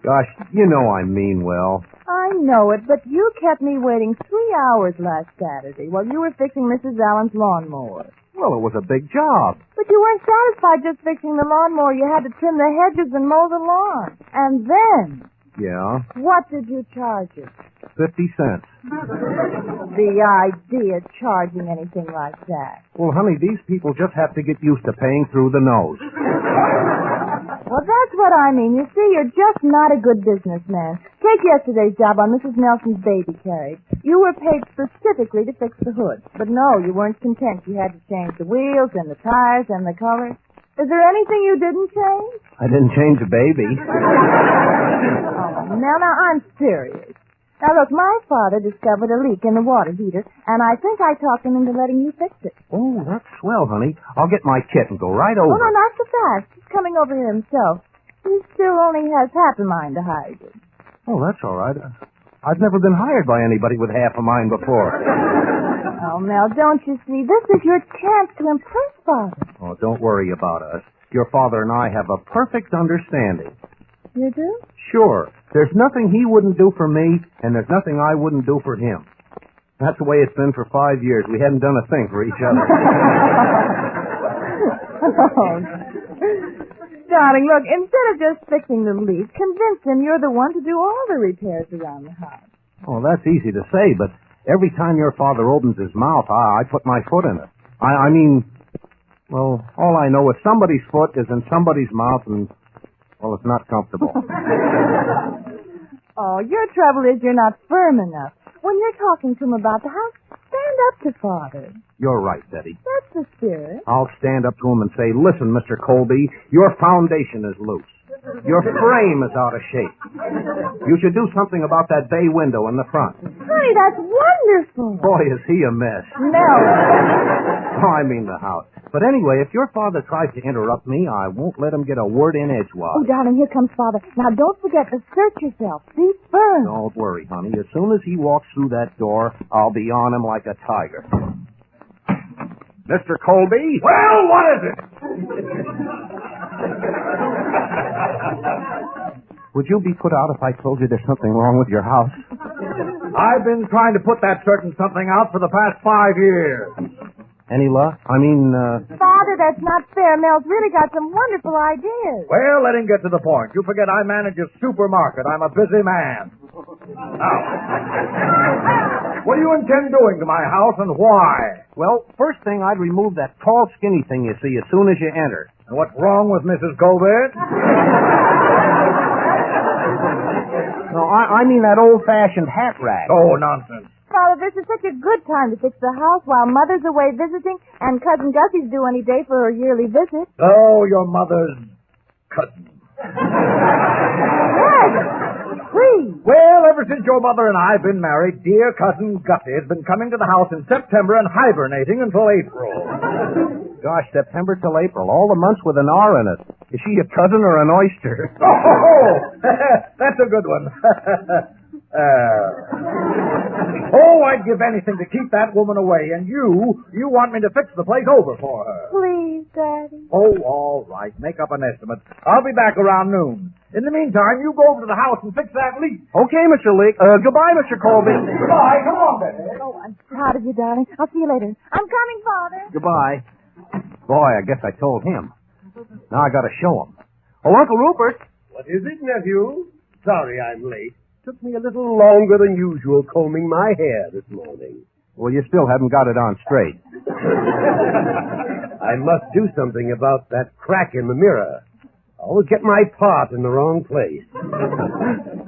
Gosh, you know I mean well. I know it, but you kept me waiting 3 hours last Saturday while you were fixing Mrs. Allen's lawnmower. Well, it was a big job. But you weren't satisfied just fixing the lawnmower. You had to trim the hedges and mow the lawn. And then... Yeah? What did you charge it? 50 cents. The idea of charging anything like that. Well, honey, these people just have to get used to paying through the nose. Well, that's what I mean. You see, you're just not a good businessman. Take yesterday's job on Mrs. Nelson's baby carriage. You were paid specifically to fix the hood. But no, you weren't content. You had to change the wheels and the tires and the color. Is there anything you didn't change? I didn't change the baby. Oh, now, I'm serious. Now, look, my father discovered a leak in the water heater, and I think I talked him into letting you fix it. Oh, that's swell, honey. I'll get my kit and go right over. Oh, no, not so fast. He's coming over here himself. He still only has half a mind to hire you. Oh, that's all right. I've never been hired by anybody with half a mind before. Oh, Mel, don't you see? This is your chance to impress Father. Oh, don't worry about us. Your father and I have a perfect understanding. You do? Sure. There's nothing he wouldn't do for me, and there's nothing I wouldn't do for him. That's the way it's been for 5 years. We hadn't done a thing for each other. Oh, darling, look, instead of just fixing the leak, convince him you're the one to do all the repairs around the house. Oh, that's easy to say, but every time your father opens his mouth, I put my foot in it. I mean, well, all I know is somebody's foot is in somebody's mouth, and, well, it's not comfortable. Oh, your trouble is you're not firm enough. When you're talking to him about the house, stand up to Father. You're right, Betty. That's the spirit. I'll stand up to him and say, listen, Mr. Colby, your foundation is loose. Your frame is out of shape. You should do something about that bay window in the front. Honey, that's wonderful. Boy, is he a mess. No. Oh, I mean the house. But anyway, if your father tries to interrupt me, I won't let him get a word in edgewise. Oh, darling, here comes Father. Now, don't forget to search yourself. Be firm. Don't worry, honey. As soon as he walks through that door, I'll be on him like a tiger. Mr. Colby? Well, what is it? Would you be put out if I told you there's something wrong with your house? I've been trying to put that certain something out for the past 5 years. Any luck? Father, that's not fair. Mel's really got some wonderful ideas. Well, let him get to the point. You forget I manage a supermarket. I'm a busy man. Now, what do you intend doing to my house and why? Well, first thing, I'd remove that tall, skinny thing you see as soon as you enter. And what's wrong with Mrs. Colby? No, I mean that old-fashioned hat rack. Oh, nonsense. Father, this is such a good time to fix the house while Mother's away visiting and Cousin Gussie's due any day for her yearly visit. Oh, your mother's cousin. Yes, please. Well, ever since your mother and I have been married, dear Cousin Gussie has been coming to the house in September and hibernating until April. Gosh, September till April, all the months with an R in it. Is she a cousin or an oyster? Oh, that's a good one. I'd give anything to keep that woman away, and you want me to fix the place over for her. Please, Daddy. Oh, all right. Make up an estimate. I'll be back around noon. In the meantime, you go over to the house and fix that leak. Okay, Mr. Leak. Goodbye, Mr. Colby. Goodbye. Come on, Betty. Oh, I'm proud of you, darling. I'll see you later. I'm coming, Father. Goodbye. Boy, I guess I told him. Now I gotta show him. Oh, Uncle Rupert. What is it, nephew? Sorry I'm late. Took me a little longer than usual combing my hair this morning. Well, you still haven't got it on straight. I must do something about that crack in the mirror. I always get my part in the wrong place.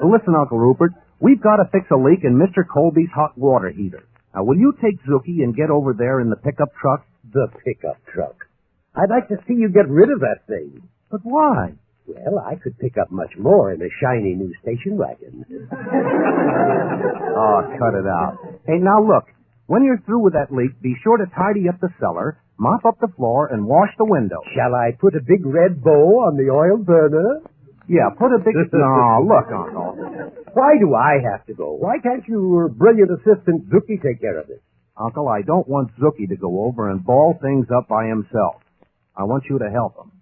Listen, Uncle Rupert, we've got to fix a leak in Mr. Colby's hot water heater. Now, will you take Zookie and get over there in the pickup truck? The pickup truck? I'd like to see you get rid of that thing. But why? Well, I could pick up much more in a shiny new station wagon. Oh, cut it out. Hey, now look. When you're through with that leak, be sure to tidy up the cellar, mop up the floor, and wash the window. Shall I put a big red bow on the oil burner? Yeah, put a big... No, look, Uncle. Why do I have to go? Why can't your brilliant assistant Zookie take care of it? Uncle, I don't want Zookie to go over and ball things up by himself. I want you to help him.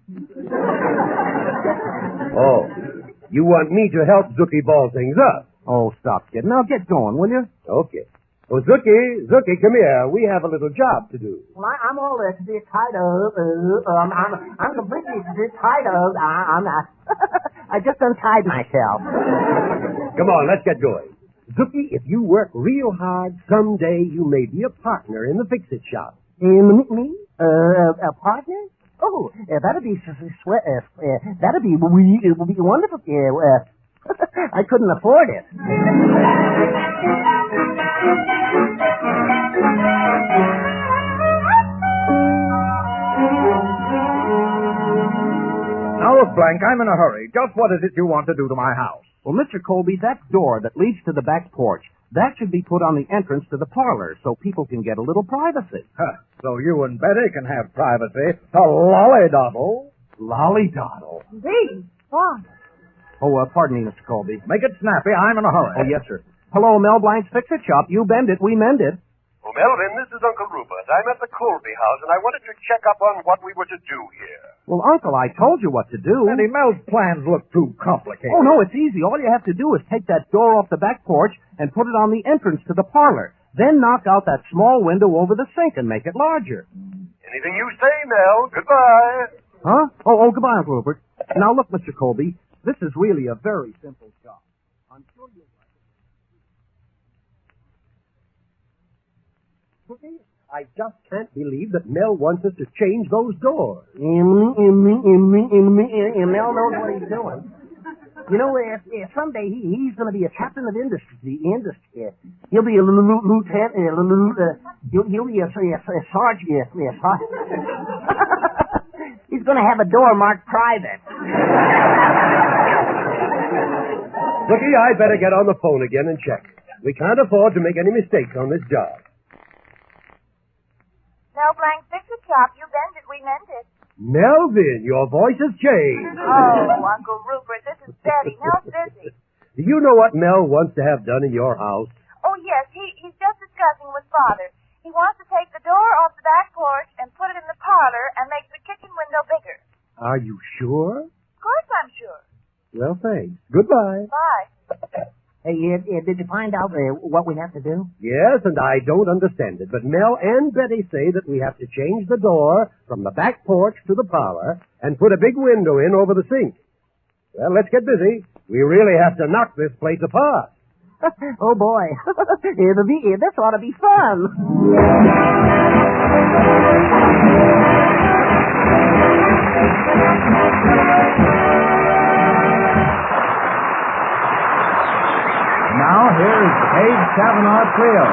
Oh, You want me to help Zookie ball things up. Oh, stop, kid. Now get going, will you? Okay. Oh, Zookie, come here. We have a little job to do. Well, I'm all tied up. I'm completely tied up. I just untied myself. Come on, let's get going. Zookie, if you work real hard, someday you may be a partner in the fix-it shop. Me? A partner? Oh, that'd be wonderful. I couldn't afford it. Now, look, Blank, I'm in a hurry. Just what is it you want to do to my house? Well, Mr. Colby, that door that leads to the back porch, that should be put on the entrance to the parlor so people can get a little privacy. Huh. So you and Betty can have privacy. A lolly-doddle. Lolly-doddle? Gee, what? Oh, pardon me, Mr. Colby. Make it snappy. I'm in a hurry. Oh, yes, sir. Hello, Mel Blanc's Fix-It Shop. You bend it, we mend it. Oh, Melvin, this is Uncle Rupert. I'm at the Colby house, and I wanted to check up on what we were to do here. Well, Uncle, I told you what to do. Eddie, Mel's plans look too complicated. Oh, no, it's easy. All you have to do is take that door off the back porch and put it on the entrance to the parlor. Then knock out that small window over the sink and make it larger. Anything you say, Mel. Goodbye. Huh? Oh, goodbye, Uncle Rupert. Now, look, Mr. Colby, this is really a very simple job. I'm sure you'll like it. I just can't believe that Mel wants us to change those doors. Mel knows what he's doing. You know, someday he's going to be a captain of industry. He'll be a lieutenant. He'll be a sergeant. He's going to have a door marked private. Bookie, I'd better get on the phone again and check. We can't afford to make any mistakes on this job. Mel Blanc Fix-It Shop. You bend it, we mend it. Melvin, your voice has changed. Oh, Uncle Rupert, this is Betty. Mel's busy. Do you know what Mel wants to have done in your house? Oh, yes, he's just discussing with Father. He wants to take the door off the back porch and put it in the parlor and make the kitchen window bigger. Are you sure? Of course I'm sure. Well, thanks. Goodbye. Bye. Hey, did you find out what we have to do? Yes, and I don't understand it, but Mel and Betty say that we have to change the door from the back porch to the parlor and put a big window in over the sink. Well, let's get busy. We really have to knock this place apart. Oh, boy. This ought to be fun. Now, here's Abe Kavanaugh Trio.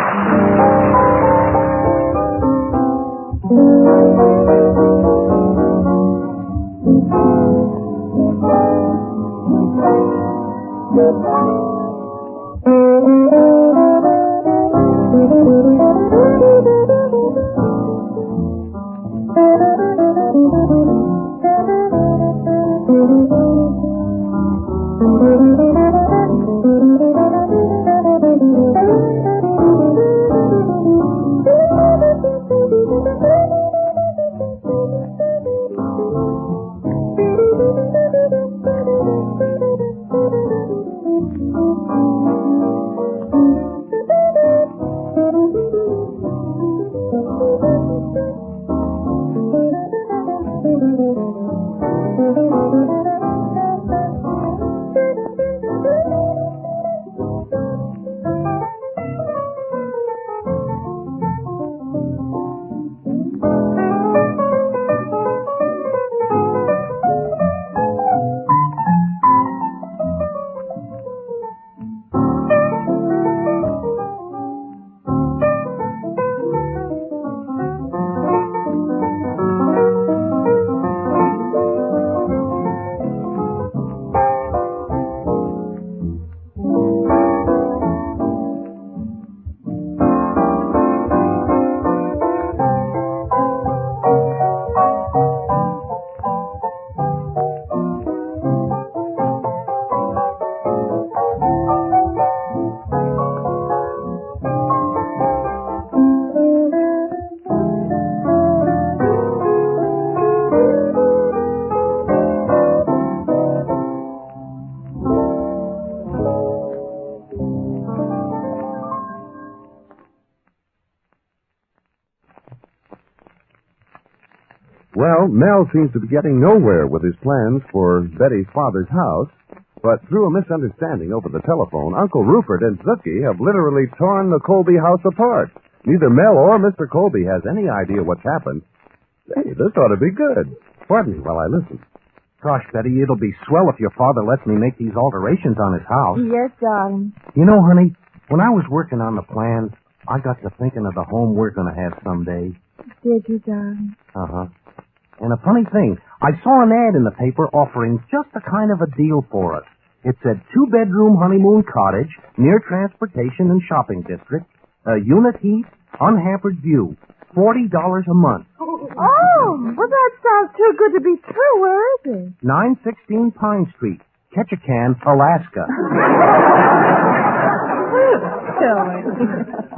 Well, Mel seems to be getting nowhere with his plans for Betty's father's house, but through a misunderstanding over the telephone, Uncle Rupert and Zookie have literally torn the Colby house apart. Neither Mel or Mr. Colby has any idea what's happened. Hey, this ought to be good. Pardon me while I listen. Gosh, Betty, it'll be swell if your father lets me make these alterations on his house. Yes, darling. You know, honey, when I was working on the plans, I got to thinking of the home we're going to have someday. Did you, darling? Uh-huh. And a funny thing, I saw an ad in the paper offering just a kind of a deal for us. It said 2-bedroom honeymoon cottage, near transportation and shopping district, unit heat, unhampered view, $40 a month. Oh, well, that sounds too good to be true. Where is it? 916 Pine Street, Ketchikan, Alaska.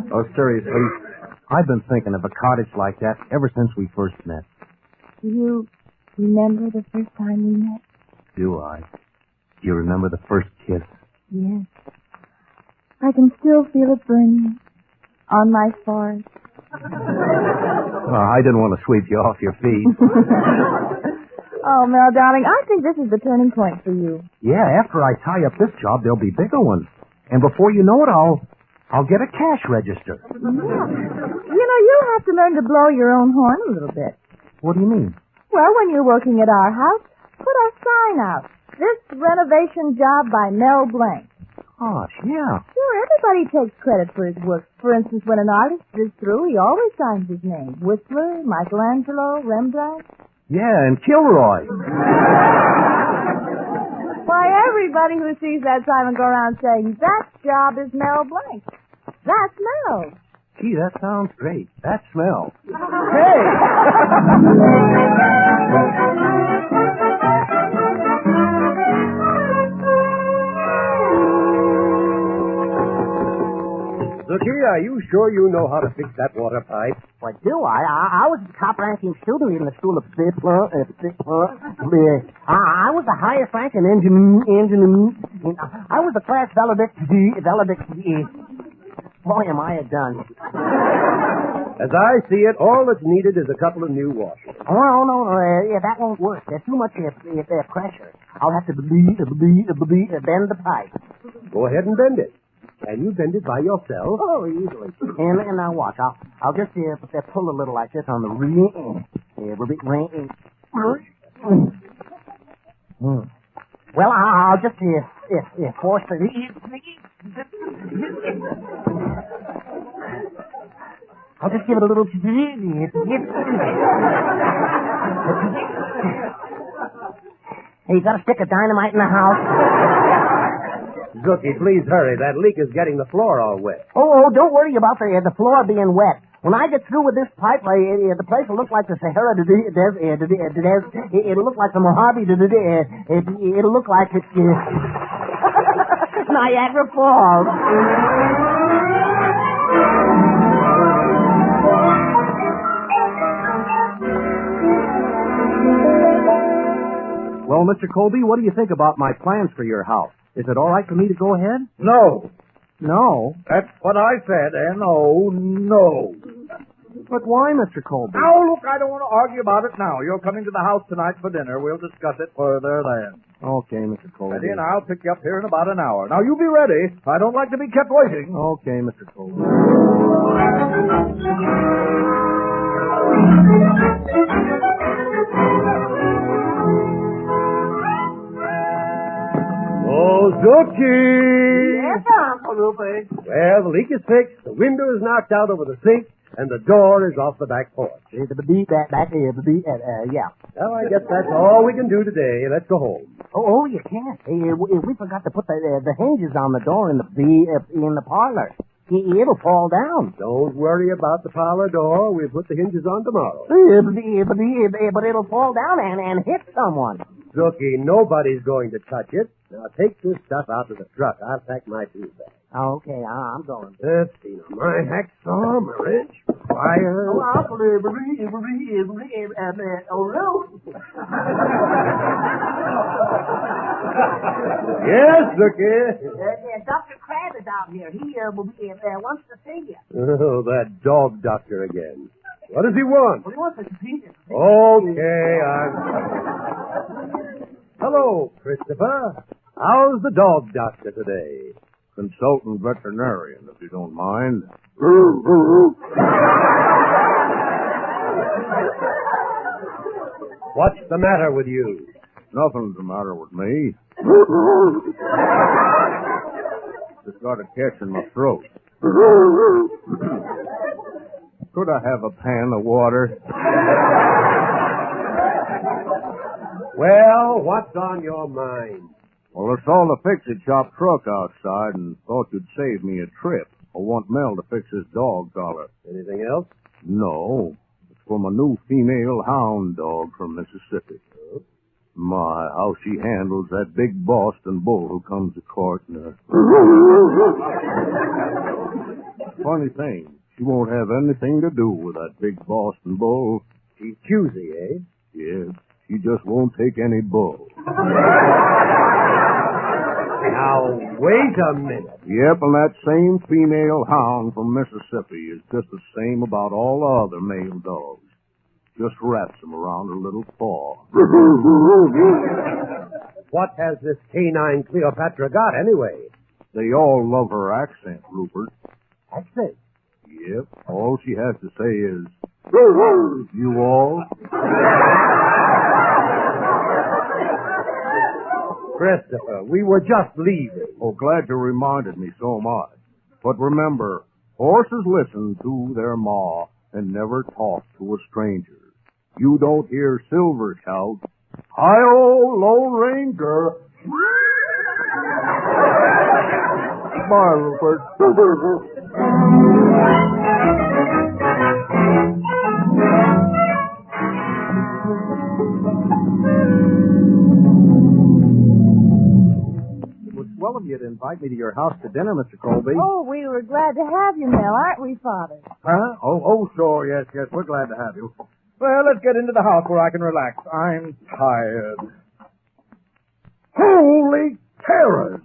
Oh, seriously, I've been thinking of a cottage like that ever since we first met. Do you remember the first time we met? Do I? Do you remember the first kiss? Yes. I can still feel it burning on my forehead. Well, I didn't want to sweep you off your feet. Oh, Mel, darling, I think this is the turning point for you. Yeah, after I tie up this job, there'll be bigger ones. And before you know it, I'll get a cash register. Yeah. You know, you'll have to learn to blow your own horn a little bit. What do you mean? Well, when you're working at our house, put our sign out. This renovation job by Mel Blanc. Gosh, yeah. Sure, everybody takes credit for his work. For instance, when an artist is through, he always signs his name. Whistler, Michelangelo, Rembrandt. Yeah, and Kilroy. Why, everybody who sees that sign will go around saying, that job is Mel Blanc. That's Mel. Gee, that sounds great. That smells. Hey! Zookie, are you sure you know how to fix that water pipe? What do I? I was a top-ranking student in the school of I was the highest-ranking engineer. I was the class valedictorian. Boy, am I a dunce. As I see it, all that's needed is a couple of new washers. Oh, no, yeah, that won't work. There's too much pressure. I'll have to bend the pipe. Go ahead and bend it. Can you bend it by yourself? Oh, easily. And now watch. I'll just pull a little like this on the ring. Well, I'll just force the. I'll just give it a little. Hey, you got a stick of dynamite in the house? Zookie, please hurry. That leak is getting the floor all wet. Oh, don't worry about the floor being wet. When I get through with this pipe, the place will look like the Sahara Desert. It'll look like the Mojave Desert. It'll look like it's Niagara Falls. Well, Mr. Colby, what do you think about my plans for your house? Is it all right for me to go ahead? No. No? That's what I said, N-O, no. But why, Mr. Colby? Now, look, I don't want to argue about it now. You're coming to the house tonight for dinner. We'll discuss it further then. Okay, Mr. Colby. Ready, and I'll pick you up here in about an hour. Now, you be ready. I don't like to be kept waiting. Okay, Mr. Colby. Oh, Zookie! Yes, Uncle Rupert. Well, the leak is fixed, the window is knocked out over the sink, and the door is off the back porch. Yeah. Well, I guess that's all we can do today. Let's go home. Oh, you can't. We forgot to put the hinges on the door in the parlor. It'll fall down. Don't worry about the parlor door. We'll put the hinges on tomorrow. But it'll fall down and hit someone. Zookie, nobody's going to touch it. Now, take this stuff out to the truck. I'll pack my tools back. Okay, I'm going. Let's see. Now, my hacksaw, my wrench, fire. Oh, Uncle Yes, Zookie. Dr. Crab is out here. He wants to see you. Oh, that dog doctor again. What does he want? What do you want, Mr. Pete? Okay, Hello, Christopher. How's the dog doctor today? Consultant veterinarian, if you don't mind. What's the matter with you? Nothing's the matter with me. Just got a catch in my throat. Could I have a pan of water? Well, what's on your mind? Well, I saw the fix-it-shop truck outside and thought you'd save me a trip. I want Mel to fix his dog collar. Anything else? No. It's for my new female hound dog from Mississippi. My, how she handles that big Boston bull who comes to courting her. Funny thing, she won't have anything to do with that big Boston bull. She's choosy, eh? Yes, she just won't take any bull. Now, wait a minute. Yep, and that same female hound from Mississippi is just the same about all other male dogs. Just wraps them around her little paw. What has this canine Cleopatra got, anyway? They all love her accent, Rupert. Accent? Yep. All she has to say is, you all? Christopher, we were just leaving. Oh, glad you reminded me, so much. But remember, horses listen to their maw and never talk to a stranger. You don't hear Silver shout, "Hi-oh, Lone Ranger!" Bye, Rupert. It was swell of you to invite me to your house to dinner, Mr. Colby. Oh, we were glad to have you, Mel, aren't we, Father? Huh? Oh, sure, yes, we're glad to have you. Well, let's get into the house where I can relax. I'm tired. Holy terrors!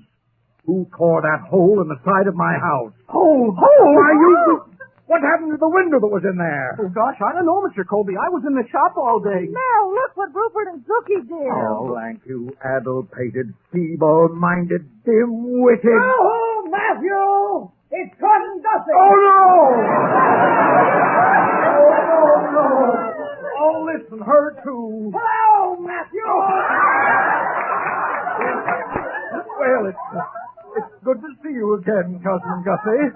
Who tore that hole in the side of my house? Hole? Why, you... What happened to the window that was in there? Oh, gosh, I don't know, Mr. Colby. I was in the shop all day. Mel, look what Rupert and Bookie did. Oh, thank you, addle-pated, feeble-minded, dim-witted... Oh, Matthew! It's Cousin Gussie! Oh, no! No! Oh, listen, her too. Hello, Matthew! Well, it's good to see you again, Cousin Gussie.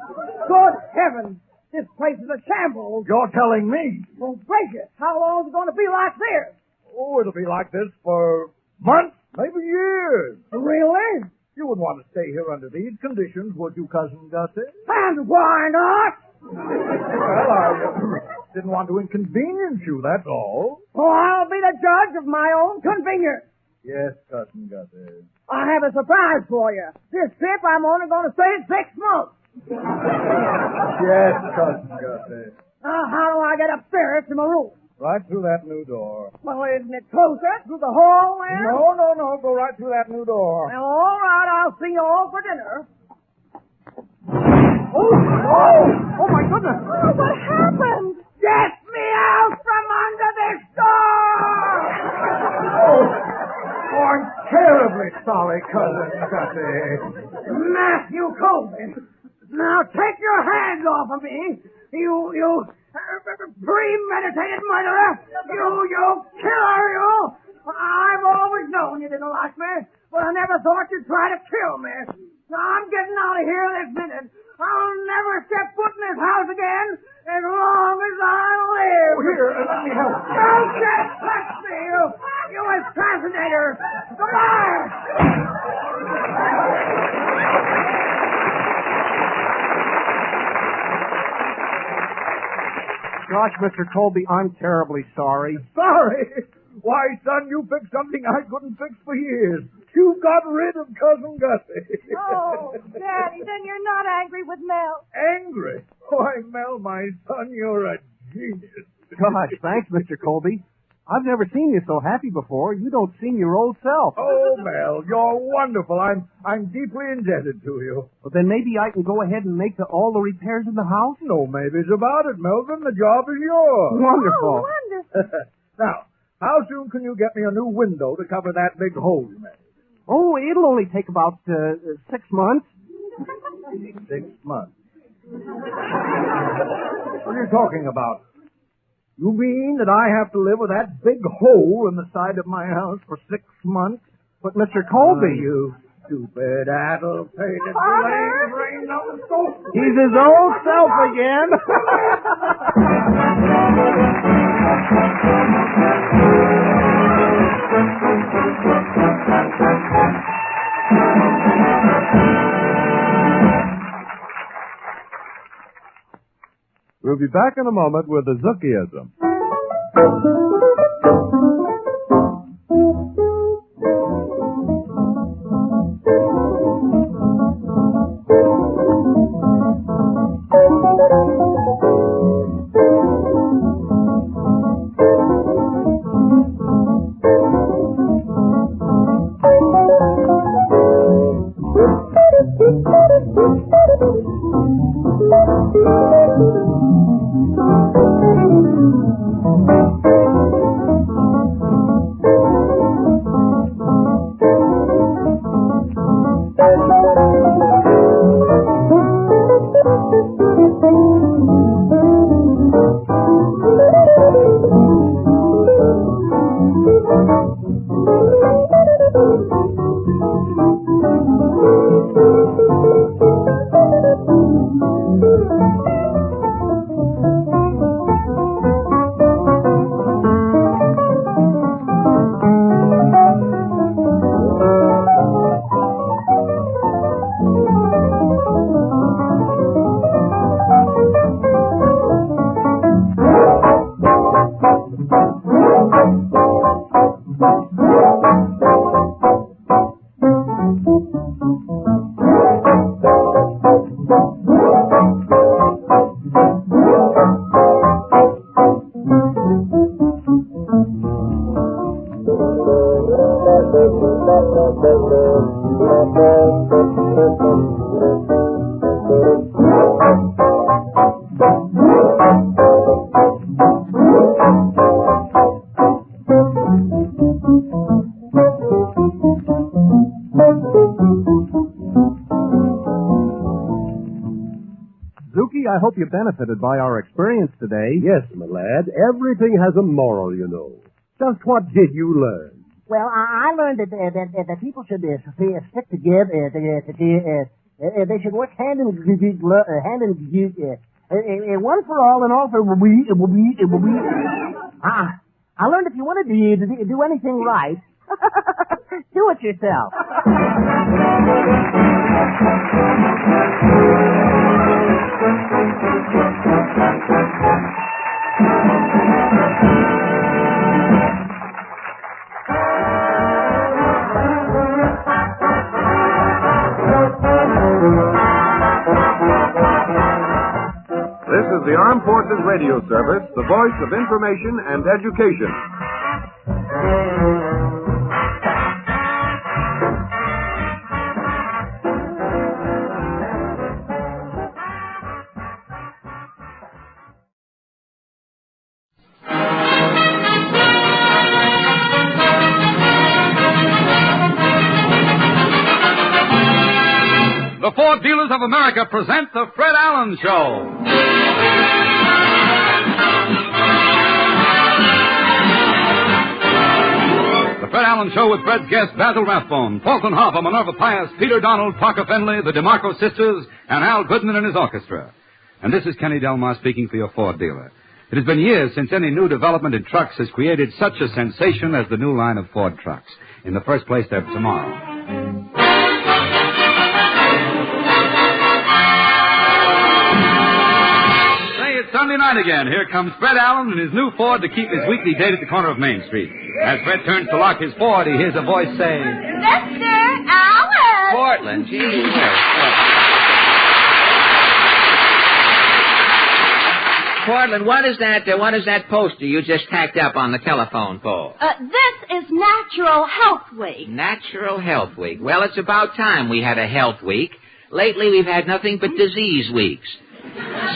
Good heavens! This place is a shambles. You're telling me. Well, gracious, how long is it going to be like this? Oh, it'll be like this for months, maybe years. Really? You wouldn't want to stay here under these conditions, would you, Cousin Gussie? And why not? Well, I didn't want to inconvenience you, that's all. Oh, I'll be the judge of my own convenience. Yes, Cousin Gussie. I have a surprise for you. This trip, I'm only going to stay 6 months. Yes, Cousin Gussie. Now, how do I get upstairs to my room? Right through that new door. Well, isn't it closer? Through the hall there? No. Go right through that new door. Well, all right. I'll see you all for dinner. Oh, my goodness. Oh, what happened? Get me out from under this door! Oh, I'm terribly sorry, Cousin Gussie. Matthew Colby. Now take your hands off of me. You premeditated murderer. You killer, you. I've always known you didn't like me, but I never thought you'd try to kill me. Now, I'm getting out of here this minute. I'll never step foot in this house again as long as I live. Oh, here, let me help. Don't just touch me, you assassinator. Goodbye. Gosh, Mr. Colby, I'm terribly sorry. Sorry? Why, son, you fixed something I couldn't fix for years. You got rid of Cousin Gussie. Oh, Daddy, then you're not angry with Mel. Angry? Why, Mel, my son, you're a genius. Gosh, thanks, Mr. Colby. I've never seen you so happy before. You don't seem your old self. Oh, Mel, you're wonderful. I'm deeply indebted to you. Well, then maybe I can go ahead and make all the repairs in the house? No maybes about it, Melvin. The job is yours. Wonderful. Oh, wonderful. Now, how soon can you get me a new window to cover that big hole you made? Oh, it'll only take about 6 months. 6 months? What are you talking about? You mean that I have to live with that big hole in the side of my house for 6 months? But, Mr. Colby... You stupid, addle-pated, brain-numbing soul. He's his old self again. We'll be back in a moment with the Zookieism. I hope you benefited by our experience today. Yes, my lad. Everything has a moral, you know. Just what did you learn? Well, I learned that people should stick together. They should work hand in one for all and all for we. I learned if you want to do anything right, do it yourself. This is the Armed Forces Radio Service, the voice of information and education. The Ford Dealers of America present the Fred Allen Show. The Fred Allen Show with Fred's guests Basil Rathbone, Fulton Hoffa, Minerva Pius, Peter Donald, Parker Fenley, the DeMarco sisters, and Al Goodman and his orchestra. And this is Kenny Delmar speaking for your Ford dealer. It has been years since any new development in trucks has created such a sensation as the new line of Ford trucks. In the first place, they're tomorrow. Sunday night again. Here comes Fred Allen in his new Ford to keep his weekly date at the corner of Main Street. As Fred turns to lock his Ford, he hears a voice say, Mr. Allen! Portland, gee. Portland, what is that poster you just tacked up on the telephone pole? This is Natural Health Week. Natural Health Week. Well, it's about time we had a health week. Lately, we've had nothing but disease weeks.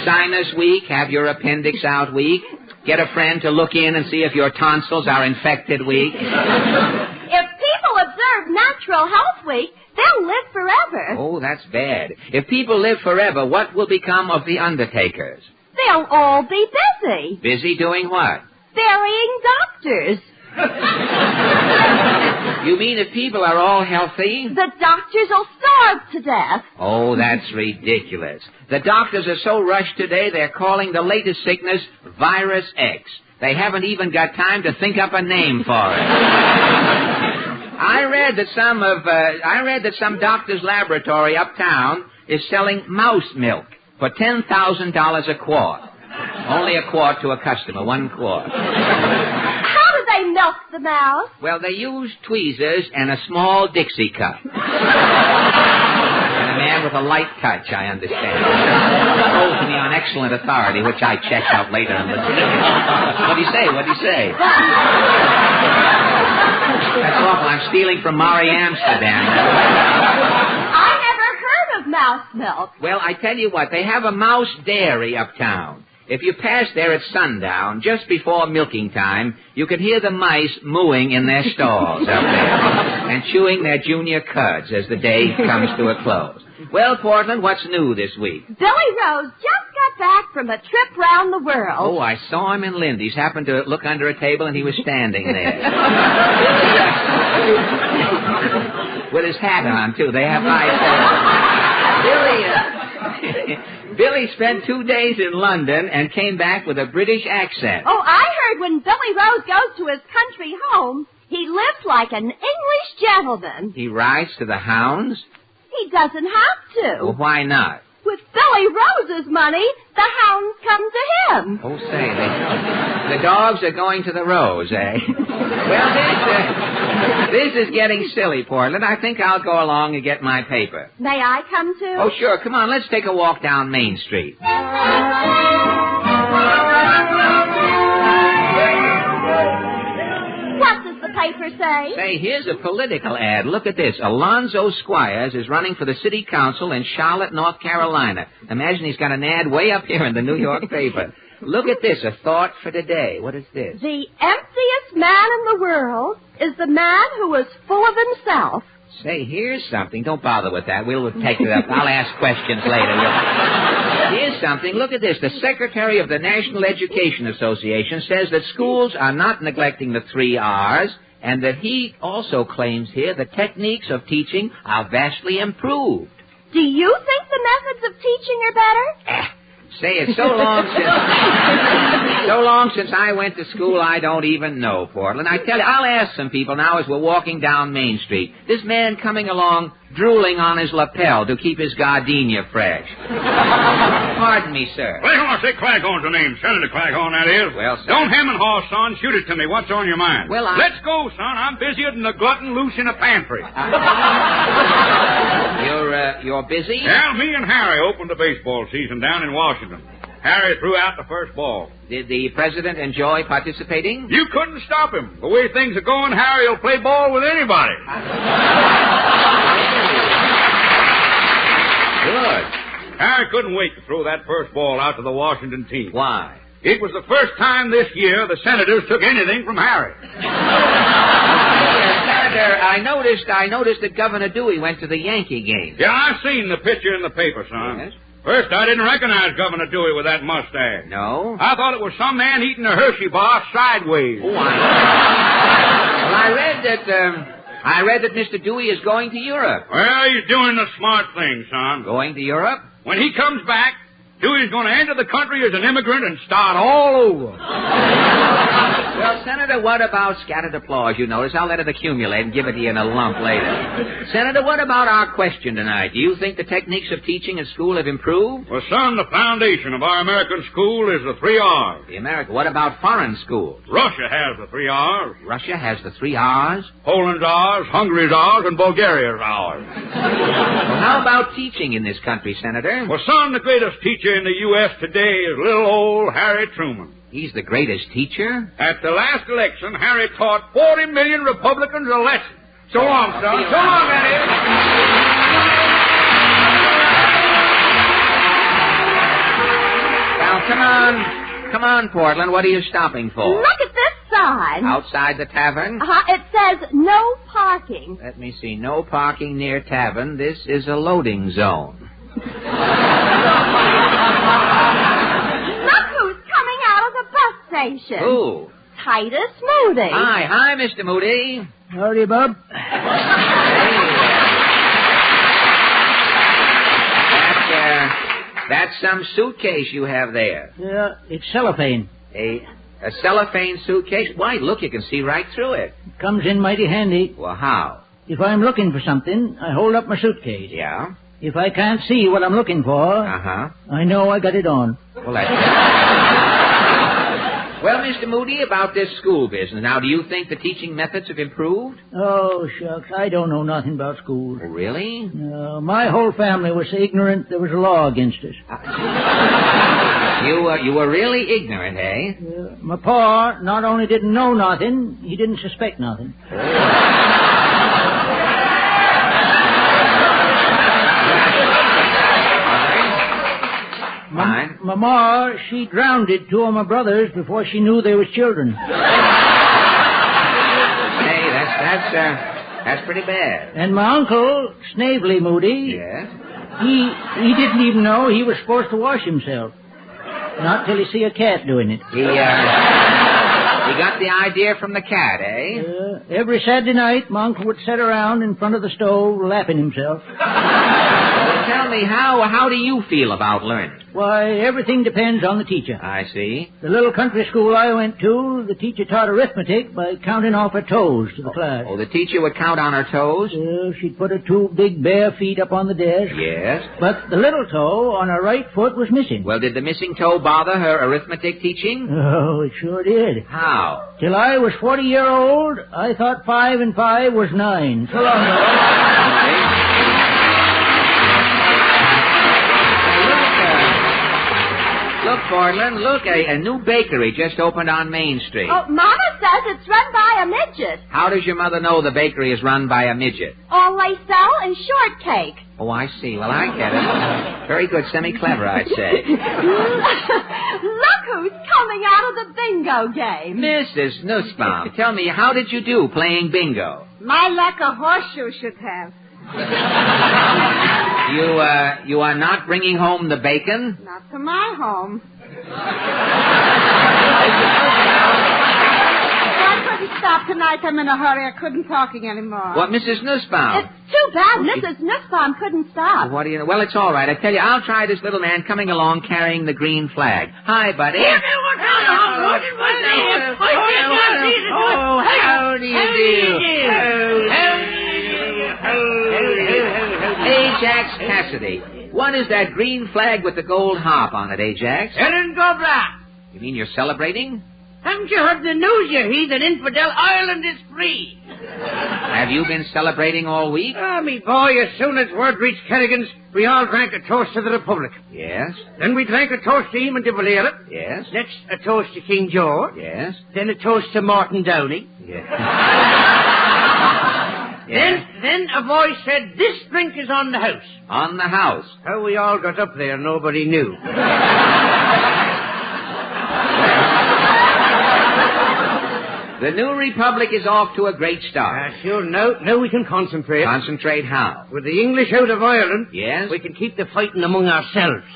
Sinus week, have your appendix out week, get a friend to look in and see if your tonsils are infected week. If people observe Natural Health Week, they'll live forever. Oh, that's bad. If people live forever, what will become of the undertakers? They'll all be busy. Busy doing what? Burying doctors. You mean if people are all healthy? The doctors will starve to death. Oh, that's ridiculous. The doctors are so rushed today, they're calling the latest sickness Virus X. They haven't even got time to think up a name for it. I read that some doctor's laboratory uptown is selling mouse milk for $10,000 a quart. Only a quart to a customer, 1 quart. How do they milk the mouse? Well, they use tweezers and a small Dixie cup. And a man with a light touch, I understand. Told to me on excellent authority, which I checked out later in the What'd he say? That's awful. I'm stealing from Mari Amsterdam. I never heard of mouse milk. Well, I tell you what, they have a mouse dairy uptown. If you pass there at sundown, just before milking time, you can hear the mice mooing in their stalls out there and chewing their junior cuds as the day comes to a close. Well, Portland, what's new this week? Billy Rose just got back from a trip round the world. Oh, I saw him in Lindy's. Happened to look under a table, and he was standing there. With his hat on, too. They have Billy spent 2 days in London and came back with a British accent. Oh, I heard when Billy Rose goes to his country home, he lives like an English gentleman. He rides to the hounds? He doesn't have to. Well, why not? With Billy Rose's money, the hounds come to him. Oh, say, the dogs are going to the Rose, eh? Well, this is getting silly, Portland. I think I'll go along and get my paper. May I come too? Oh, sure. Come on, let's take a walk down Main Street. What does the paper say? Say, here's a political ad. Look at this. Alonzo Squires is running for the city council in Charlotte, North Carolina. Imagine he's got an ad way up here in the New York paper. Look at this, a thought for today. What is this? The emptiest man in the world is the man who is full of himself. Say, here's something. Don't bother with that. We'll take it up. I'll ask questions later. Here's something. Look at this. The Secretary of the National Education Association says that schools are not neglecting the 3 R's, and that he also claims here the techniques of teaching are vastly improved. Do you think the methods of teaching are better? Say, it's so long since I went to school, I don't even know, Portland. I tell you, I'll ask some people now as we're walking down Main Street. This man coming along, drooling on his lapel to keep his gardenia fresh. Pardon me, sir. Well, I say Claghorn's the name. Senator Claghorn, that is. Well, sir. Don't hem and haw, son. Shoot it to me. What's on your mind? Well, Let's go, son. I'm busier than a glutton loose in a pantry. You're busy? Yeah, me and Harry opened the baseball season down in Washington. Harry threw out the first ball. Did the president enjoy participating? You couldn't stop him. The way things are going, Harry will play ball with anybody. Good. Harry couldn't wait to throw that first ball out to the Washington team. Why? It was the first time this year the Senators took anything from Harry. Senator, I noticed that Governor Dewey went to the Yankee game. Yeah, I seen the picture in the paper, son. Yes? First, I didn't recognize Governor Dewey with that mustache. No? I thought it was some man eating a Hershey bar sideways. Oh, Well, I read that Mr. Dewey is going to Europe. Well, he's doing the smart thing, son. Going to Europe? When he comes back, Dewey's going to enter the country as an immigrant and start all over. Well, Senator, what about scattered applause? You notice I'll let it accumulate and give it to you in a lump later. Senator, what about our question tonight? Do you think the techniques of teaching at school have improved? Well, son, the foundation of our American school is the 3 R's. The American. What about foreign schools? Russia has the 3 R's. Russia has the 3 R's? Poland's ours, Hungary's ours, and Bulgaria's ours. Well, how about teaching in this country, Senator? Well, son, the greatest teacher in the U.S. today is little old Harry Truman. He's the greatest teacher? At the last election, Harry taught 40 million Republicans a lesson. So long, son. So long, Eddie. Now, come on, Portland. What are you stopping for? Look at this sign. Outside the tavern? It says no parking. Let me see. No parking near tavern. This is a loading zone. Station. Who? Titus Moody. Hi, Mr. Moody. Howdy, Bub. That's some suitcase you have there. Yeah, it's cellophane. A cellophane suitcase? Why, look, you can see right through it. Comes in mighty handy. Well, how? If I'm looking for something, I hold up my suitcase. Yeah? If I can't see what I'm looking for, I know I got it on. Well, that's... Well, Mr. Moody, about this school business. Now, do you think the teaching methods have improved? Oh, shucks, I don't know nothing about school. Oh, really? No, my whole family was so ignorant there was a law against us. You were really ignorant, eh? My pa not only didn't know nothing, he didn't suspect nothing. My ma, she drowned 2 of my brothers before she knew they was children. Hey, that's pretty bad. And my uncle, Snavely Moody, he didn't even know he was supposed to wash himself. Not till he see a cat doing it. He got the idea from the cat, eh? Every Saturday night, my uncle would sit around in front of the stove lapping himself. Tell me, how do you feel about learning? Why, everything depends on the teacher. I see. The little country school I went to, the teacher taught arithmetic by counting off her toes to the class. Oh, the teacher would count on her toes? She'd put her 2 big bare feet up on the desk. Yes. But the little toe on her right foot was missing. Well, did the missing toe bother her arithmetic teaching? Oh, it sure did. How? Till I was 40-year-old, I thought 5 and 5 was 9. So long, Look, Portland, a new bakery just opened on Main Street. Oh, Mama says it's run by a midget. How does your mother know the bakery is run by a midget? All they sell is shortcake. Oh, I see. Well, I get it. Very good, semi-clever, I'd say. Look who's coming out of the bingo game. Mrs. Nussbaum, tell me, how did you do playing bingo? My luck a horseshoe should have. You are not bringing home the bacon? Not to my home. I couldn't stop tonight. I'm in a hurry. I couldn't talking anymore. What, Mrs. Nussbaum? It's too bad Mrs. Nussbaum couldn't stop. What do you know? Well, it's all right. I tell you, I'll try this little man coming along carrying the green flag. Hi, buddy. Oh, how do you do? Ajax Cassidy. What is that green flag with the gold harp on it, Ajax? Erin Gobra. You mean you're celebrating? Haven't you heard the news, you heathen infidel? Ireland is free. Have you been celebrating all week? Me boy, as soon as word reached Kerrigan's, we all drank a toast to the Republic. Yes. Then we drank a toast to Eamon de Valera. Yes. Next, a toast to King George. Yes. Then a toast to Martin Downey. Yes. Then a voice said, "This drink is on the house." On the house. How we all got up there, nobody knew. The new republic is off to a great start. Sure. Now we can concentrate. Concentrate how? With the English out of Ireland, yes, we can keep the fighting among ourselves.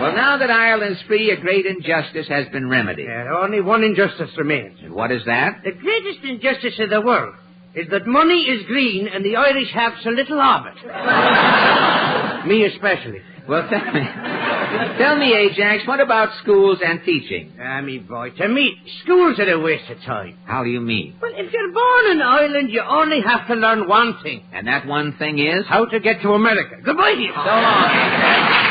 Well, now that Ireland's free, a great injustice has been remedied. Only one injustice remains. And what is that? The greatest injustice in the world is that money is green and the Irish have so little of it. Me especially. Well, Tell me, Ajax, what about schools and teaching? Me boy, to me, schools are a waste of time. How do you mean? Well, if you're born in Ireland, you only have to learn one thing. And that one thing is? How to get to America. Goodbye to you. So long, Ajax.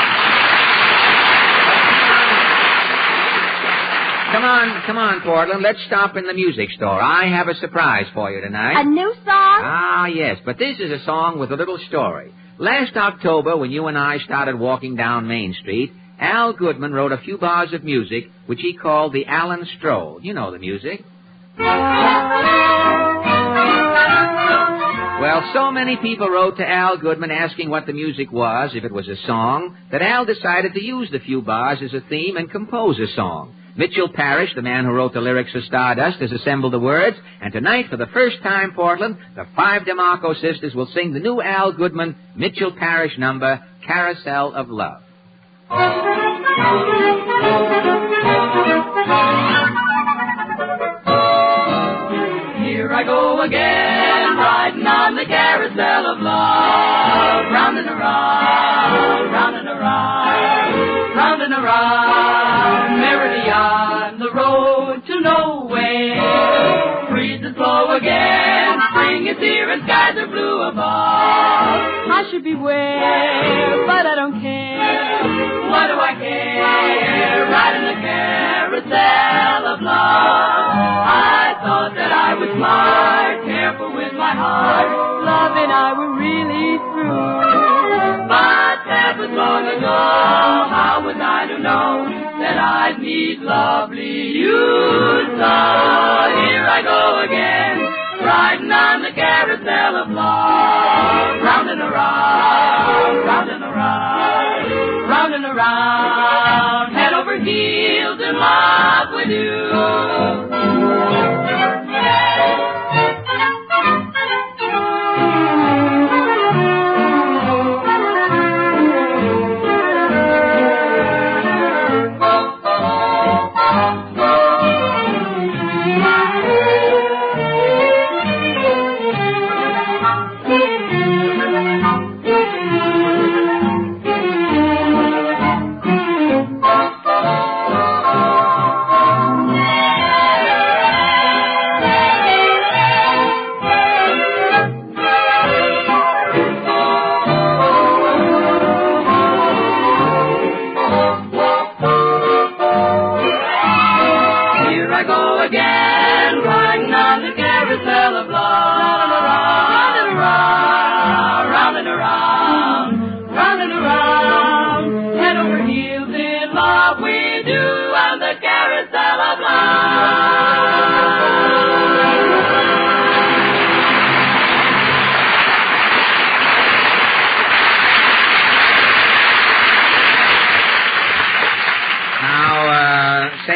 Come on, Portland. Let's stop in the music store. I have a surprise for you tonight. A new song? Ah, yes, but this is a song with a little story. Last October, when you and I started walking down Main Street, Al Goodman wrote a few bars of music, which he called the Allen Stroll. You know the music. Well, so many people wrote to Al Goodman asking what the music was, if it was a song, that Al decided to use the few bars as a theme and compose a song. Mitchell Parrish, the man who wrote the lyrics for Stardust, has assembled the words, and tonight, for the first time, Portland, the 5 DeMarco sisters will sing the new Al Goodman, Mitchell Parrish number, Carousel of Love. Here I go again, riding on the carousel of love, round and around, round and around, round and around, merrily on the road to nowhere. Breeze is slow again, spring is here and skies are blue above. I should beware, but I don't care. What do I care, riding the carousel of love. I thought that I was smart, careful with my heart. Love and I were really through. But that was long ago. How was I to know that I'd meet lovely you? So here I go again, riding on the carousel of love. Round and around, round and around, round and around, head over heels in love with you.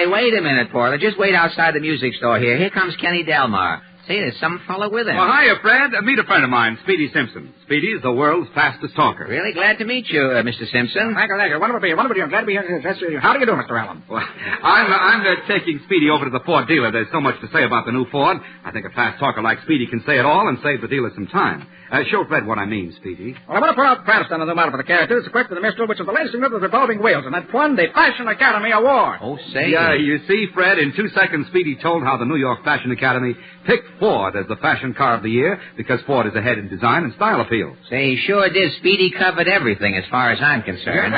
Wait a minute, Portland. Just wait outside the music store here. Here comes Kenny Delmar. See, there's some fellow with him. Well, hiya, Fred. Meet a friend of mine, Speedy Simpson. Speedy is the world's fastest talker. Really glad to meet you, Mr. Simpson. Thank you. Wonderful to be here. Glad to be here. How do you do, Mr. Allen? Well, I'm taking Speedy over to the Ford dealer. There's so much to say about the new Ford. I think a fast talker like Speedy can say it all and save the dealer some time. Show Fred what I mean, Speedy. Well, I want to point out proudest on the new model for the character. It's equipped with a Mistral, which is the latest in the revolving wheels, and that won the Fashion Academy Award. Oh, say. Yeah, you see, Fred, in 2 seconds, Speedy told how the New York Fashion Academy picked Ford as the fashion car of the year because Ford is ahead in design and style appeal. Say, he sure did. Speedy covered everything as far as I'm concerned.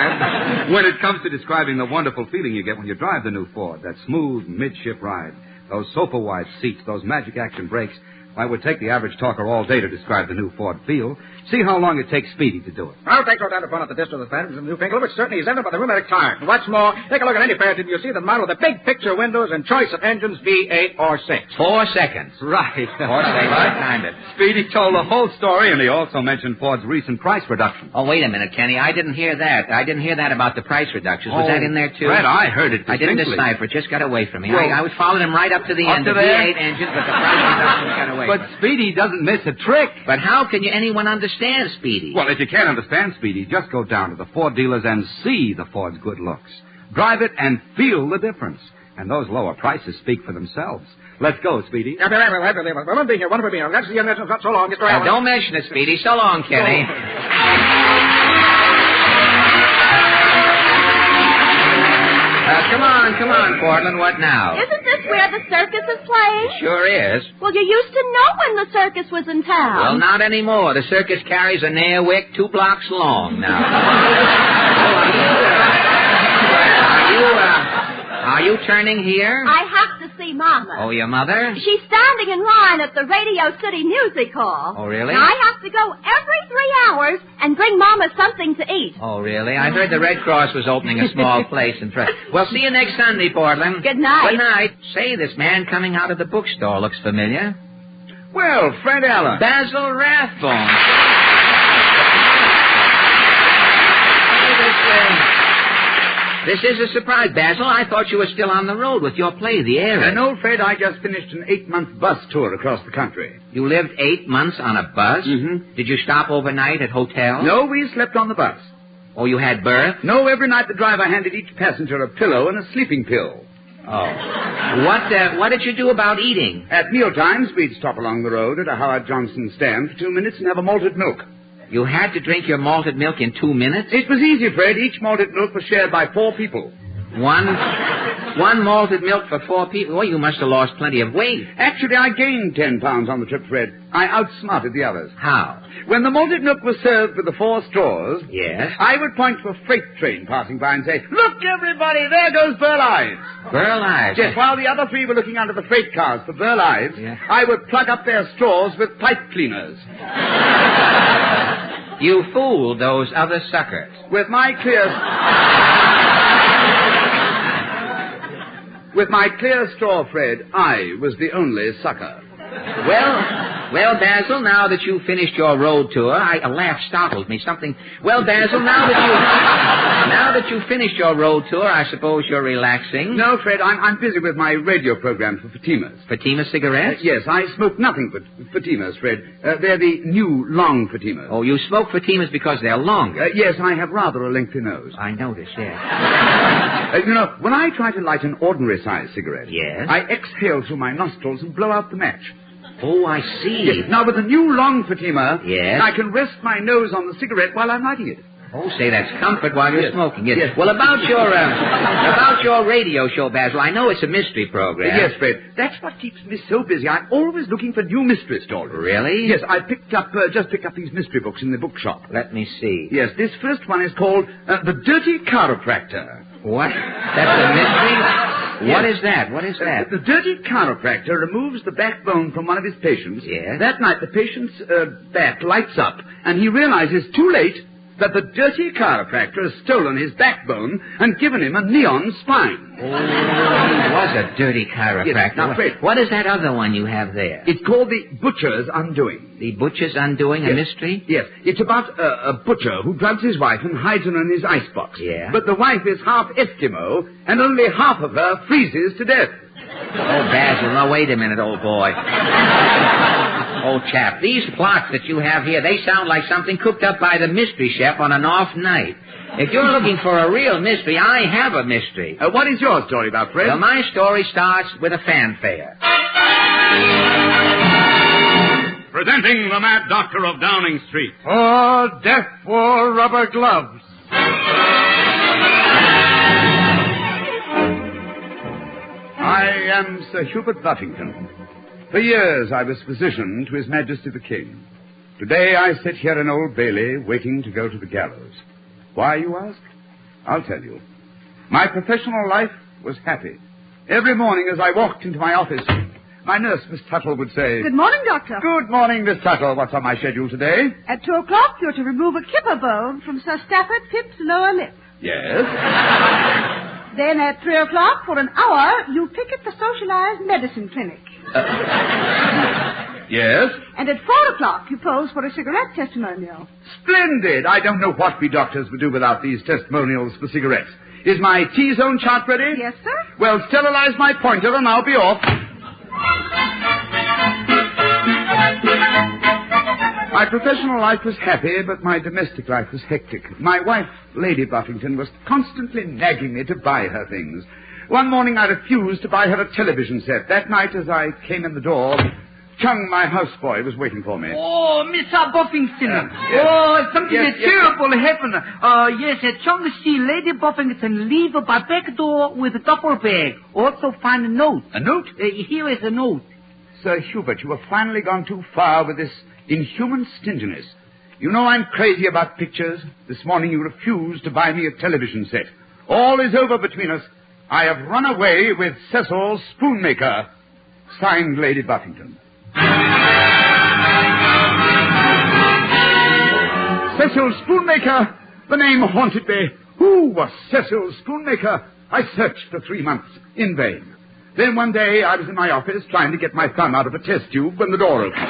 When it comes to describing the wonderful feeling you get when you drive the new Ford, that smooth midship ride, those sofa-wide seats, those magic action brakes, I would take the average talker all day to describe the new Ford feel. See how long it takes Speedy to do it. I'll take no time to point out the distance of the advantages of the new Finkel, which certainly is evident by the rheumatic tires. And what's more, take a look at any pair, and you'll see the model with the big picture windows and choice of engines V8 or 6. 4 seconds. Right. 4 seconds. I timed it. Speedy told the whole story, and he also mentioned Ford's recent price reduction. Oh, wait a minute, Kenny. I didn't hear that. I didn't hear that about the price reductions. Was that in there, too? Fred, I heard it distinctly. I didn't decipher. It just got away from me. Well, I was following him right up to the end. To the V8 engines, but the price reductions got away. But Speedy doesn't miss a trick. But how can anyone understand Speedy? Well, if you can't understand Speedy, just go down to the Ford dealers and see the Ford's good looks. Drive it and feel the difference. And those lower prices speak for themselves. Let's go, Speedy. Wonderful being here. That's the end. Not so long, Mr. Allen. Don't mention it, Speedy. So long, Kenny. come on, Portland. What now? Isn't this where the circus is playing? Sure is. Well, you used to know when the circus was in town. Well, not anymore. The circus carries a nail wick 2 blocks long now. Are you turning here? I have to see Mama. Oh, your mother? She's standing in line at the Radio City Music Hall. Oh, really? Now, I have to go every 3 hours and bring Mama something to eat. Oh, really? I heard the Red Cross was opening a small place in Well, see you next Sunday, Portland. Good night. Good night. Say, this man coming out of the bookstore looks familiar. Well, Fred Allen. Basil Rathbone. This is a surprise, Basil. I thought you were still on the road with your play, The Heiress. No, Fred, I just finished an 8-month bus tour across the country. You lived 8 months on a bus? Mm-hmm. Did you stop overnight at hotels? No, we slept on the bus. Oh, you had berth? No, every night the driver handed each passenger a pillow and a sleeping pill. Oh. What did you do about eating? At mealtimes, we'd stop along the road at a Howard Johnson stand for 2 minutes and have a malted milk. You had to drink your malted milk in 2 minutes? It was easy, Fred. Each malted milk was shared by 4 people. One malted milk for 4 people? Well, you must have lost plenty of weight. Actually, I gained 10 pounds on the trip, Fred. I outsmarted the others. How? When the malted milk was served with the 4 straws, yes, I would point to a freight train passing by and say, "Look, everybody, there goes Burl Ives." Burl Ives? Yes, while the other 3 were looking under the freight cars for Burl Ives, I would plug up their straws with pipe cleaners. You fooled those other suckers. With my clear straw, Fred, I was the only sucker. Well, Basil, now that you've finished your road tour, a laugh startled me. Well, Basil, now that you've finished your road tour, I suppose you're relaxing. No, Fred, I'm busy with my radio program for Fatimas. Fatima cigarettes? Yes, I smoke nothing but Fatimas, Fred. They're the new long Fatimas. Oh, you smoke Fatimas because they're longer? Yes, I have rather a lengthy nose. I notice, yes. When I try to light an ordinary-sized cigarette, yes, I exhale through my nostrils and blow out the match. Oh, I see. Yes. Now, with the new long Fatima, yes, I can rest my nose on the cigarette while I'm lighting it. Oh, say, that's comfort while you're smoking. Yes. Yes. Well, about your radio show, Basil, I know it's a mystery program. Yes, Fred. That's what keeps me so busy. I'm always looking for new mystery stories. Really? Yes, I just picked up these mystery books in the bookshop. Let me see. Yes, this first one is called The Dirty Chiropractor. What? That's a mystery? Yes. What is that? The dirty chiropractor removes the backbone from one of his patients. Yes. That night, the patient's back lights up, and he realizes too late that the dirty chiropractor has stolen his backbone and given him a neon spine. Oh, he was a dirty chiropractor. Yes. Now, Fred, what is that other one you have there? It's called The Butcher's Undoing. The Butcher's Undoing, yes. A mystery? Yes. It's about a butcher who drugs his wife and hides her in his icebox. Yeah. But the wife is half Eskimo, and only half of her freezes to death. Oh, Basil, now wait a minute, old boy. Old chap, these plots that you have here, they sound like something cooked up by the mystery chef on an off night. If you're looking for a real mystery, I have a mystery. What is your story about, Fred? Well, my story starts with a fanfare. Presenting the Mad Doctor of Downing Street. Oh, death wore rubber gloves. I am Sir Hubert Buffington. For years I was physician to His Majesty the King. Today I sit here in Old Bailey waiting to go to the gallows. Why, you ask? I'll tell you. My professional life was happy. Every morning as I walked into my office, my nurse, Miss Tuttle, would say... Good morning, Doctor. Good morning, Miss Tuttle. What's on my schedule today? At 2 o'clock, you're to remove a kipper bone from Sir Stafford Pip's lower lip. Yes? Then at 3 o'clock, for an hour, you picket the socialized medicine clinic. Yes? And at 4 o'clock, you pose for a cigarette testimonial. Splendid! I don't know what we doctors would do without these testimonials for cigarettes. Is my T-zone chart ready? Yes, sir. Well, sterilize my pointer and I'll be off. My professional life was happy, but my domestic life was hectic. My wife, Lady Buffington, was constantly nagging me to buy her things. One morning I refused to buy her a television set. That night, as I came in the door, Chung, my houseboy, was waiting for me. Oh, Mr. Buffington. Yes. Oh, something Yes, terrible happened. Yes, Chung see Lady Buffington leave by back door with a duffel bag. Also find a note. A note? Here is a note. Sir Hubert, you have finally gone too far with this inhuman stinginess. You know I'm crazy about pictures. This morning you refused to buy me a television set. All is over between us. I have run away with Cecil Spoonmaker. Signed, Lady Buffington. Cecil Spoonmaker! The name haunted me. Who was Cecil Spoonmaker? I searched for 3 months, in vain. Then one day I was in my office trying to get my thumb out of a test tube when the door opened.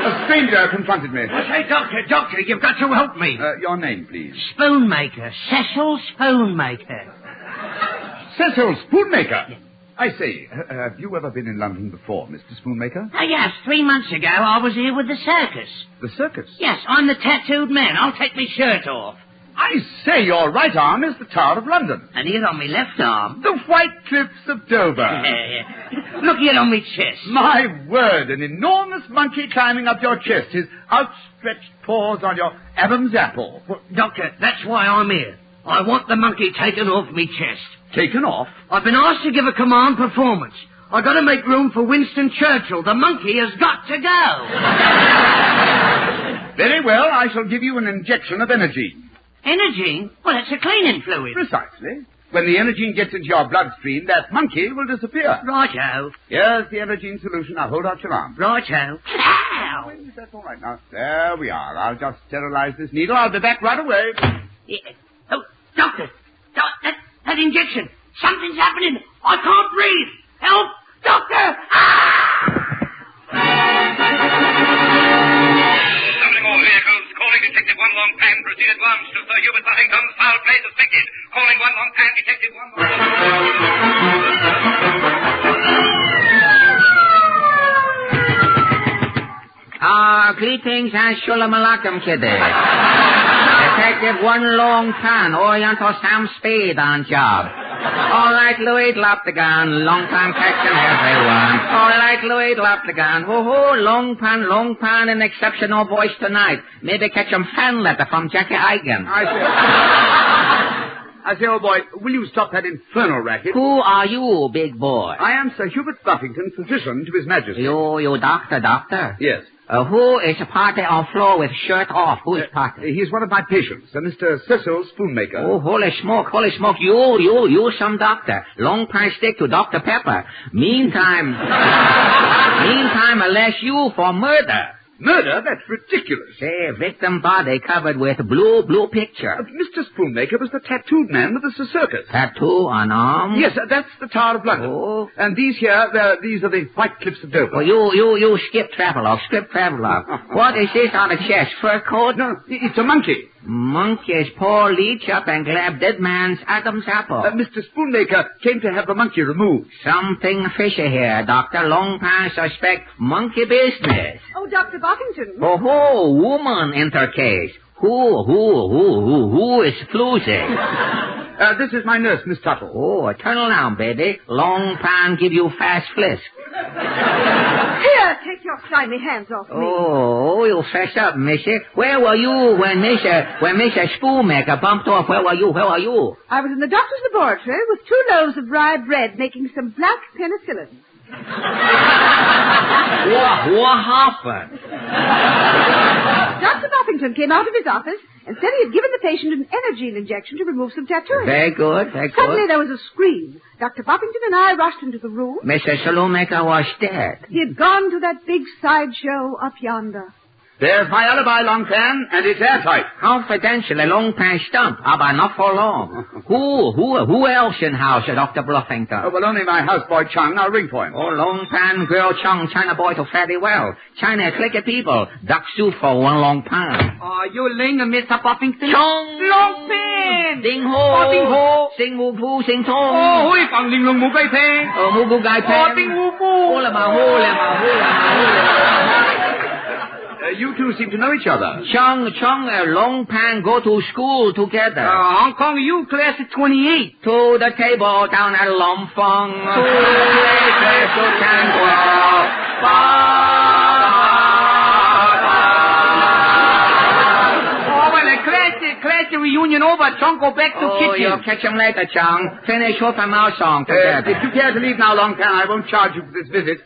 A stranger confronted me. I say, Doctor, you've got to help me. Your name, please. Spoonmaker. Cecil Spoonmaker. Cecil Spoonmaker? I say, have you ever been in London before, Mr. Spoonmaker? Yes, 3 months ago I was here with the circus. The circus? Yes, I'm the tattooed man. I'll take my shirt off. I say, your right arm is the Tower of London. And here on my left arm... The White Cliffs of Dover. Look here on my chest. My word, an enormous monkey climbing up your chest, his outstretched paws on your Adam's apple. Well, Doctor, that's why I'm here. I want the monkey taken off me chest. Taken off? I've been asked to give a command performance. I've got to make room for Winston Churchill. The monkey has got to go. Very well, I shall give you an injection of energy. Energy? Well, it's a cleaning fluid. Precisely. When the energy gets into your bloodstream, that monkey will disappear. Righto. Here's the energy in solution. Now hold out your arm. Righto. Ow! That's all right now. There we are. I'll just sterilize this needle. I'll be back right away. Yeah. Oh, Doctor. That injection. Something's happening. I can't breathe. Help! Doctor! Doubling all vehicles, calling Detective One Long Pan, proceed at once to Sir Hubert Buffington's foul play suspected. Calling One Long Pan, Detective One Long Pan. Greetings and shalom alaikum, kiddy. Detective One Long Pan, Oriental Sam Spade on job. All right, Louis, drop the gun. Long time catching everyone. All right, Louis, drop the gun. Woohoo, Long Pan, an exceptional voice tonight. Maybe catch him fan letter from Jackie Eigen. I say, old boy, will you stop that infernal racket? Who are you, big boy? I am Sir Hubert Buffington, physician to His Majesty. You doctor? Yes. Who is a party on floor with shirt off? Who is party? He's one of my patients, Mr. Cecil Spoonmaker. Oh, holy smoke. You some doctor. Long pan stick to Dr. Pepper. Meantime, arrest you for murder. Murder? That's ridiculous. Say, victim body covered with blue picture. Mr. Spoonmaker was the tattooed man with the circus. Tattoo on arm? Yes, that's the Tower of London. Oh. And these are the White Cliffs of Dover. Well, you skip travelogue. What is this on the chest? Fur coat? No, it's a monkey. Monkeys pour leech up and grab dead man's Adam's apple. Mr. Spoonmaker came to have the monkey removed. Something fishy here, Doctor. Long pan suspect monkey business. Oh, Dr. Buffington. Oh, woman enter case. Who is floozing? This is my nurse, Miss Tuttle. Oh, turn around, baby. Long pan give you fast flisk. Here, take your slimy hands off me. Oh, you fess up, missy. Where were you when Mr. Spoonmaker bumped off? Where were you? I was in the doctor's laboratory with 2 loaves of rye bread making some black penicillin. What happened? Dr. Buffington came out of his office and said he had given the patient an energy injection to remove some tattooing. Very good. Suddenly there was a scream. Dr. Buffington and I rushed into the room. Mr. Spoonmaker was dead. He had gone to that big sideshow up yonder. There's my alibi, Long Pan, and it's airtight. Confidentially, Long Pan stump, but not for long. Who else in house, Dr. Buffington? Oh, well, only my houseboy Chung. I'll ring for him. Oh, Long Pan, girl Chung, China boy to fairly well. China clicky people. Duck soup for one Long Pan. You ling, Mr. Buffington? Chung! Long Pan! Ding ho! Ding ho! Sing wu fu, sing tong. Hui phẳng linh lùng mù cây phê. Mu gu gai pen. Ding wu fu. Ho la ma ho. You two seem to know each other. Chung, Long Pan go to school together. Hong Kong, you class of 28. To the table down at Long Fong. To class reunion over. Chung, go back to kitchen. You'll catch him later, Chung. Finish off a mouse song together. If you care to leave now, Long Pan, I won't charge you for this visit.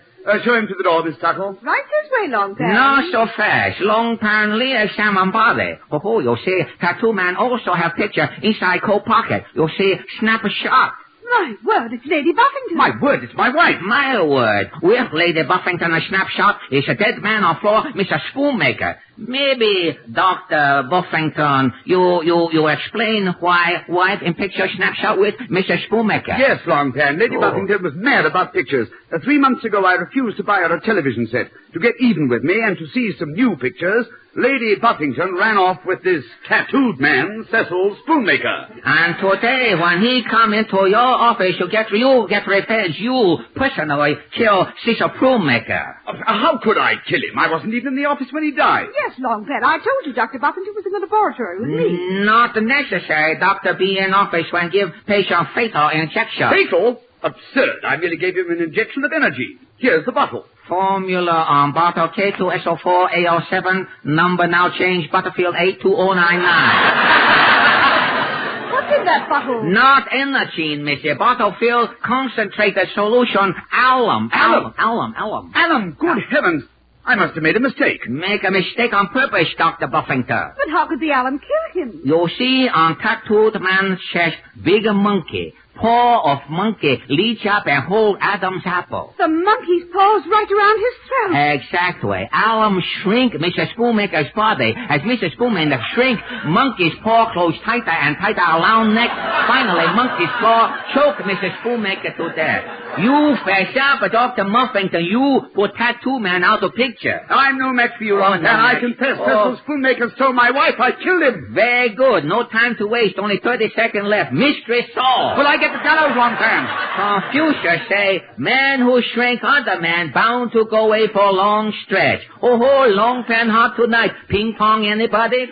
Show him to the door, Miss Tuckle. Right this way, Long Pan. Not so fast. Long Pan Lee Salmon body. Oh, you see, tattoo man also have picture inside coat pocket. You see, snap a shot. My word, it's Lady Buffington. My word, it's my wife. My word. With Lady Buffington a snapshot is a dead man on floor, Mr. Spoonmaker. Maybe, Dr. Buffington, you explain why wife in picture snapshot with Mr. Spoonmaker. Yes, Long Pan. Lady Buffington was mad about pictures. 3 months ago, I refused to buy her a television set. To get even with me and to see some new pictures, Lady Buffington ran off with this tattooed man, Cecil Spoonmaker. And today, when he come into your office, you get revenge. You personally kill Cecil Spoonmaker. How could I kill him? I wasn't even in the office when he died. Yes, Long Pan. I told you Dr. Buffington was in the laboratory with me. Not necessary. Doctor be in office when give patient fatal injection. Fatal? Absurd. I merely gave him an injection of energy. Here's the bottle. Formula on bottle K2SO4AO7, number now changed, Butterfield 82099. What's in that bottle? Not energy, Missy. Bottle filled concentrated solution alum. Alum, good heavens. I must have made a mistake. Make a mistake on purpose, Dr. Buffington. But how could the alum kill him? You see on tattooed man's chest, big monkey. Paw of monkey reach up and hold Adam's apple. The monkey's paw's right around his throat. Exactly. Alum shrink Mr. Spoonmaker's body. As Mr. Spoonmaker shrink, monkey's paw close tighter and tighter around neck. Finally, monkey's paw choke Mr. Spoonmaker to death. You fess up, Dr. Muffington. You put tattoo man out of picture. I'm no match for you, Long Pan. I confess Cecil Spoonmaker stole my wife. I killed him. Very good. No time to waste. Only 30 seconds left. Mystery solved. Will I get the gallows, Long Pan? Confucius say, man who shrink other man bound to go away for a long stretch. Oh, Long Pan hot tonight. Ping pong anybody?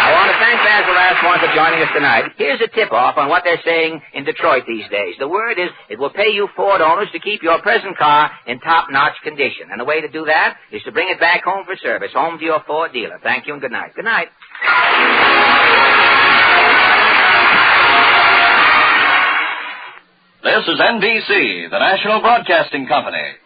I want to thank Basil Rathbone for joining us tonight. Here's a tip-off on what they're saying in Detroit these days. The word is it will pay you Ford owners to keep your present car in top-notch condition. And the way to do that is to bring it back home for service, home to your Ford dealer. Thank you and good night. Good night. This is NBC, the National Broadcasting Company.